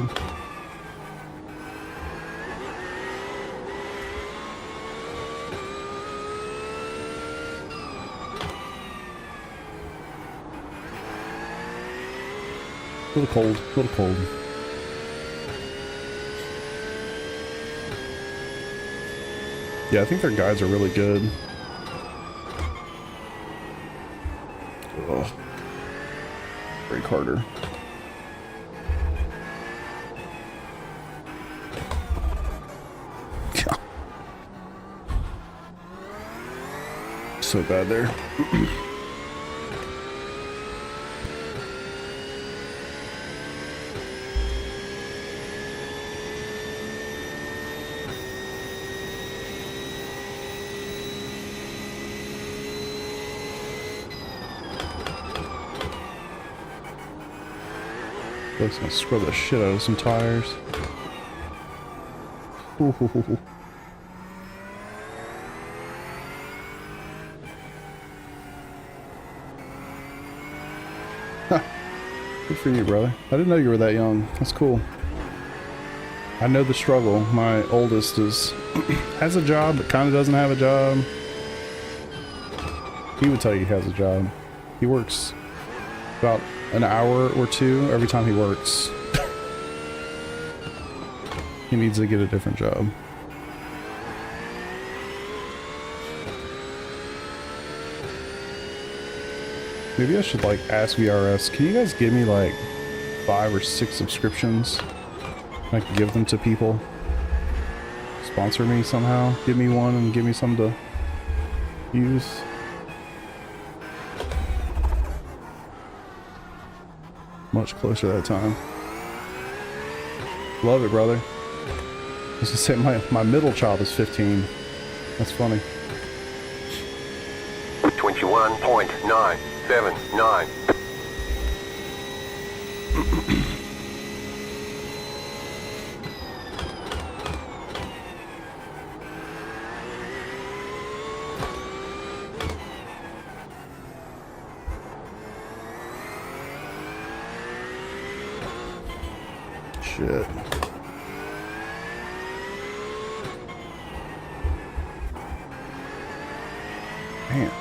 little cold. A little cold. Yeah, I think their guides are really good. Ugh. Brake harder. Yeah. So bad there. Looks gonna scrub the shit out of some tires. Ooh. Huh. Good for you, brother. I didn't know you were that young. That's cool. I know the struggle. My oldest has a job, but kind of doesn't have a job. He would tell you he has a job. He works about an hour or 2 every time he works. He needs to get a different job. Maybe I should like ask VRS, can you guys give me like 5 or 6 subscriptions? I can give them to people. Sponsor me somehow. Give me one and give me some to use. Much closer that time. Love it, brother. I was gonna say my middle child is 15. That's funny. 21.979. shit. Man.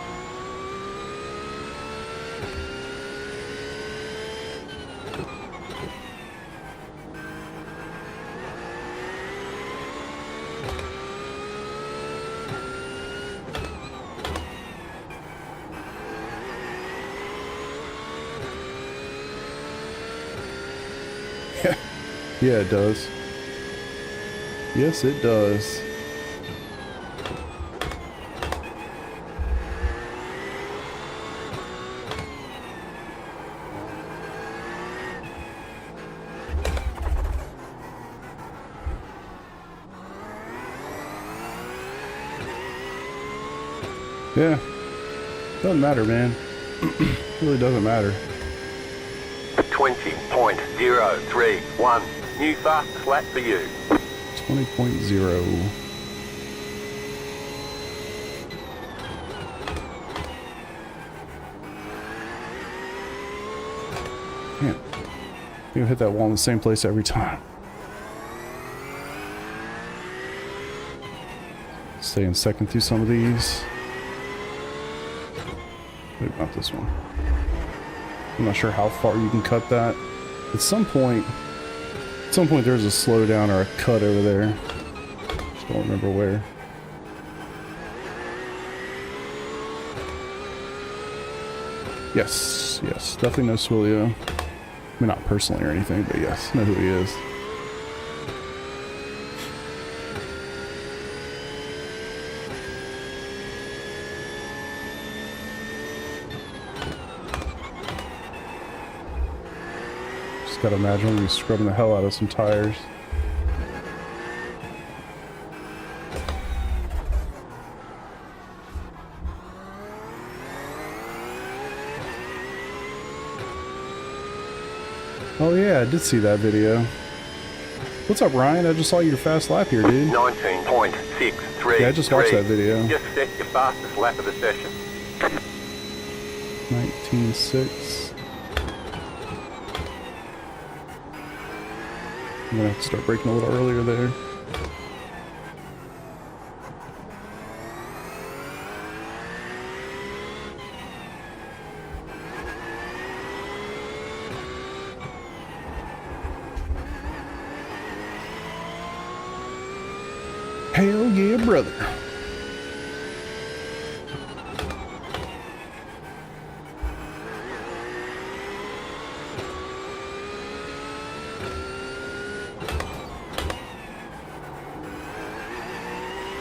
Yeah, it does. Yes, it does. Yeah. Doesn't matter, man. It really doesn't matter. 20.031. New fastest lap for you. 20.0. Man, you hit that wall in the same place every time. Stay in second through some of these. Maybe not this one. I'm not sure how far you can cut that. At some point there's a slowdown or a cut over there. Just don't remember where. Yes, yes, definitely know Swillio. I mean, not personally or anything, but yes, know who he is. Gotta imagine we're scrubbing the hell out of some tires. Oh yeah, I did see that video. What's up, Ryan? I just saw your fast lap here, dude. 19.63. Yeah, I just watched that video. Just set your fastest lap of the session. 19.6. I'm gonna have to start braking a little earlier there. Hell yeah, brother.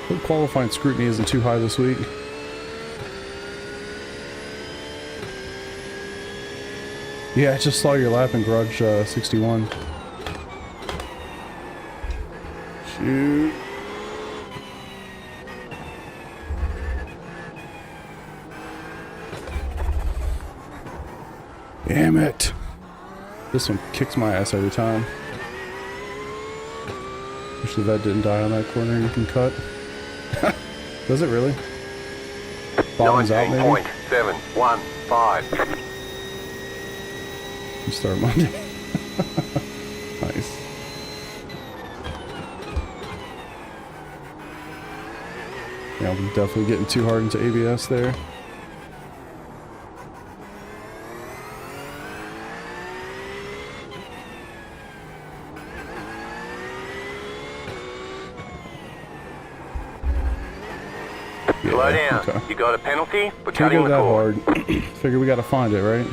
Hope qualifying scrutiny isn't too high this week. Yeah, I just saw your lap in Garage 61. Shoot. Damn it. This one kicks my ass every time. Wish the vet didn't die on that corner you can cut. Does it really? Bottoms out, maybe? 19.715. You start Monday. Nice. Yeah, I'm definitely getting too hard into ABS there. Slow down. Okay. You got a penalty for Can't cutting go the that cord. hard. Figure we gotta find it, right?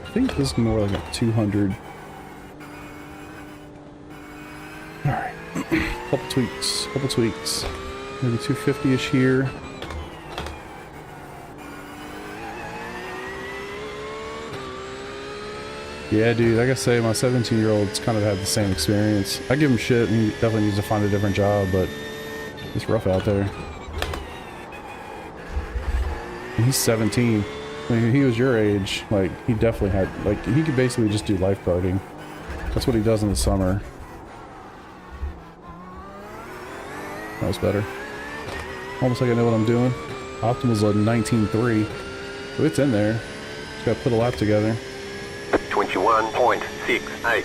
I think this is more like a 200. Alright. Couple tweaks. Maybe 250-ish here. Yeah, dude, like I say, my 17-year-old's kind of had the same experience. I give him shit, and he definitely needs to find a different job, but it's rough out there. And he's 17. I mean, he was your age. Like, he definitely had, like, he could basically just do lifeguarding. That's what he does in the summer. That was better. Almost like I know what I'm doing. Optimal's a 19.3. So it's in there. Just gotta put a lap together. 20 21.686. I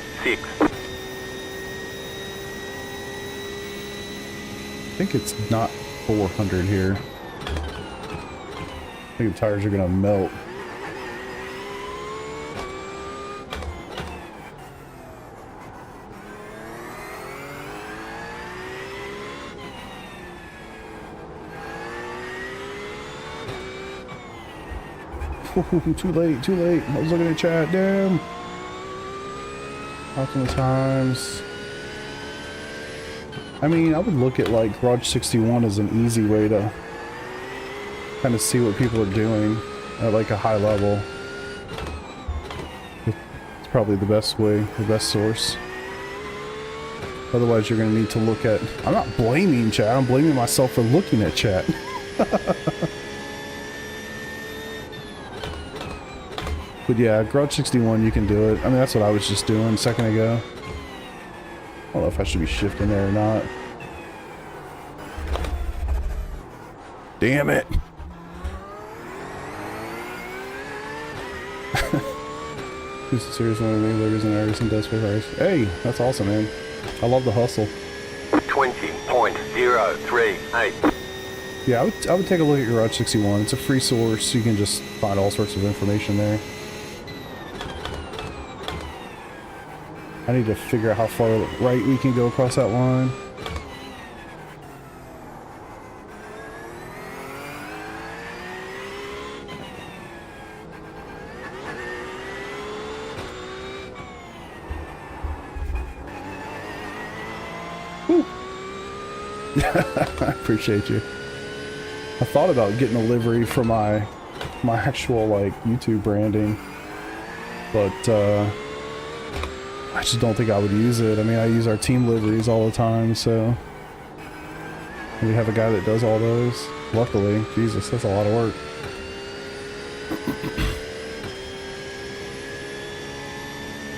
think it's not 400 here. I think the tires are gonna melt. Too late, too late. I was looking at chat, damn. Optimal times. I mean, I would look at like Garage 61 as an easy way to kind of see what people are doing at like a high level. It's probably the best way, the best source. Otherwise, you're going to need to look at... I'm not blaming chat, I'm blaming myself for looking at chat. But yeah, Garage 61, you can do it. I mean, that's what I was just doing a second ago. I don't know if I should be shifting there or not. Damn it! Who's the serious one of me? There isn't iRacing does for race. Hey, that's awesome, man. I love the hustle. 20.038. Yeah, I would take a look at Garage 61. It's a free source. You can just find all sorts of information there. I need to figure out how far right we can go across that line. Whew. I appreciate you. I thought about getting a livery for my actual like YouTube branding, but I just don't think I would use it. I mean, I use our team liveries all the time, so we have a guy that does all those. Luckily, Jesus, that's a lot of work.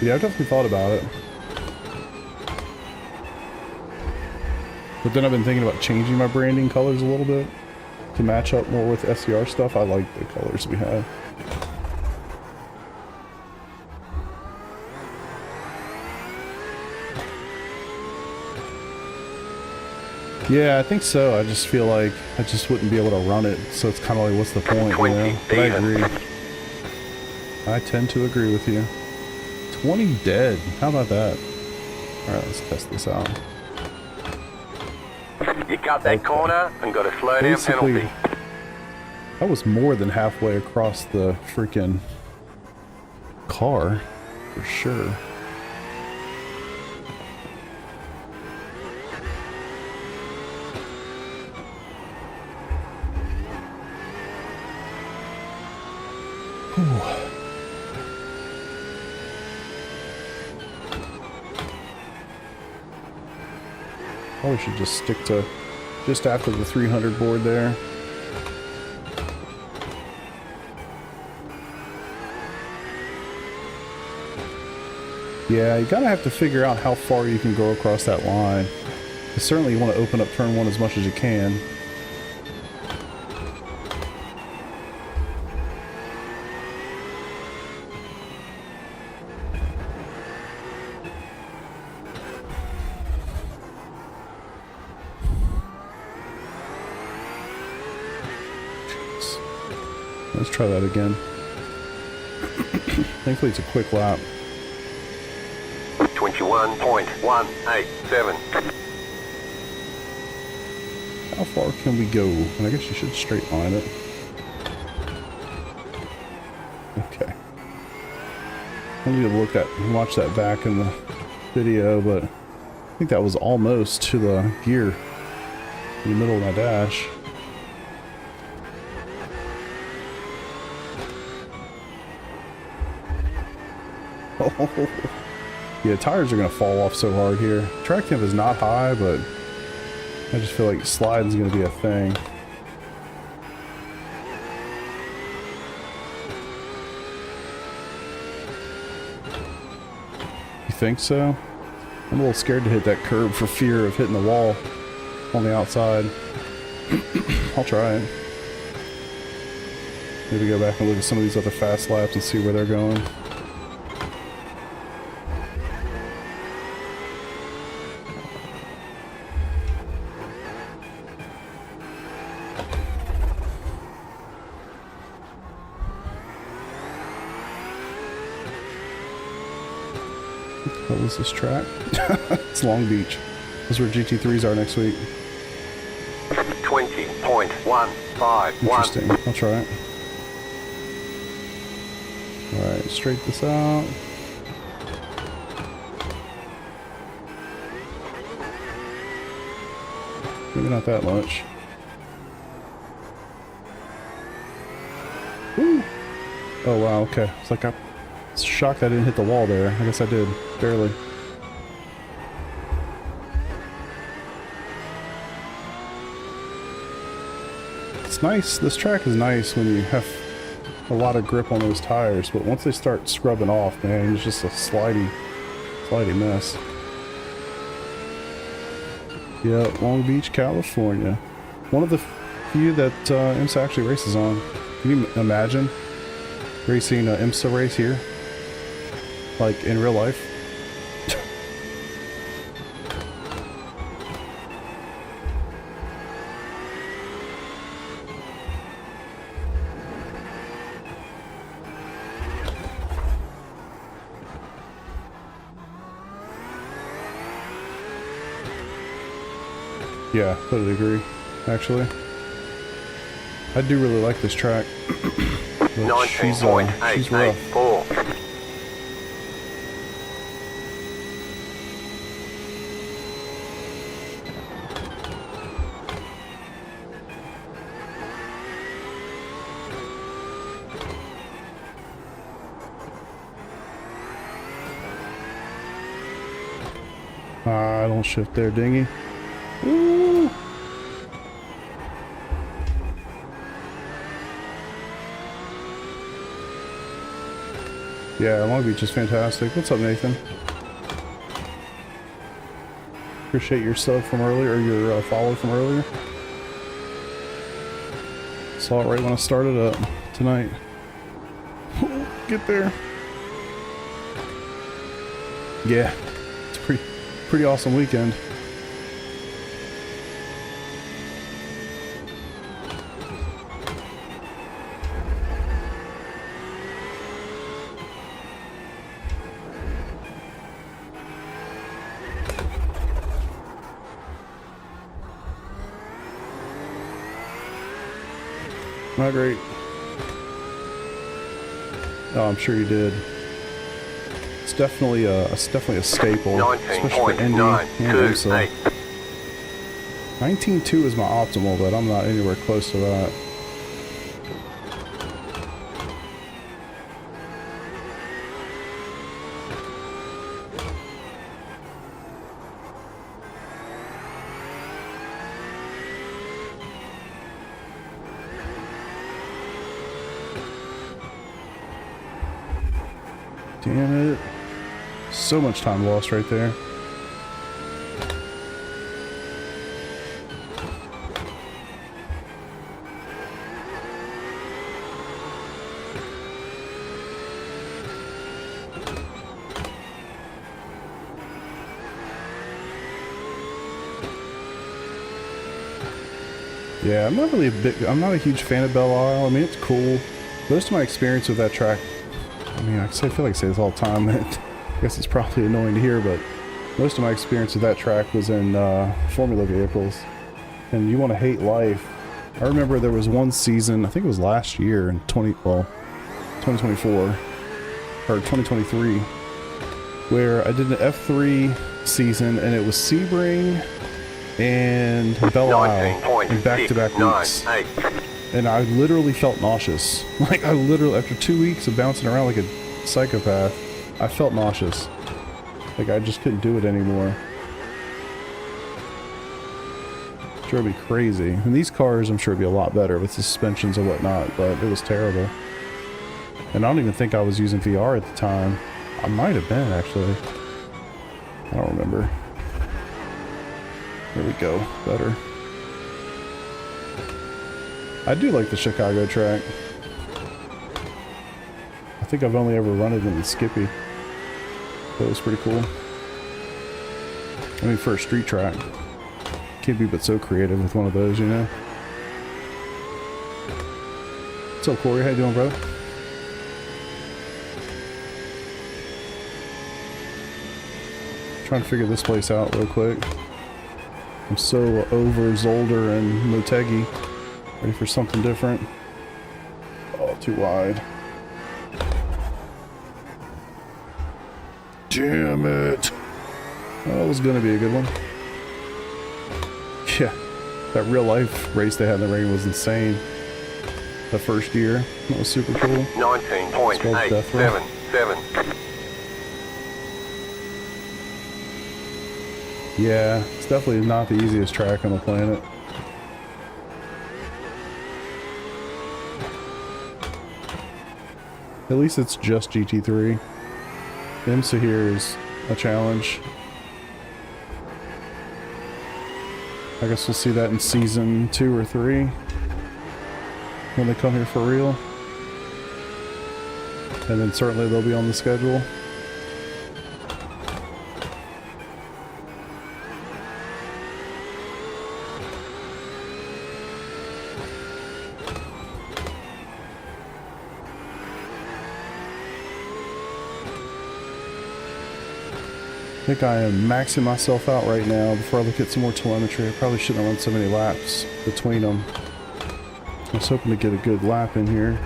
Yeah, I've definitely thought about it. But then I've been thinking about changing my branding colors a little bit to match up more with SCR stuff. I like the colors we have. Yeah, I think so. I just feel like I just wouldn't be able to run it, so it's kind of like, what's the point, you know? But I agree. I tend to agree with you. 20 dead. How about that? Alright, let's test this out. You cut that corner and got a slow down penalty. That was more than halfway across the freaking car, for sure. Probably should just stick to just after the 300 board there. Yeah, you gotta have to figure out how far you can go across that line. Certainly you want to open up turn one as much as you can. Let's try that again. Thankfully it's a quick lap. 21.187. How far can we go? And I guess you should straight line it. Okay. I need to watch that back in the video, but I think that was almost to the gear in the middle of my dash. Yeah, tires are going to fall off so hard here. Track temp is not high, but I just feel like sliding is going to be a thing. You think so? I'm a little scared to hit that curb for fear of hitting the wall on the outside. I'll try it. Maybe go back and look at some of these other fast laps and see where they're going. What was this track? It's Long Beach. That's where GT3s are next week. 20.151. Interesting. I'll try it. Alright, straight this out. Maybe not that much. Woo! Oh wow, okay. It's like I was shocked I didn't hit the wall there. I guess I did. Barely. It's nice. This track is nice when you have a lot of grip on those tires, but once they start scrubbing off, man, it's just a slidey mess. Yeah, Long Beach, California. One of the few that IMSA actually races on. Can you imagine racing an IMSA race here? Like in real life? Yeah, totally agree, actually. I do really like this track. But she's rough. 19.884. I don't shift there, dingy. Woo! Yeah, Long Beach is fantastic. What's up, Nathan? Appreciate your sub from earlier, or your follow from earlier. Saw it right when I started up tonight. Get there. Yeah, it's a pretty awesome weekend. Not great. Oh, I'm sure you did. It's definitely a staple, especially for Indy and IMSA. 19.2 is my optimal, but I'm not anywhere close to that. Damn it. So much time lost right there. Yeah, I'm not a huge fan of Belle Isle. I mean, it's cool. Most of my experience with that track, I mean, I feel like I say this all the time, and I guess it's probably annoying to hear, but most of my experience with that track was in Formula vehicles. And you want to hate life. I remember there was one season, I think it was last year in 2024 or 2023, where I did an F3 season, and it was Sebring and Belle Isle in back-to-back weeks. And I literally felt nauseous. Like, after 2 weeks of bouncing around like a psychopath, I felt nauseous. Like, I just couldn't do it anymore. Sure, it'd be crazy. And these cars, I'm sure it'd be a lot better with suspensions and whatnot, but it was terrible. And I don't even think I was using VR at the time. I might have been, actually. I don't remember. There we go. Better. I do like the Chicago track. I think I've only ever run it in the Skippy. That was pretty cool. I mean, for a street track. Can't be but so creative with one of those, you know? What's up, Corey? How you doing, brother? trying to figure this place out real quick. I'm so over Zolder and Motegi. Ready for something different. Oh, too wide. Damn it. That was gonna be a good one. Yeah, that real life race they had in the rain was insane. The first year, that was super cool. 19.877. Yeah, it's definitely not the easiest track on the planet. At least it's just GT3. IMSA here is a challenge. I guess we'll see that in season 2 or 3 when they come here for real. And then certainly they'll be on the schedule. I think I am maxing myself out right now before I look at some more telemetry. I probably shouldn't have run so many laps between them. I was hoping to get a good lap in here.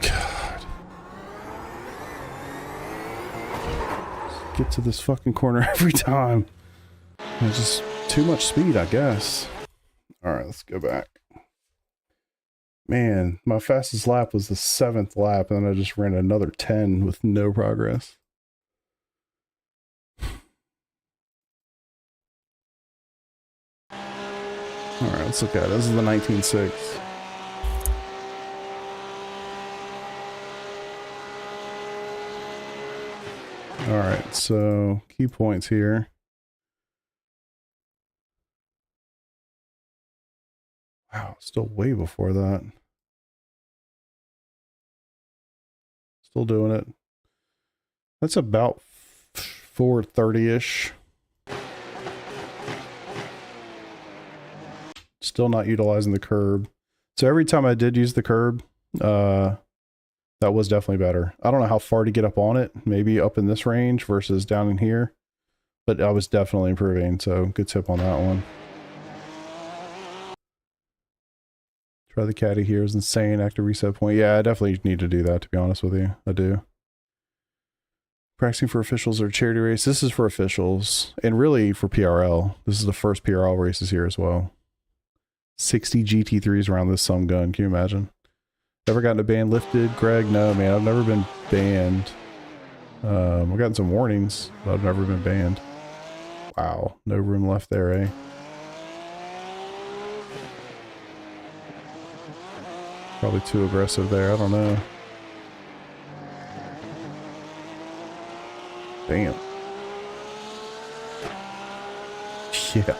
God. Just get to this fucking corner every time. It's just too much speed, I guess. Alright, let's go back. Man, my fastest lap was the 7th lap, and then I just ran another 10 with no progress. Alright, let's look at it. This is the 19.6. Alright, so key points here. Wow, still way before that. Still doing it. That's about 4:30-ish. Still not utilizing the curb. So every time I did use the curb, that was definitely better. I don't know how far to get up on it. Maybe up in this range versus down in here. But I was definitely improving, so good tip on that one. Try the caddy here is insane. Active reset point. Yeah, I definitely need to do that, to be honest with you. I do. Practicing for officials or charity race. This is for officials. And really for PRL. This is the first PRL races here as well. 60 GT3s around this some gun. Can you imagine? Ever gotten a ban lifted? Greg? No, man. I've never been banned. I've gotten some warnings, but I've never been banned. Wow. No room left there, eh? Probably too aggressive there. I don't know. Damn. Yeah.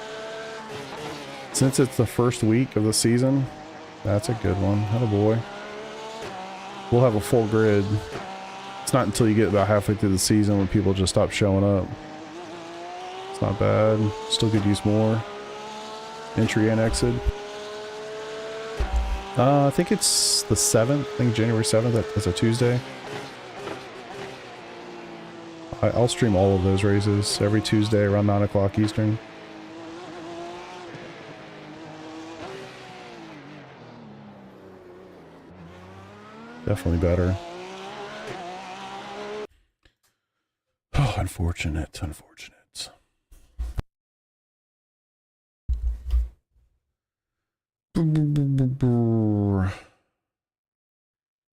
Since it's the first week of the season, that's a good one. Attaboy. We'll have a full grid. It's not until you get about halfway through the season when people just stop showing up. It's not bad. Still could use more. Entry and exit. I think it's the 7th. I think January 7th. That's a Tuesday. I'll stream all of those races every Tuesday around 9 o'clock Eastern. Definitely better. Oh, unfortunate. Unfortunate.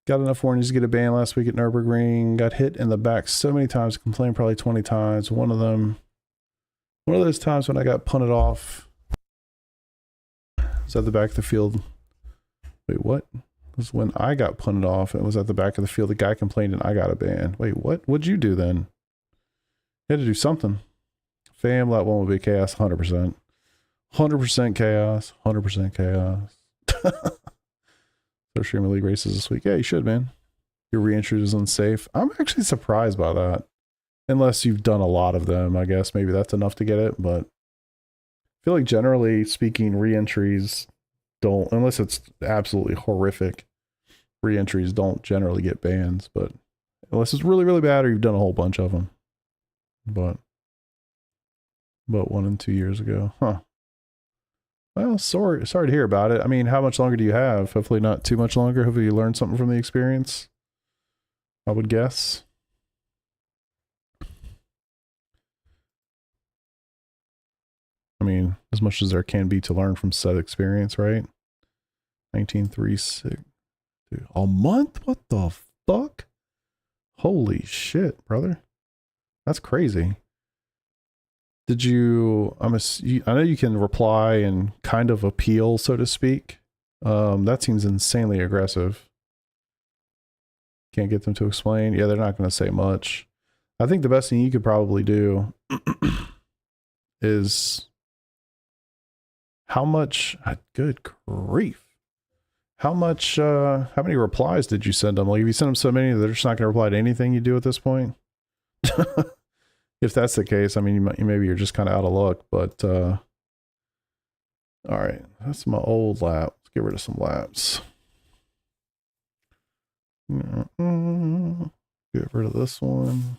Got enough warnings to get a ban last week at Nürburgring. Got hit in the back so many times, complained probably 20 times. One of those times when I got punted off was at the back of the field. Wait, what? It was when I got punted off. It was at the back of the field. The guy complained and I got a ban. Wait, what? What'd you do then? You had to do something. Fam, that one would be chaos, 100%. 100% chaos. 100% chaos. So streaming league races this week. Yeah, you should, man. Your re-entry is unsafe. I'm actually surprised by that. Unless you've done a lot of them, I guess maybe that's enough to get it. But I feel like generally speaking, re-entries don't, unless it's absolutely horrific. Re-entries don't generally get bans, but unless it's really, really bad or you've done a whole bunch of them. But 1 and 2 years ago. Huh. Well, sorry to hear about it. I mean, how much longer do you have? Hopefully not too much longer. Hopefully you learned something from the experience, I would guess. I mean, as much as there can be to learn from said experience, right? 1936. Dude, a month? What the fuck? Holy shit, brother. That's crazy. Did you, I know you can reply and kind of appeal, so to speak. That seems insanely aggressive. Can't get them to explain. Yeah, they're not going to say much. I think the best thing you could probably do is how much, good grief. How many replies did you send them? Like, if you send them so many, they're just not going to reply to anything you do at this point. If that's the case, I mean, maybe you're just kind of out of luck, but, all right, that's my old lap. Let's get rid of some laps. Get rid of this one.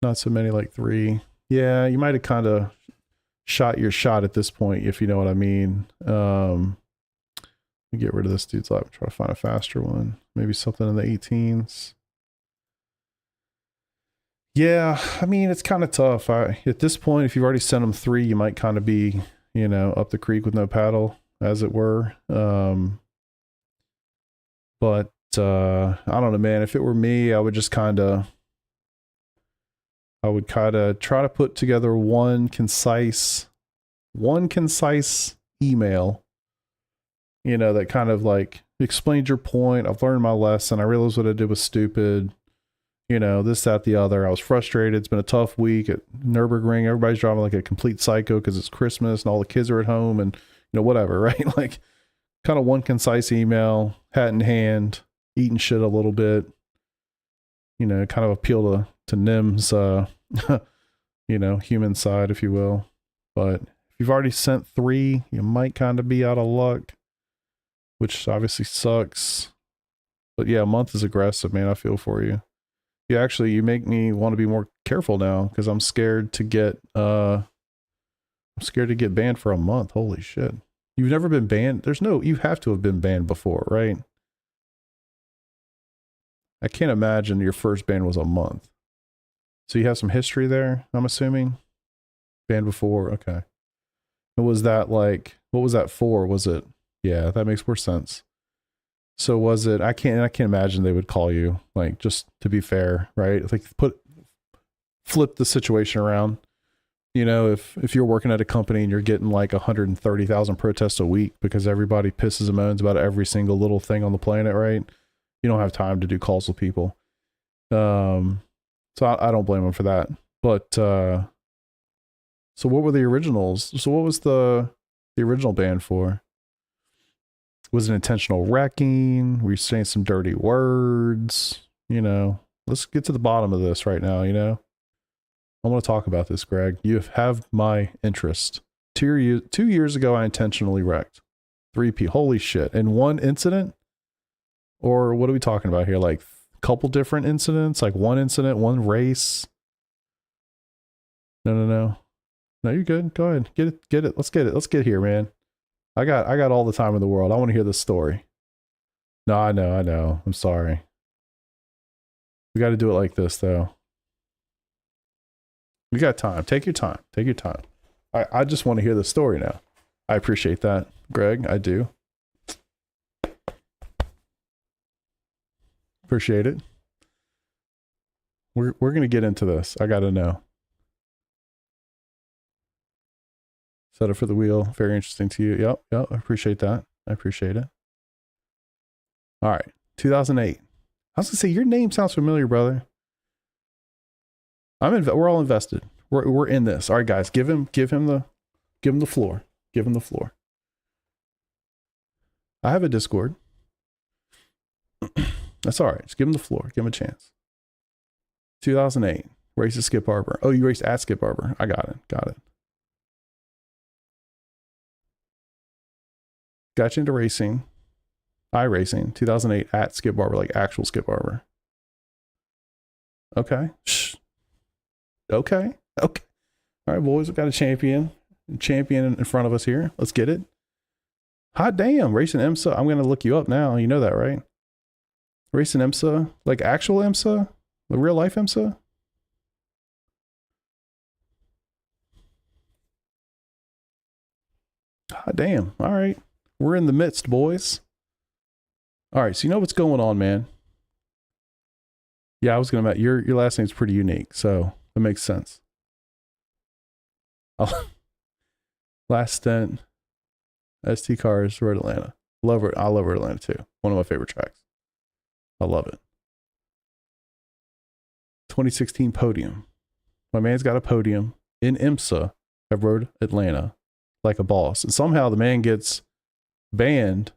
Not so many, like 3. Yeah, you might have kind of shot your shot at this point, if you know what I mean. Get rid of this dude's lap. Try to find a faster one. Maybe something in the 18s. Yeah, I mean, it's kind of tough. At this point, if you've already sent them 3, you might kind of be, you know, up the creek with no paddle, as it were. But I don't know, man. If it were me, I would kind of try to put together one concise email, you know, that kind of like explained your point. I've learned my lesson. I realized what I did was stupid. You know, this, that, the other. I was frustrated. It's been a tough week at Nürburgring. Everybody's driving like a complete psycho because it's Christmas and all the kids are at home and, you know, whatever, right? Like, kind of one concise email, hat in hand, eating shit a little bit, you know, kind of appeal to Nim's, you know, human side, if you will. But if you've already sent 3, you might kind of be out of luck, which obviously sucks. But yeah, a month is aggressive, man. I feel for you. You make me want to be more careful now because I'm scared to get banned for a month. Holy shit. You've never been banned? You have to have been banned before, right? I can't imagine your first ban was a month. So you have some history there, I'm assuming? Banned before, okay. And was that like, what was that for? Was it, yeah, that makes more sense. So was it, I can't imagine they would call you, like, just to be fair, right? Like, flip the situation around. You know, if you're working at a company and you're getting like 130,000 protests a week because everybody pisses and moans about every single little thing on the planet, right? You don't have time to do calls with people. So I don't blame them for that. But so what were the originals? So what was the original ban for? Was it intentional wrecking? Were you saying some dirty words? You know, let's get to the bottom of this right now, you know? I want to talk about this, Greg. You have my interest. 2 years ago, I intentionally wrecked 3P. Holy shit. In one incident? Or what are we talking about here? Like a couple different incidents? Like one incident, one race? No, you're good. Go ahead. Get it. Let's get it. Let's get here, man. I got all the time in the world. I want to hear this story. No, I know. I'm sorry. We got to do it like this, though. We got time. Take your time. Take your time. I just want to hear the story now. I appreciate that, Greg. I do. Appreciate it. We're going to get into this. I got to know. Set up for the wheel. Very interesting to you. Yep. I appreciate that. I appreciate it. All right. 2008. I was going to say, your name sounds familiar, brother. We're all invested. We're in this. All right, guys, give him the floor. Give him the floor. I have a Discord. That's all right. Just give him the floor. Give him a chance. 2008. Race at Skip Arbor. Oh, you raced at Skip Arbor. I got it. got you into racing, iRacing, 2008 at Skip Barber, like actual Skip Barber. Okay. Shh. Okay. Okay. All right, boys, we've got a champion in front of us here. Let's get it. Hot damn, racing IMSA. I'm going to look you up now. You know that, right? Racing IMSA, like actual IMSA, the real life IMSA. Hot damn. All right. We're in the midst, boys. All right. So you know what's going on, man. Yeah, I was going to, your last name's pretty unique. So that makes sense. Last stint, ST Cars, Road Atlanta. Love it. I love Road Atlanta too. One of my favorite tracks. I love it. 2016 podium. My man's got a podium in IMSA at Road Atlanta like a boss. And somehow the man gets banned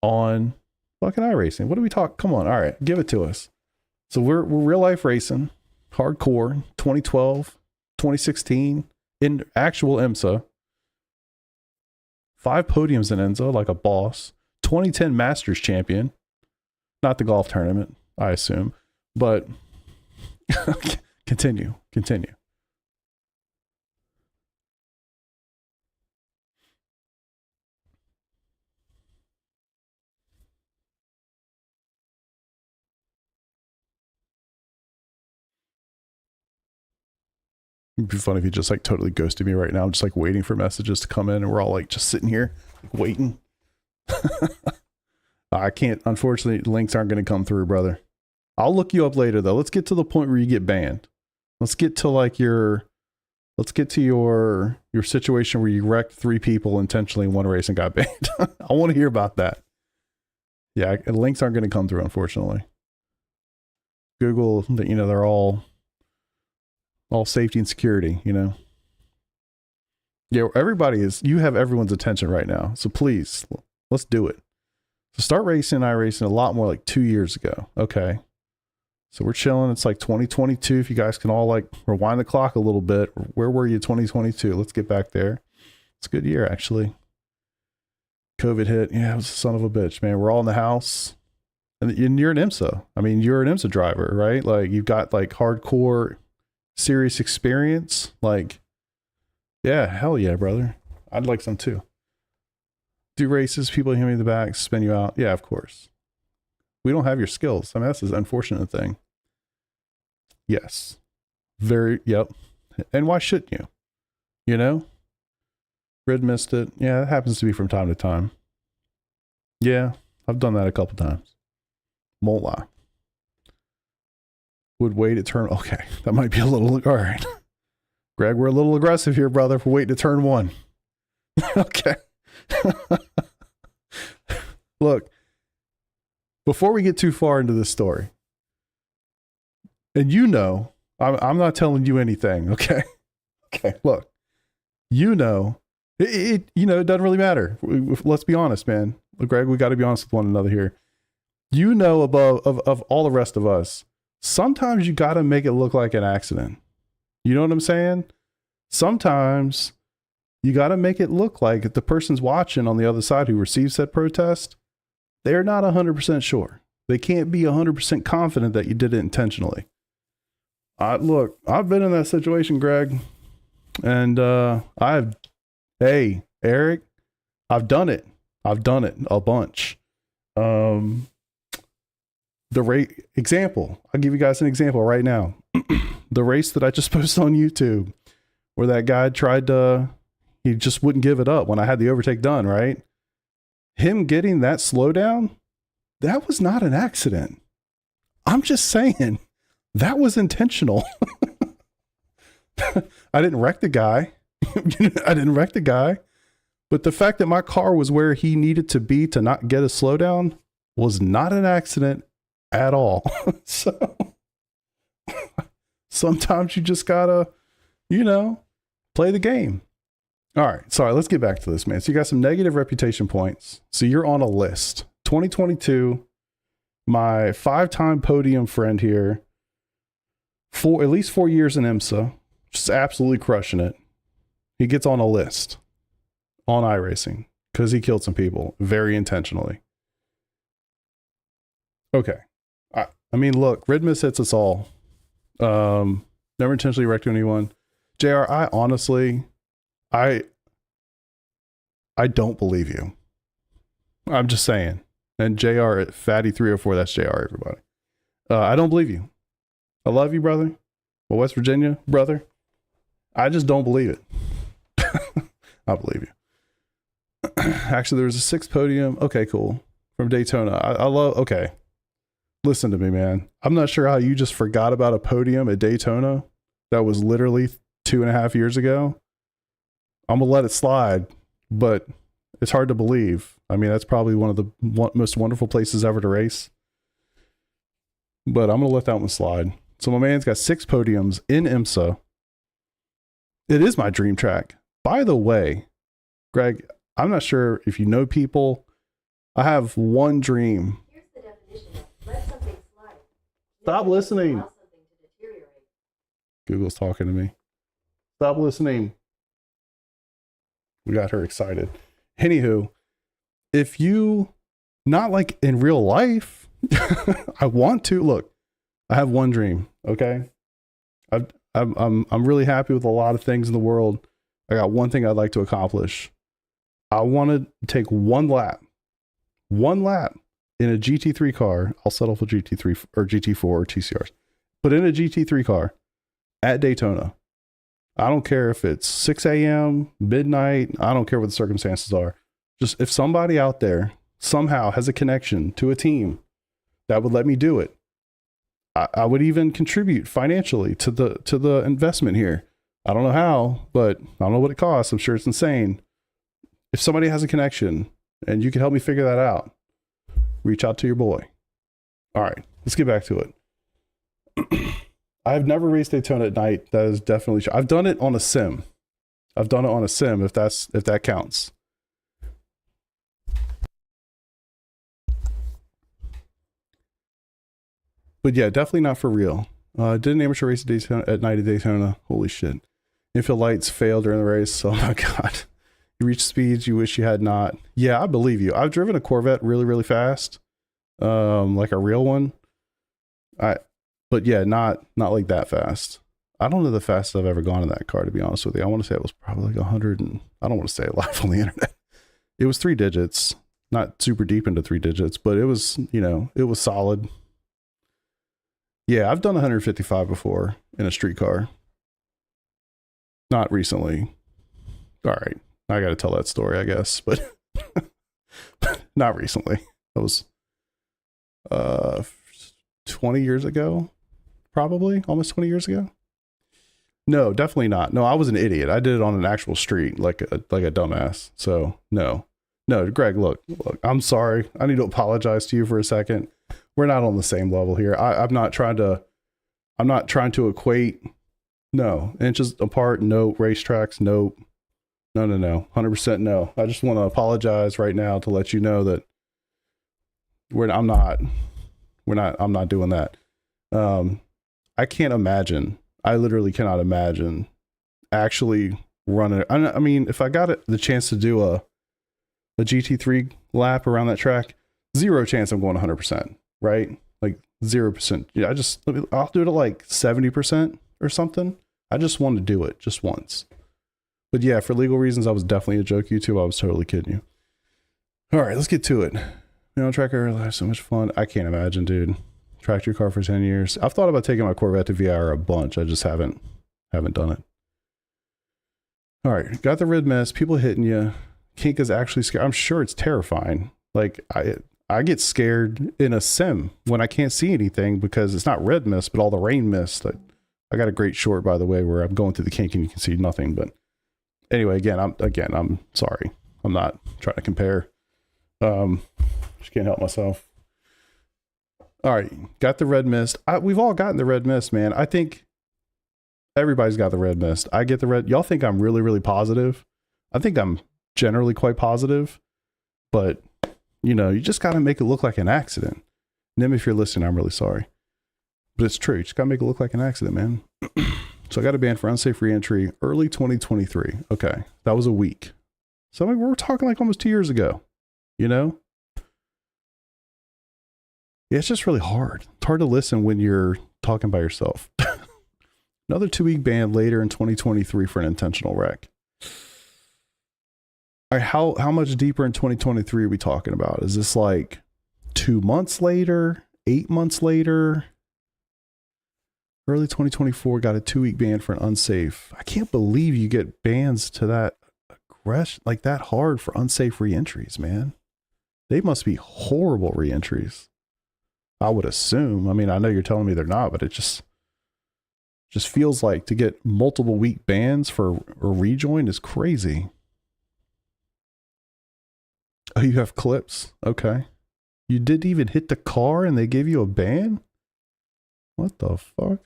on fucking iRacing. What do we talk? Come on. All right. Give it to us. So we're real life racing, hardcore, 2012, 2016 in actual IMSA. 5 podiums in IMSA like a boss. 2010 Masters champion. Not the golf tournament, I assume. But continue. It'd be funny if he just like totally ghosted me right now. I'm just like waiting for messages to come in and we're all like just sitting here like, waiting. I can't, unfortunately, links aren't going to come through, brother. I'll look you up later though. Let's get to the point where you get banned. Let's get to like your situation where you wrecked 3 people intentionally in one race and got banned. I want to hear about that. Yeah, links aren't going to come through, unfortunately. Google, you know, they're all safety and security, you know. Yeah, everybody is, you have everyone's attention right now. So please, let's do it. So start racing iRacing a lot more like 2 years ago. Okay. So we're chilling. It's like 2022. If you guys can all like rewind the clock a little bit. Where were you 2022? Let's get back there. It's a good year, actually. COVID hit. Yeah, it was a son of a bitch, man. We're all in the house. And you're an IMSA. I mean, you're an IMSA driver, right? Like you've got like hardcore serious experience. Like, yeah, hell yeah, brother. I'd like some too. Do races, people hit me in the back, spin you out. Yeah, of course. We don't have your skills. I mean, that's an unfortunate thing. Yes. Yep. And why shouldn't you? You know? Grid missed it. Yeah, that happens to be from time to time. Yeah, I've done that a couple times. Won't lie. Would wait to turn. Okay, that might be a little. All right. Greg, we're a little aggressive here, brother, for waiting to turn 1. Okay. Look, before we get too far into this story, and you know, I'm not telling you anything, okay? Okay, look, you know, it doesn't really matter. Let's be honest, man. Greg, we got to be honest with one another here. You know, of all the rest of us, sometimes you got to make it look like an accident. You know what I'm saying? Sometimes you got to make it look like the person's watching on the other side who receives that protest, they're not 100% sure. They can't be 100% confident that you did it intentionally. Look, I've been in that situation, Greg, and hey, Eric, I've done it a bunch. Example, I'll give you guys an example right now. The race that I just posted on YouTube where that guy he just wouldn't give it up when I had the overtake done, right? Him getting that slowdown, that was not an accident. I'm just saying that was intentional. I didn't wreck the guy. But the fact that my car was where he needed to be to not get a slowdown was not an accident at all. So sometimes you just gotta, play the game. All right. Sorry. Let's get back to this, man. So you got some negative reputation points. So you're on a list. 2022, my 5-time podium friend here, at least 4 years in IMSA, just absolutely crushing it. He gets on a list on iRacing. because he killed some people very intentionally. Okay. I mean, look, red mist hits us all. Never intentionally wrecked anyone. JR, I honestly, I don't believe you. I'm just saying. And JR at Fatty 304, that's JR, everybody. I don't believe you. I love you, brother. Well, West Virginia, brother. I just don't believe it. I believe you. Actually, there was a 6th podium. Okay, cool. From Daytona. I love, okay. Listen to me, man. I'm not sure how you just forgot about a podium at Daytona that was literally 2.5 years ago. I'm going to let it slide, but it's hard to believe. I mean, that's probably one of the most wonderful places ever to race. But I'm going to let that one slide. So my man's got 6 podiums in IMSA. It is my dream track. By the way, Greg, I'm not sure if you know people. I have one dream. Here's the definition of let something slide. Stop listening. Allow something to deteriorate. Google's talking to me. Stop listening. We got her excited. Anywho, if you, not like in real life, I want to, look, I have one dream, okay? I'm really happy with a lot of things in the world. I got one thing I'd like to accomplish. I want to take one lap in a GT3 car. I'll settle for GT3 or GT4 or TCRs, but in a GT3 car at Daytona. I don't care if it's 6 a.m., midnight. I don't care what the circumstances are. Just if somebody out there somehow has a connection to a team that would let me do it, I would even contribute financially to the investment here. I don't know how, but I don't know what it costs. I'm sure it's insane. If somebody has a connection and you can help me figure that out, reach out to your boy. All right, let's get back to it. I've never raced Daytona at night. That is definitely true. I've done it on a sim. If that counts. But yeah, definitely not for real. Did an amateur race at night at Daytona. Holy shit. Infield lights failed during the race. Oh my God. You reach speeds you wish you had not. Yeah, I believe you. I've driven a Corvette really, really fast. Like a real one. But yeah, not like that fast. I don't know the fastest I've ever gone in that car, to be honest with you. I want to say it was probably like 100 and I don't want to say it live on the internet. It was 3 digits, not super deep into 3 digits, but it was, it was solid. Yeah, I've done 155 before in a street car. Not recently. All right. I got to tell that story, I guess, but not recently. That was 20 years ago, probably almost 20 years ago. No, definitely not. No, I was an idiot. I did it on an actual street, like a dumbass. So no, Greg, look, I'm sorry. I need to apologize to you for a second. We're not on the same level here. I'm not trying to equate. No, inches apart. No racetracks. Nope. No. 100% no. I just want to apologize right now to let you know that I'm not doing that. I can't imagine. I literally cannot imagine actually running. I mean, if I got the chance to do a GT3 lap around that track, 0 chance I'm going 100%, right? Like 0%. Yeah, I'll do it at like 70% or something. I just want to do it just once. But yeah, for legal reasons, I was definitely a joke, YouTube. I was totally kidding you. All right, let's get to it. Tracker, I have so much fun. I can't imagine, dude. Tracked your car for 10 years. I've thought about taking my Corvette to VIR a bunch. I just haven't done it. All right, got the red mist. People hitting you. Kink is actually scary. I'm sure it's terrifying. Like I get scared in a sim when I can't see anything because it's not red mist, but all the rain mist. I got a great short, by the way, where I'm going through the kink and you can see nothing. But anyway, again, I'm sorry. I'm not trying to compare. Just can't help myself. All right, got the red mist. We've all gotten the red mist, man. I think everybody's got the red mist. I get the red. Y'all think I'm really, really positive. I think I'm generally quite positive, but you just got to make it look like an accident. Nim, if you're listening, I'm really sorry, but it's true. You just got to make it look like an accident, man. So I got a ban for unsafe reentry early 2023. Okay, that was a week. So I mean, we're talking like almost 2 years ago, you know? Yeah, it's just really hard. It's hard to listen when you're talking by yourself. Another 2-week ban later in 2023 for an intentional wreck. All right, how much deeper in 2023 are we talking about? Is this like 2 months later, 8 months later? Early 2024 got a 2-week ban for an unsafe. I can't believe you get bans to that aggression, like that hard for unsafe reentries, man. They must be horrible reentries. I would assume. I mean, I know you're telling me they're not, but it just feels like to get multiple week bans for a rejoin is crazy. Oh, you have clips? Okay. You didn't even hit the car and they gave you a ban? What the fuck?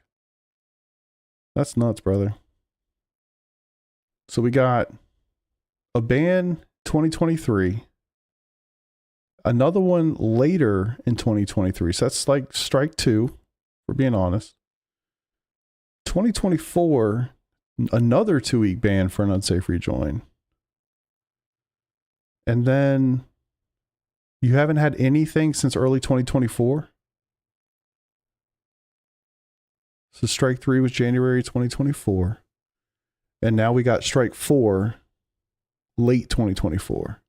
That's nuts, brother. So we got a ban 2023. Another one later in 2023. So that's like strike 2, for being honest. 2024, another 2-week ban for an unsafe rejoin. And then you haven't had anything since early 2024? So strike 3 was January 2024. And now we got strike 4, late 2024.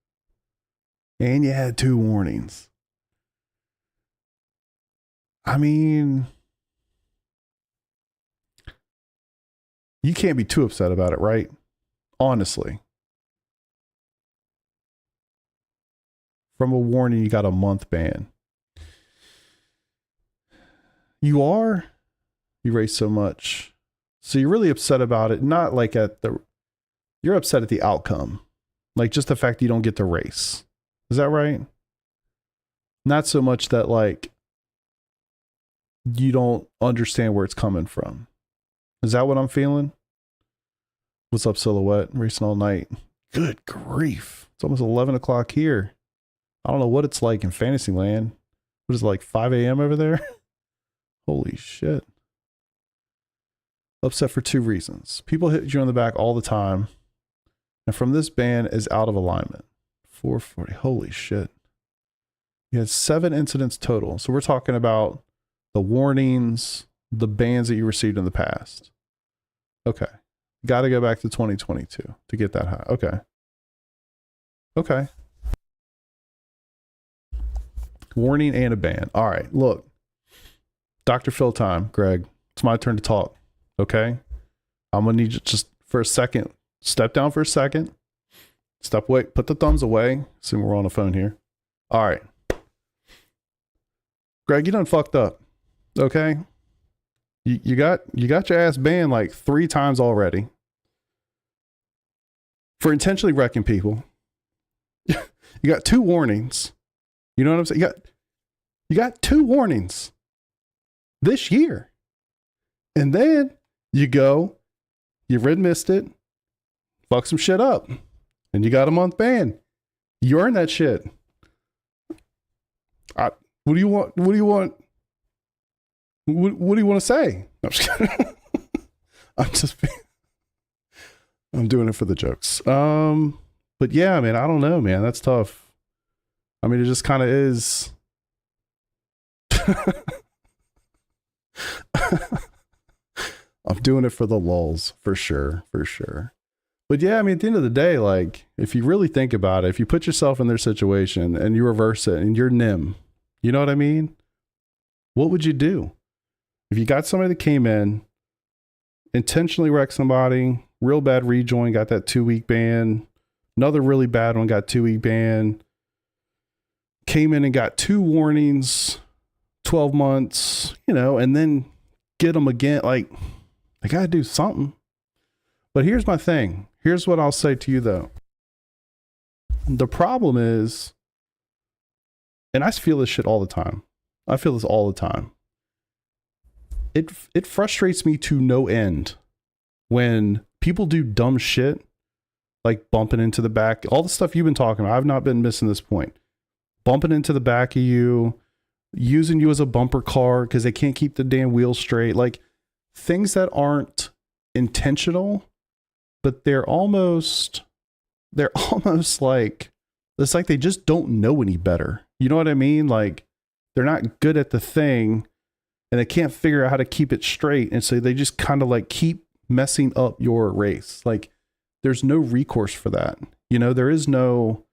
And you had 2 warnings. I mean, you can't be too upset about it, right? Honestly. From a warning, you got a month ban. You are? You race so much. So you're really upset about it, not like you're upset at the outcome. Like just the fact that you don't get to race. Is that right? Not so much that like you don't understand where it's coming from. Is that what I'm feeling? What's up, Silhouette? Racing all night. Good grief. It's almost 11 o'clock here. I don't know what it's like in Fantasyland. What is it, like 5 a.m. over there? Holy shit. Upset for 2 reasons. People hit you on the back all the time. And from this ban is out of alignment. 440. Holy shit. You had 7 incidents total. So we're talking about the warnings, the bans that you received in the past. Okay. Got to go back to 2022 to get that high. Okay. Okay. Warning and a ban. All right. Look. Dr. Phil time, Greg. It's my turn to talk. Okay. I'm going to need you just for a second. Step down for a second. Step away. Put the thumbs away. Assume we're on the phone here. All right. Greg, you done fucked up. Okay. You got your ass banned like 3 times already for intentionally wrecking people. You got 2 warnings. You know what I'm saying? You got 2 warnings this year. And then you red missed it, fuck some shit up, and you got a month ban. You earned that shit. What do you want? What do you want? What do you want to say? No, I'm just I'm doing it for the jokes. But yeah, man, I don't know, man. That's tough. I mean, it just kind of is. I'm doing it for the lulz, for sure. But yeah, I mean, at the end of the day, like, if you really think about it, if you put yourself in their situation and you reverse it and you're Nim, you know what I mean? What would you do? If you got somebody that came in, intentionally wrecked somebody, real bad rejoin, got that 2-week ban, another really bad one, got 2-week ban, came in and got 2 warnings, 12 months, you know, and then get them again, like, I gotta do something. But here's my thing. Here's what I'll say to you though. The problem is, and I feel this shit all the time. I feel this all the time. It frustrates me to no end when people do dumb shit, like bumping into the back, all the stuff you've been talking about. I've not been missing this point. Bumping into the back of you, using you as a bumper car because they can't keep the damn wheels straight. Like, things that aren't intentional, but they're almost they're almost like, it's like they just don't know any better. You know what I mean? Like they're not good at the thing and they can't figure out how to keep it straight. And so they just kind of like keep messing up your race. Like there's no recourse for that. You know, there's no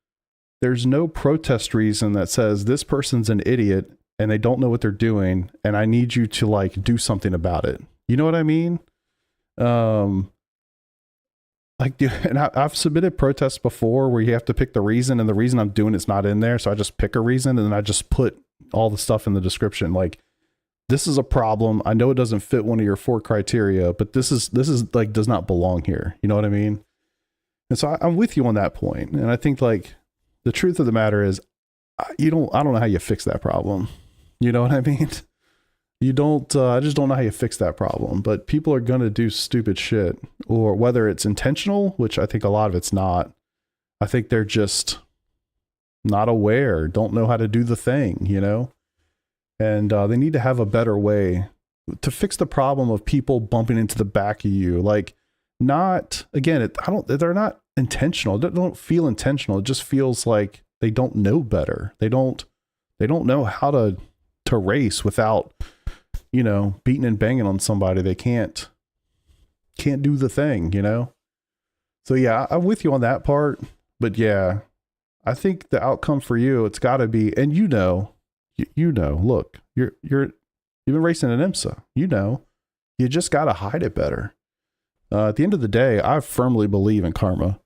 protest reason that says this person's an idiot and they don't know what they're doing and I need you to like do something about it. You know what I mean? Like, and I've submitted protests before where you have to pick the reason, and the reason I'm doing it's not in there. So I just pick a reason and then I just put all the stuff in the description. Like, this is a problem. I know it doesn't fit one of your 4 criteria, but this is like, does not belong here. You know what I mean? And so I'm with you on that point. And I think like the truth of the matter is I don't know how you fix that problem. You know what I mean? You don't, I just don't know how you fix that problem, but people are going to do stupid shit, or whether it's intentional, which I think a lot of it's not. I think they're just not aware, don't know how to do the thing, you know? And they need to have a better way to fix the problem of people bumping into the back of you. Like not, again, they're not intentional. They don't feel intentional. It just feels like they don't know better. They don't know how to race without, you know, beating and banging on somebody. They can't do the thing, you know? So yeah, I'm with you on that part, but yeah, I think the outcome for you, it's gotta be, and you know, look, you've been racing an IMSA, you know, you just gotta hide it better. At the end of the day, I firmly believe in karma,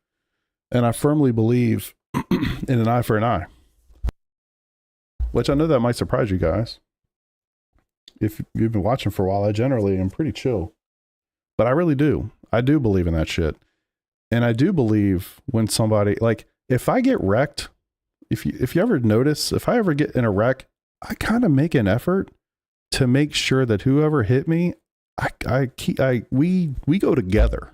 and I firmly believe in an eye for an eye, which I know that might surprise you guys. If you've been watching for a while, I generally am pretty chill, but I really do. I do believe in that shit. And I do believe when somebody, like if I get wrecked, if you ever notice, if I ever get in a wreck, I kind of make an effort to make sure that whoever hit me, we go together,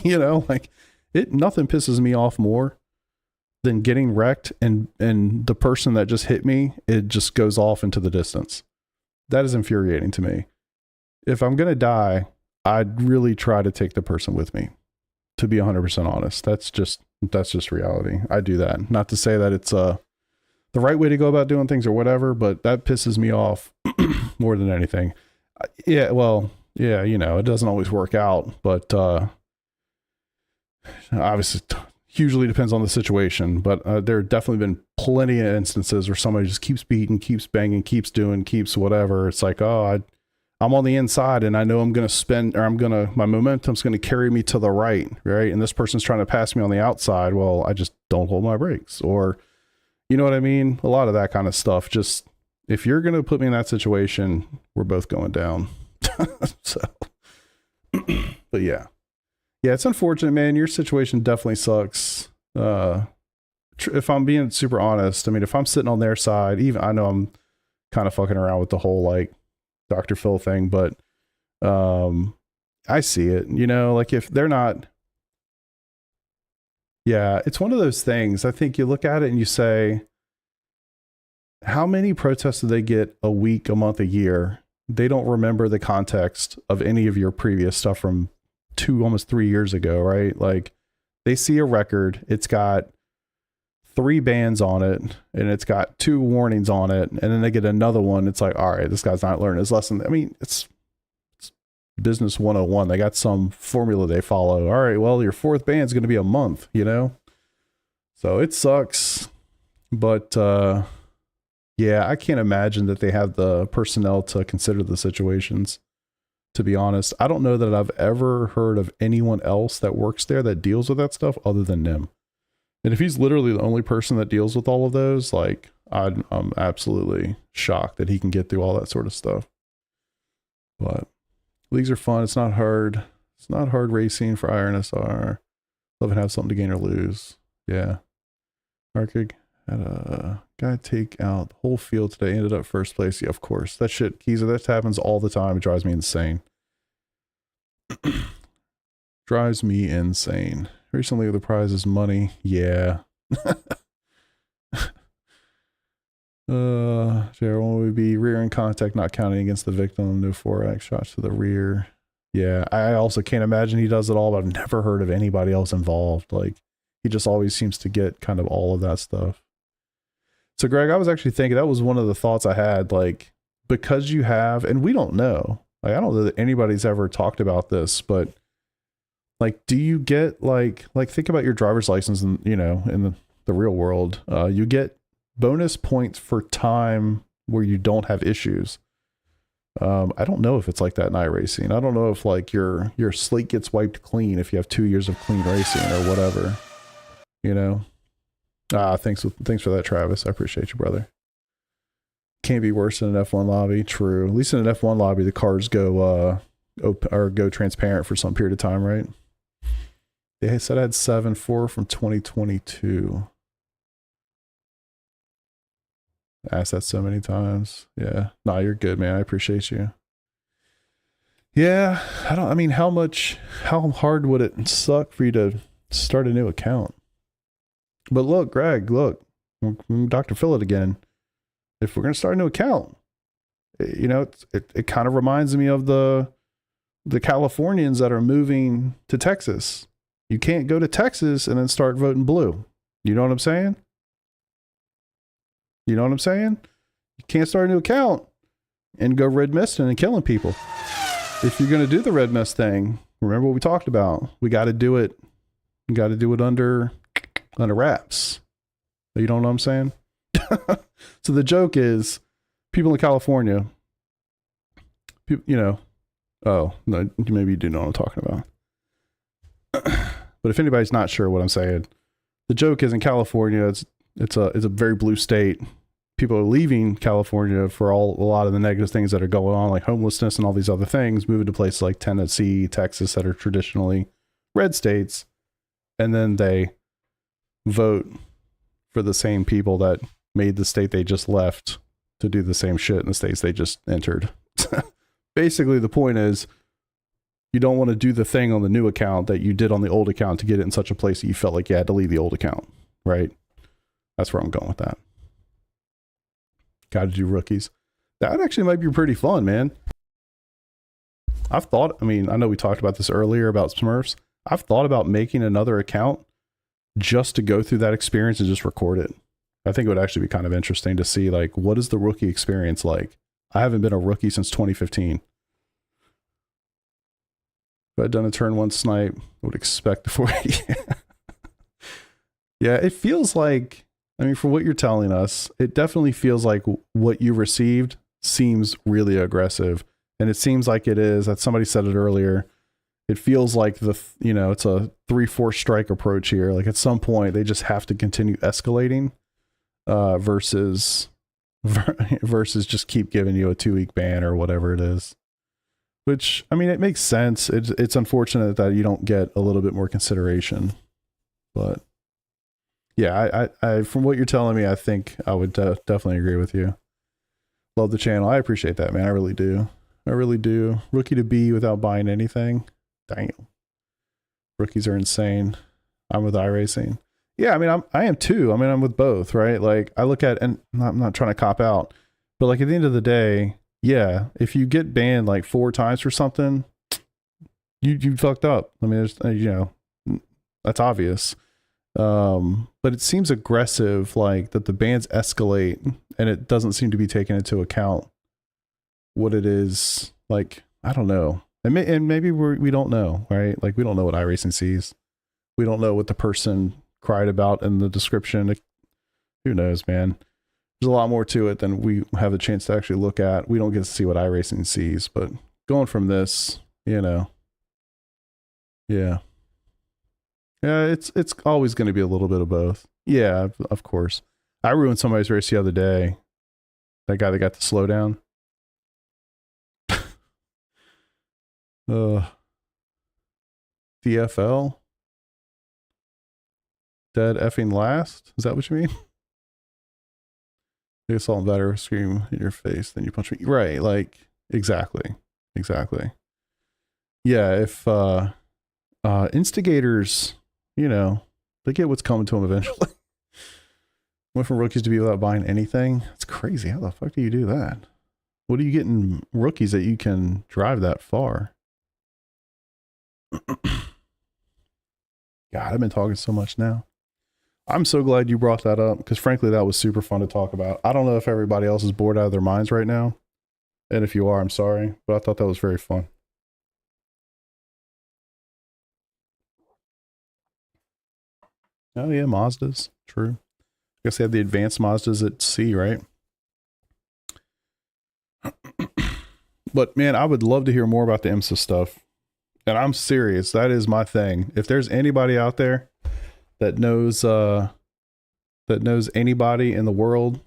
you know, like nothing pisses me off more than getting wrecked and the person that just hit me, it just goes off into the distance. That is infuriating to me. If I'm going to die, I'd really try to take the person with me, to be 100% honest. That's just reality. I do that. Not to say that it's the right way to go about doing things or whatever, but that pisses me off more than anything. Yeah, well, yeah, you know, it doesn't always work out, but obviously hugely depends on the situation, but there have definitely been plenty of instances where somebody just keeps beating, keeps banging, keeps doing, keeps whatever. It's like, oh, I'm on the inside and I know I'm going to spin, or my momentum's going to carry me to the right. And this person's trying to pass me on the outside. Well, I just don't hold my brakes, or, you know what I mean? A lot of that kind of stuff. Just, if you're going to put me in that situation, we're both going down. So, but yeah. Yeah, it's unfortunate, man. Your situation definitely sucks. If I'm being super honest, I mean, if I'm sitting on their side, even I know I'm kind of fucking around with the whole like Dr. Phil thing, but I see it, you know, like if they're not, yeah, it's one of those things. I think you look at it and you say, how many protests do they get a week, a month, a year? They don't remember the context of any of your previous stuff from almost 3 years ago, right? Like they see a record, it's got 3 bans on it and it's got 2 warnings on it, and then they get another one. It's like, all right, this guy's not learning his lesson. I mean, it's business 101. They got some formula they follow. All right, well, your 4th ban is going to be a month, you know? So it sucks, but yeah, I can't imagine that they have the personnel to consider the situations. To be honest, I don't know that I've ever heard of anyone else that works there that deals with that stuff other than Nim. And if he's literally the only person that deals with all of those, like I'm absolutely shocked that he can get through all that sort of stuff. But leagues are fun. It's not hard. It's not hard racing for IRNSR. Love and have something to gain or lose. Yeah. Arcig had a guy take out the whole field today, ended up first place. Yeah, of course. That shit, Keezer, that happens all the time. It drives me insane. Drives me insane. Recently, the prize is money. Yeah. Gerald would be rear end contact not counting against the victim. No 4X shots to the rear. Yeah, I also can't imagine he does it all, but I've never heard of anybody else involved. Like, He just always seems to get kind of all of that stuff. So Greg, I was actually thinking that was one of the thoughts I had, like, because you have, and we don't know, like, I don't know that anybody's ever talked about this, but like, do you get like think about your driver's license and, you know, in the real world, you get bonus points for time where you don't have issues. I don't know if it's like that in iRacing. I don't know if like your slate gets wiped clean if you have 2 years of clean racing or whatever, you know? Thanks for that, Travis. I appreciate you, brother. Can't be worse than an F1 lobby. True. At least in an F1 lobby, the cars go go transparent for some period of time, right? They said I had 7.4 from 2022. I asked that so many times. Yeah. Nah, you're good, man. I appreciate you. Yeah. I mean, how hard would it suck for you to start a new account? But look, Greg, look, Dr. Phillip again. If we're going to start a new account, you know, it kind of reminds me of the Californians that are moving to Texas. You can't go to Texas and then start voting blue. You know what I'm saying? You know what I'm saying? You can't start a new account and go red misting and killing people. If you're going to do the red mist thing, remember what we talked about. We got to do it. You got to do it under wraps. You know what I'm saying? So the joke is, people in California, you know, oh, no, maybe you do know what I'm talking about. But if anybody's not sure what I'm saying, the joke is in California, it's a very blue state. People are leaving California for a lot of the negative things that are going on, like homelessness and all these other things, moving to places like Tennessee, Texas, that are traditionally red states. And then they vote for the same people that made the state they just left to do the same shit in the states they just entered. Basically, the point is, you don't want to do the thing on the new account that you did on the old account to get it in such a place that you felt like you had to leave the old account, right? That's where I'm going with that. Got to do rookies. That actually might be pretty fun, man. I know we talked about this earlier about Smurfs. I've thought about making another account just to go through that experience and just record it. I think it would actually be kind of interesting to see, like, what is the rookie experience like? I haven't been a rookie since 2015. If I'd done a turn one snipe, I would expect the 40. Yeah, it feels like, I mean, for what you're telling us, it definitely feels like what you received seems really aggressive. And it seems like it is, that somebody said it earlier, it feels like it's a 3-4 strike approach here. Like at some point they just have to continue escalating, versus just keep giving you a 2-week ban or whatever it is. Which, I mean, it makes sense. It's unfortunate that you don't get a little bit more consideration, but yeah, I from what you're telling me, I think I would definitely agree with you. Love the channel. I appreciate that, man. I really do. I really do. Rookie to B without buying anything. Damn. Rookies are insane. I'm with iRacing. Yeah, I mean, I am too. I mean, I'm with both, right? Like, I look at, and I'm not trying to cop out, but like at the end of the day, yeah, if you get banned like 4 times for something, you fucked up. I mean, there's, that's obvious. But it seems aggressive, like that the bans escalate and it doesn't seem to be taken into account what it is. Like, I don't know. And maybe we don't know, right? Like, we don't know what iRacing sees. We don't know what the person cried about in the description. Who knows, man? There's a lot more to it than we have a chance to actually look at. We don't get to see what iRacing sees, but going from this, yeah. Yeah, it's always going to be a little bit of both. Yeah, of course. I ruined somebody's race the other day. That guy that got the slowdown. DFL? Dead effing last? Is that what you mean? The assault and battery scream in your face, then you punch me. Right, like, exactly. Yeah, if instigators, they get what's coming to them eventually. Went from rookies to be without buying anything. It's crazy. How the fuck do you do that? What are you getting rookies that you can drive that far? God, I've been talking so much now. I'm so glad you brought that up because frankly, that was super fun to talk about. I don't know if everybody else is bored out of their minds right now. And if you are, I'm sorry, but I thought that was very fun. Oh yeah, Mazdas. True. I guess they have the advanced Mazdas at sea, right? But man, I would love to hear more about the IMSA stuff. And I'm serious. That is my thing. If there's anybody out there that knows anybody in the world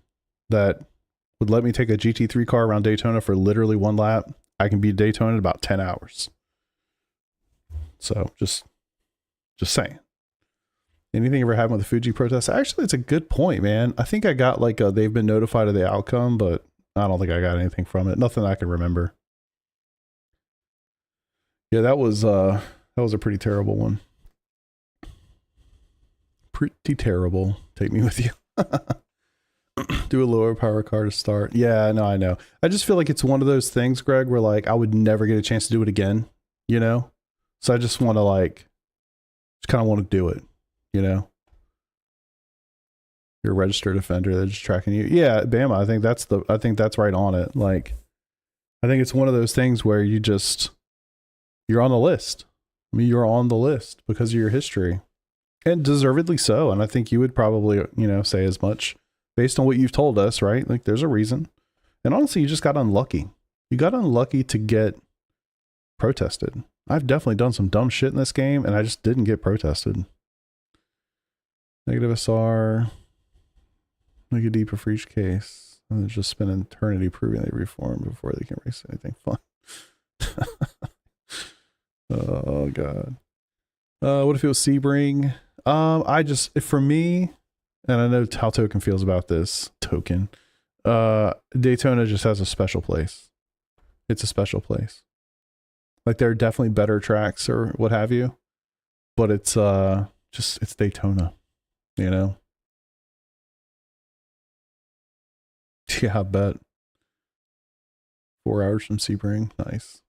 that would let me take a GT3 car around Daytona for literally 1 lap, I can be Daytona in about 10 hours. So just saying. Anything ever happened with the Fuji protest? Actually, it's a good point, man. I think I got like they've been notified of the outcome, but I don't think I got anything from it. Nothing I can remember. Yeah, that was a pretty terrible one. Pretty terrible. Take me with you. Do a lower power car to start. Yeah, no, I know. I just feel like it's one of those things, Greg, where like I would never get a chance to do it again, you know? So I just want to like, just kind of want to do it, you know? You're a registered offender. They're just tracking you. Yeah, Bama, I think that's right on it. Like, I think it's one of those things where you're on the list. I mean, you're on the list because of your history. And deservedly so. And I think you would probably, you know, say as much based on what you've told us, right? Like there's a reason. And honestly, you just got unlucky. You got unlucky to get protested. I've definitely done some dumb shit in this game and I just didn't get protested. Negative SR. Make a deeper for each case. And it's just spend an eternity proving they reform before they can race anything fun. Oh God. What if it was Sebring? For me, and I know how Token feels about this. Token. Daytona just has a special place. It's a special place. Like there are definitely better tracks or what have you, but it's Daytona, you know? Yeah, I bet. 4 hours from Sebring. Nice.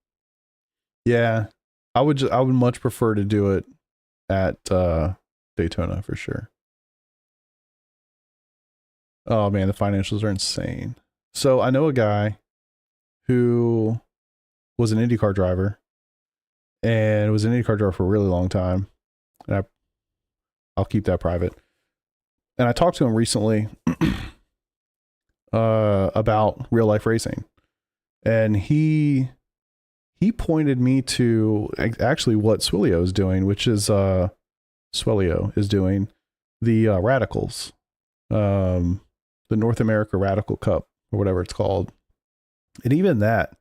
Yeah. I would much prefer to do it at Daytona for sure. Oh man, the financials are insane. So I know a guy who was an IndyCar driver and was an IndyCar driver for a really long time. And I'll keep that private. And I talked to him recently about real life racing. And he pointed me to actually what Swilio is doing, which is Swilio is doing the Radicals, the North America Radical Cup or whatever it's called. And even that,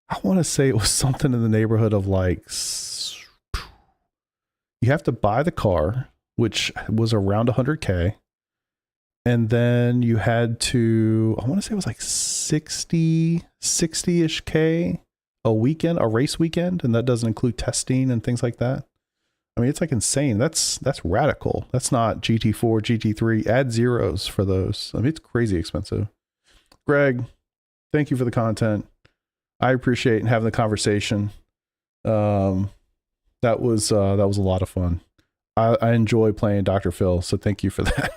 I want to say it was something in the neighborhood of like, you have to buy the car, which was around 100K. And then you had to, I want to say it was like 60-ish K a weekend, a race weekend. And that doesn't include testing and things like that. I mean, it's like insane. That's radical. That's not GT4, GT3. Add zeros for those. I mean, it's crazy expensive. Greg, thank you for the content. I appreciate having the conversation. That was a lot of fun. I enjoy playing Dr. Phil, so thank you for that.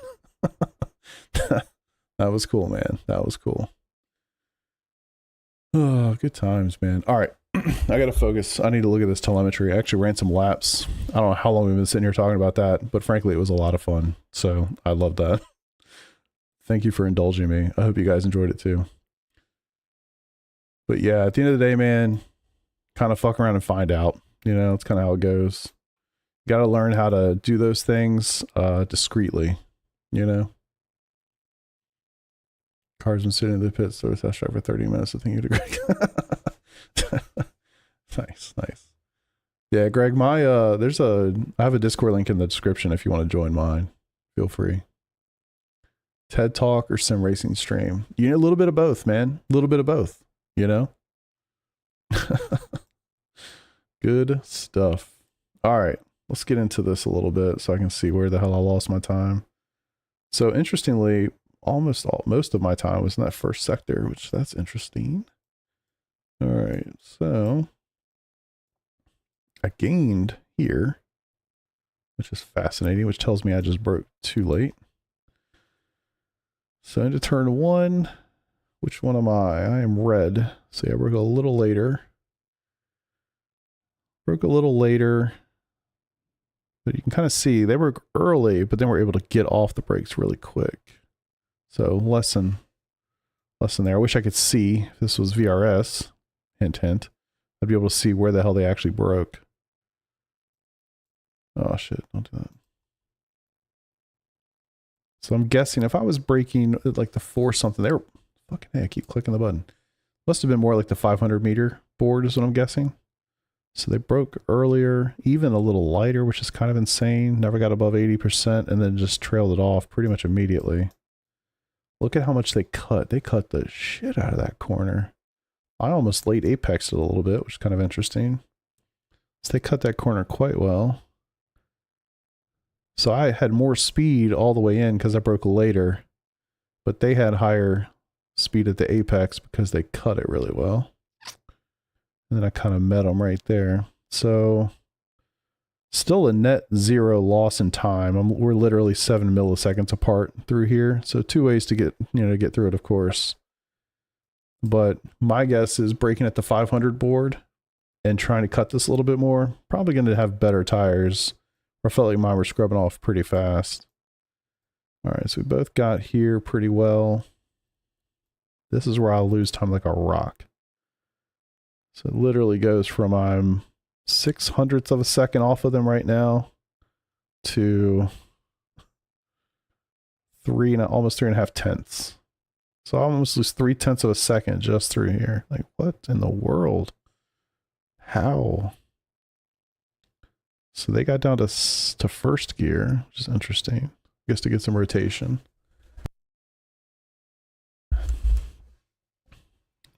That was cool, man. That was cool. Oh, good times, man. All right. I got to focus. I need to look at this telemetry. I actually ran some laps. I don't know how long we've been sitting here talking about that, but frankly, it was a lot of fun. So I love that. Thank you for indulging me. I hope you guys enjoyed it too. But yeah, at the end of the day, man, kind of fuck around and find out. You know, it's kind of how it goes. You got to learn how to do those things discreetly, you know? Car's been sitting in the pits, so it's test drive for 30 minutes. I think you'd agree. Nice. Yeah, Greg, I have a Discord link in the description if you want to join mine. Feel free. TED Talk or sim racing stream. You need a little bit of both, man. A little bit of both, you know? Good stuff. All right, let's get into this a little bit so I can see where the hell I lost my time. So interestingly, most of my time was in that first sector, which that's interesting. All right, so I gained here. which is fascinating, which tells me I just broke too late. So into turn 1, which one am I? I am red. So yeah, I broke a little later. Broke a little later. But you can kind of see they broke early, but then we're able to get off the brakes really quick. So lesson there. I wish I could see if this was VRS. Hint, hint. I'd be able to see where the hell they actually broke. Oh shit, don't do that. So I'm guessing if I was braking like the 4 something, they were fucking hey, I keep clicking the button. Must have been more like the 500 meter board is what I'm guessing. So they broke earlier, even a little lighter, which is kind of insane. Never got above 80% and then just trailed it off pretty much immediately. Look at how much they cut. They cut the shit out of that corner. I almost late apexed it a little bit, which is kind of interesting. So they cut that corner quite well. So I had more speed all the way in because I broke later, but they had higher speed at the apex because they cut it really well. And then I kind of met them right there. So still a net 0 loss in time. We're literally 7 milliseconds apart through here. So 2 ways to get, to get through it, of course. But my guess is braking at the 500 board and trying to cut this a little bit more. Probably going to have better tires. I felt like mine were scrubbing off pretty fast. All right, so we both got here pretty well. This is where I'll lose time like a rock. So it literally goes from I'm 0.06 of a second off of them right now to almost 3.5 tenths. So I almost lose 0.3 of a second just through here. Like, what in the world? How? So they got down to first gear, which is interesting. I guess to get some rotation. Let's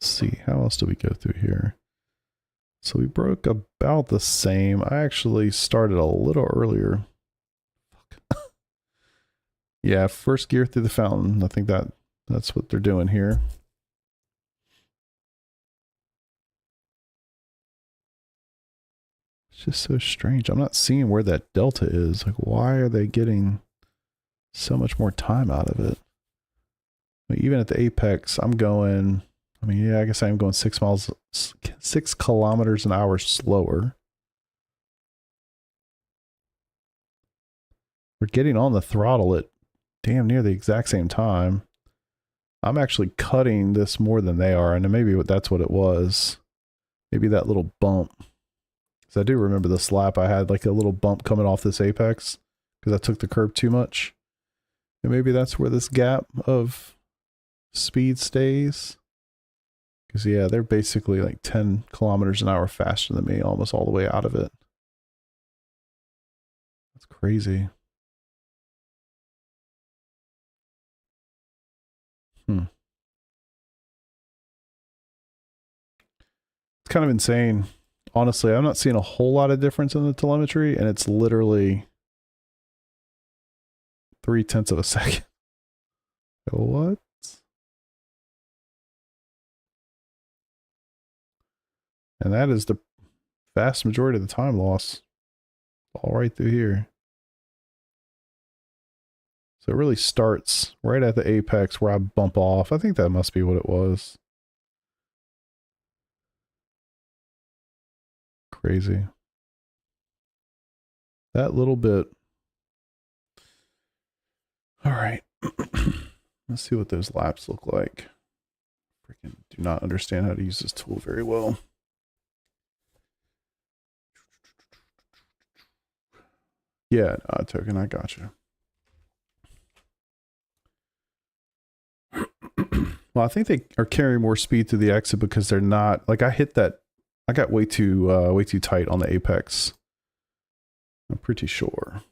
see, how else do we go through here? So we broke about the same. I actually started a little earlier. Yeah, first gear through the fountain. I think that's what they're doing here. It's just so strange. I'm not seeing where that delta is. Like, why are they getting so much more time out of it? I mean, even at the apex, I'm going... I mean, yeah, I guess I am going 6 kilometers an hour slower. We're getting on the throttle at damn near the exact same time. I'm actually cutting this more than they are, and maybe that's what it was. Maybe that little bump. Because I do remember this lap, I had like a little bump coming off this apex because I took the curb too much. And maybe that's where this gap of speed stays. Because, yeah, they're basically like 10 kilometers an hour faster than me, almost all the way out of it. That's crazy. It's kind of insane. Honestly, I'm not seeing a whole lot of difference in the telemetry, and it's literally 0.3 of a second. What? And that is the vast majority of the time loss. All right through here. So it really starts right at the apex where I bump off. I think that must be what it was. Crazy. That little bit. All right. Let's see what those laps look like. Freaking do not understand how to use this tool very well. Yeah, token, I gotcha. Well, I think they are carrying more speed through the exit because they're not like I hit that. I got way too tight on the apex. I'm pretty sure.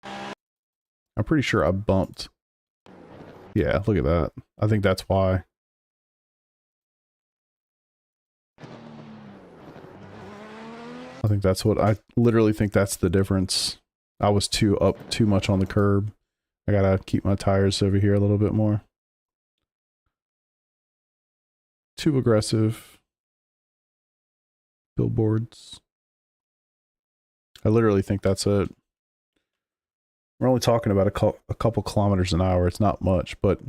I'm pretty sure I bumped. Yeah, look at that. I think that's why. I think that's what I literally think that's the difference. I was too much on the curb. I gotta keep my tires over here a little bit more. Too aggressive. Billboards. I literally think that's it. We're only talking about a couple kilometers an hour. It's not much, but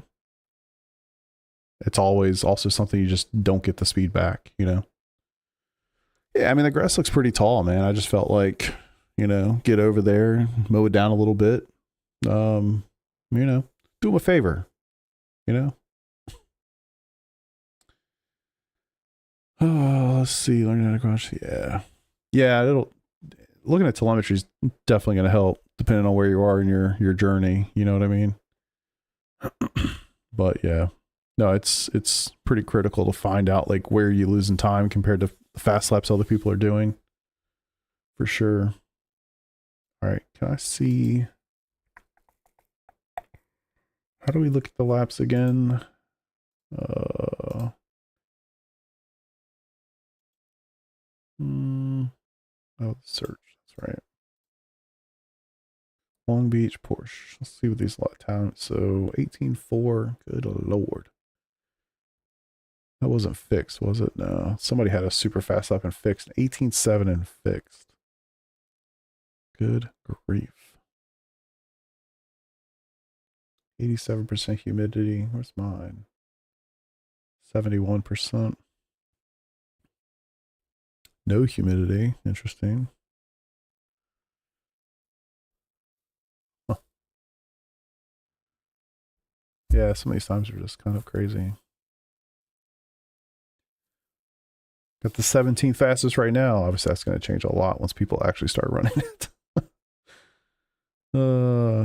it's always also something you just don't get the speed back, you know? Yeah, I mean, the grass looks pretty tall, man. I just felt like, you know, get over there, mow it down a little bit. You know, do them a favor, you know? Oh, let's see. Learning how to crush. Yeah. Yeah, looking at telemetry is definitely going to help depending on where you are in your journey. You know what I mean? But yeah, no, it's pretty critical to find out like where you losing time compared to the fast laps other people are doing. For sure. All right. Can I see? How do we look at the laps again? Oh, search. That's right. Long Beach, Porsche. Let's see what these lot times. So 18.4. Good Lord. That wasn't fixed, was it? No. Somebody had a super fast lap and fixed. 18.7 and fixed. Good grief. 87% humidity. Where's mine? 71%. No humidity. Interesting. Huh. Yeah, some of these times are just kind of crazy. Got the 17th fastest right now. Obviously, that's going to change a lot once people actually start running it.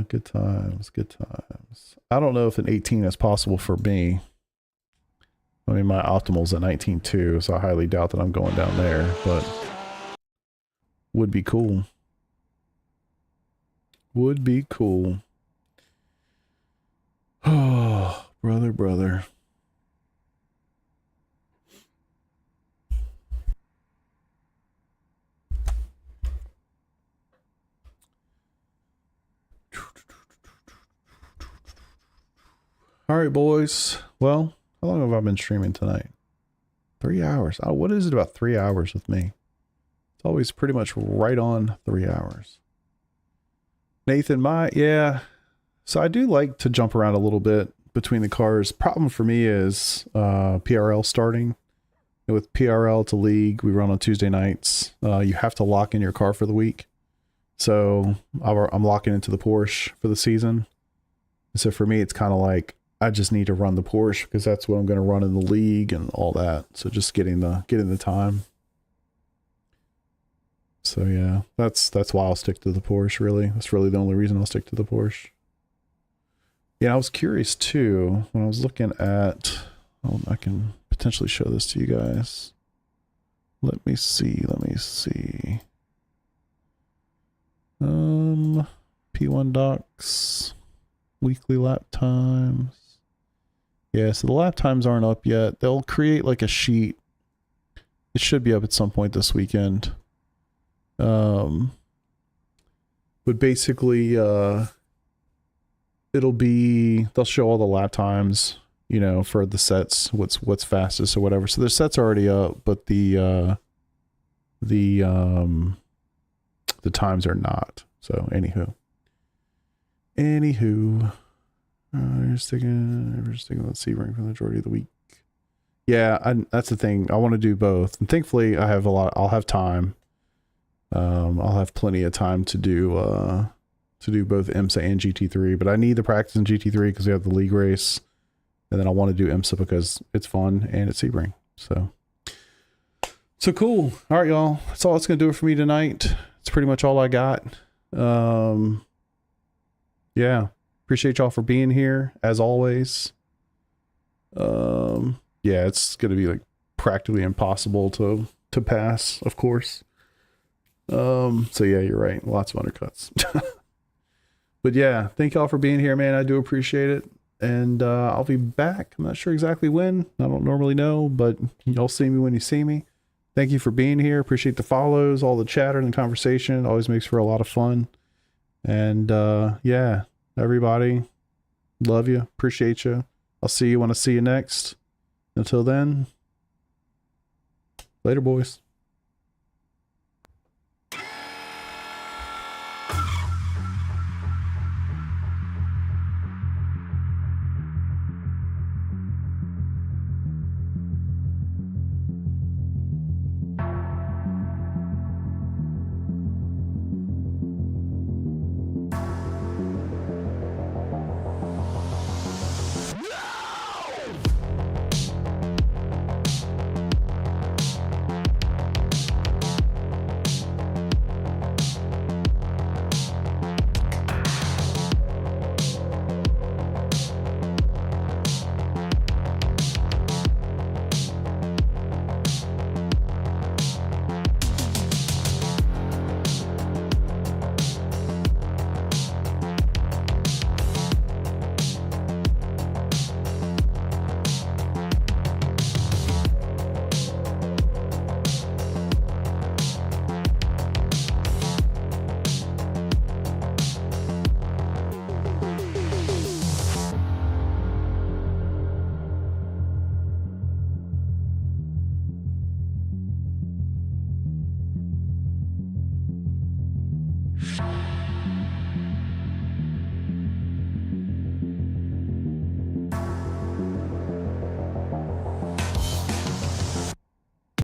Good times, good times. I don't know if an 18 is possible for me. I mean, my optimal's at 19.2, so I highly doubt that I'm going down there, but would be cool. Would be cool. Oh, brother. All right, boys. Well, how long have I been streaming tonight? 3 hours. Oh, what is it about 3 hours with me? It's always pretty much right on 3 hours. Nathan, yeah. So I do like to jump around a little bit between the cars. Problem for me is PRL starting. With PRL to league, we run on Tuesday nights. You have to lock in your car for the week. So I'm locking into the Porsche for the season. So for me, it's kind of like, I just need to run the Porsche because that's what I'm going to run in the league and all that. So just getting the time. So yeah, that's why I'll stick to the Porsche, really. That's really the only reason I'll stick to the Porsche. Yeah, I was curious too when I was looking at, I can potentially show this to you guys. Let me see. P1 docs, weekly lap times. Yeah, so the lap times aren't up yet. They'll create like a sheet. It should be up at some point this weekend. But basically, they'll show all the lap times, you know, for the sets, what's fastest or whatever. So the sets are already up, but the times are not. So anywho, we're just sticking with Sebring for the majority of the week. Yeah, that's the thing. I want to do both, and thankfully I have I'll have time. I'll have plenty of time to do both IMSA and GT3, but I need the practice in GT3 because we have the league race, and then I want to do IMSA because it's fun and it's Sebring. So cool. All right, y'all. That's all that's gonna do it for me tonight. It's pretty much all I got. Yeah. Appreciate y'all for being here as always. Yeah, it's gonna be like practically impossible to pass, of course. So yeah, you're right. Lots of undercuts. But yeah, thank y'all for being here, man. I do appreciate it. And I'll be back. I'm not sure exactly when. I don't normally know, but y'all see me when you see me. Thank you for being here. Appreciate the follows, all the chatter and the conversation. It always makes for a lot of fun. And yeah, everybody, love you. Appreciate you. I'll see you when I see you next. Until then, later, boys.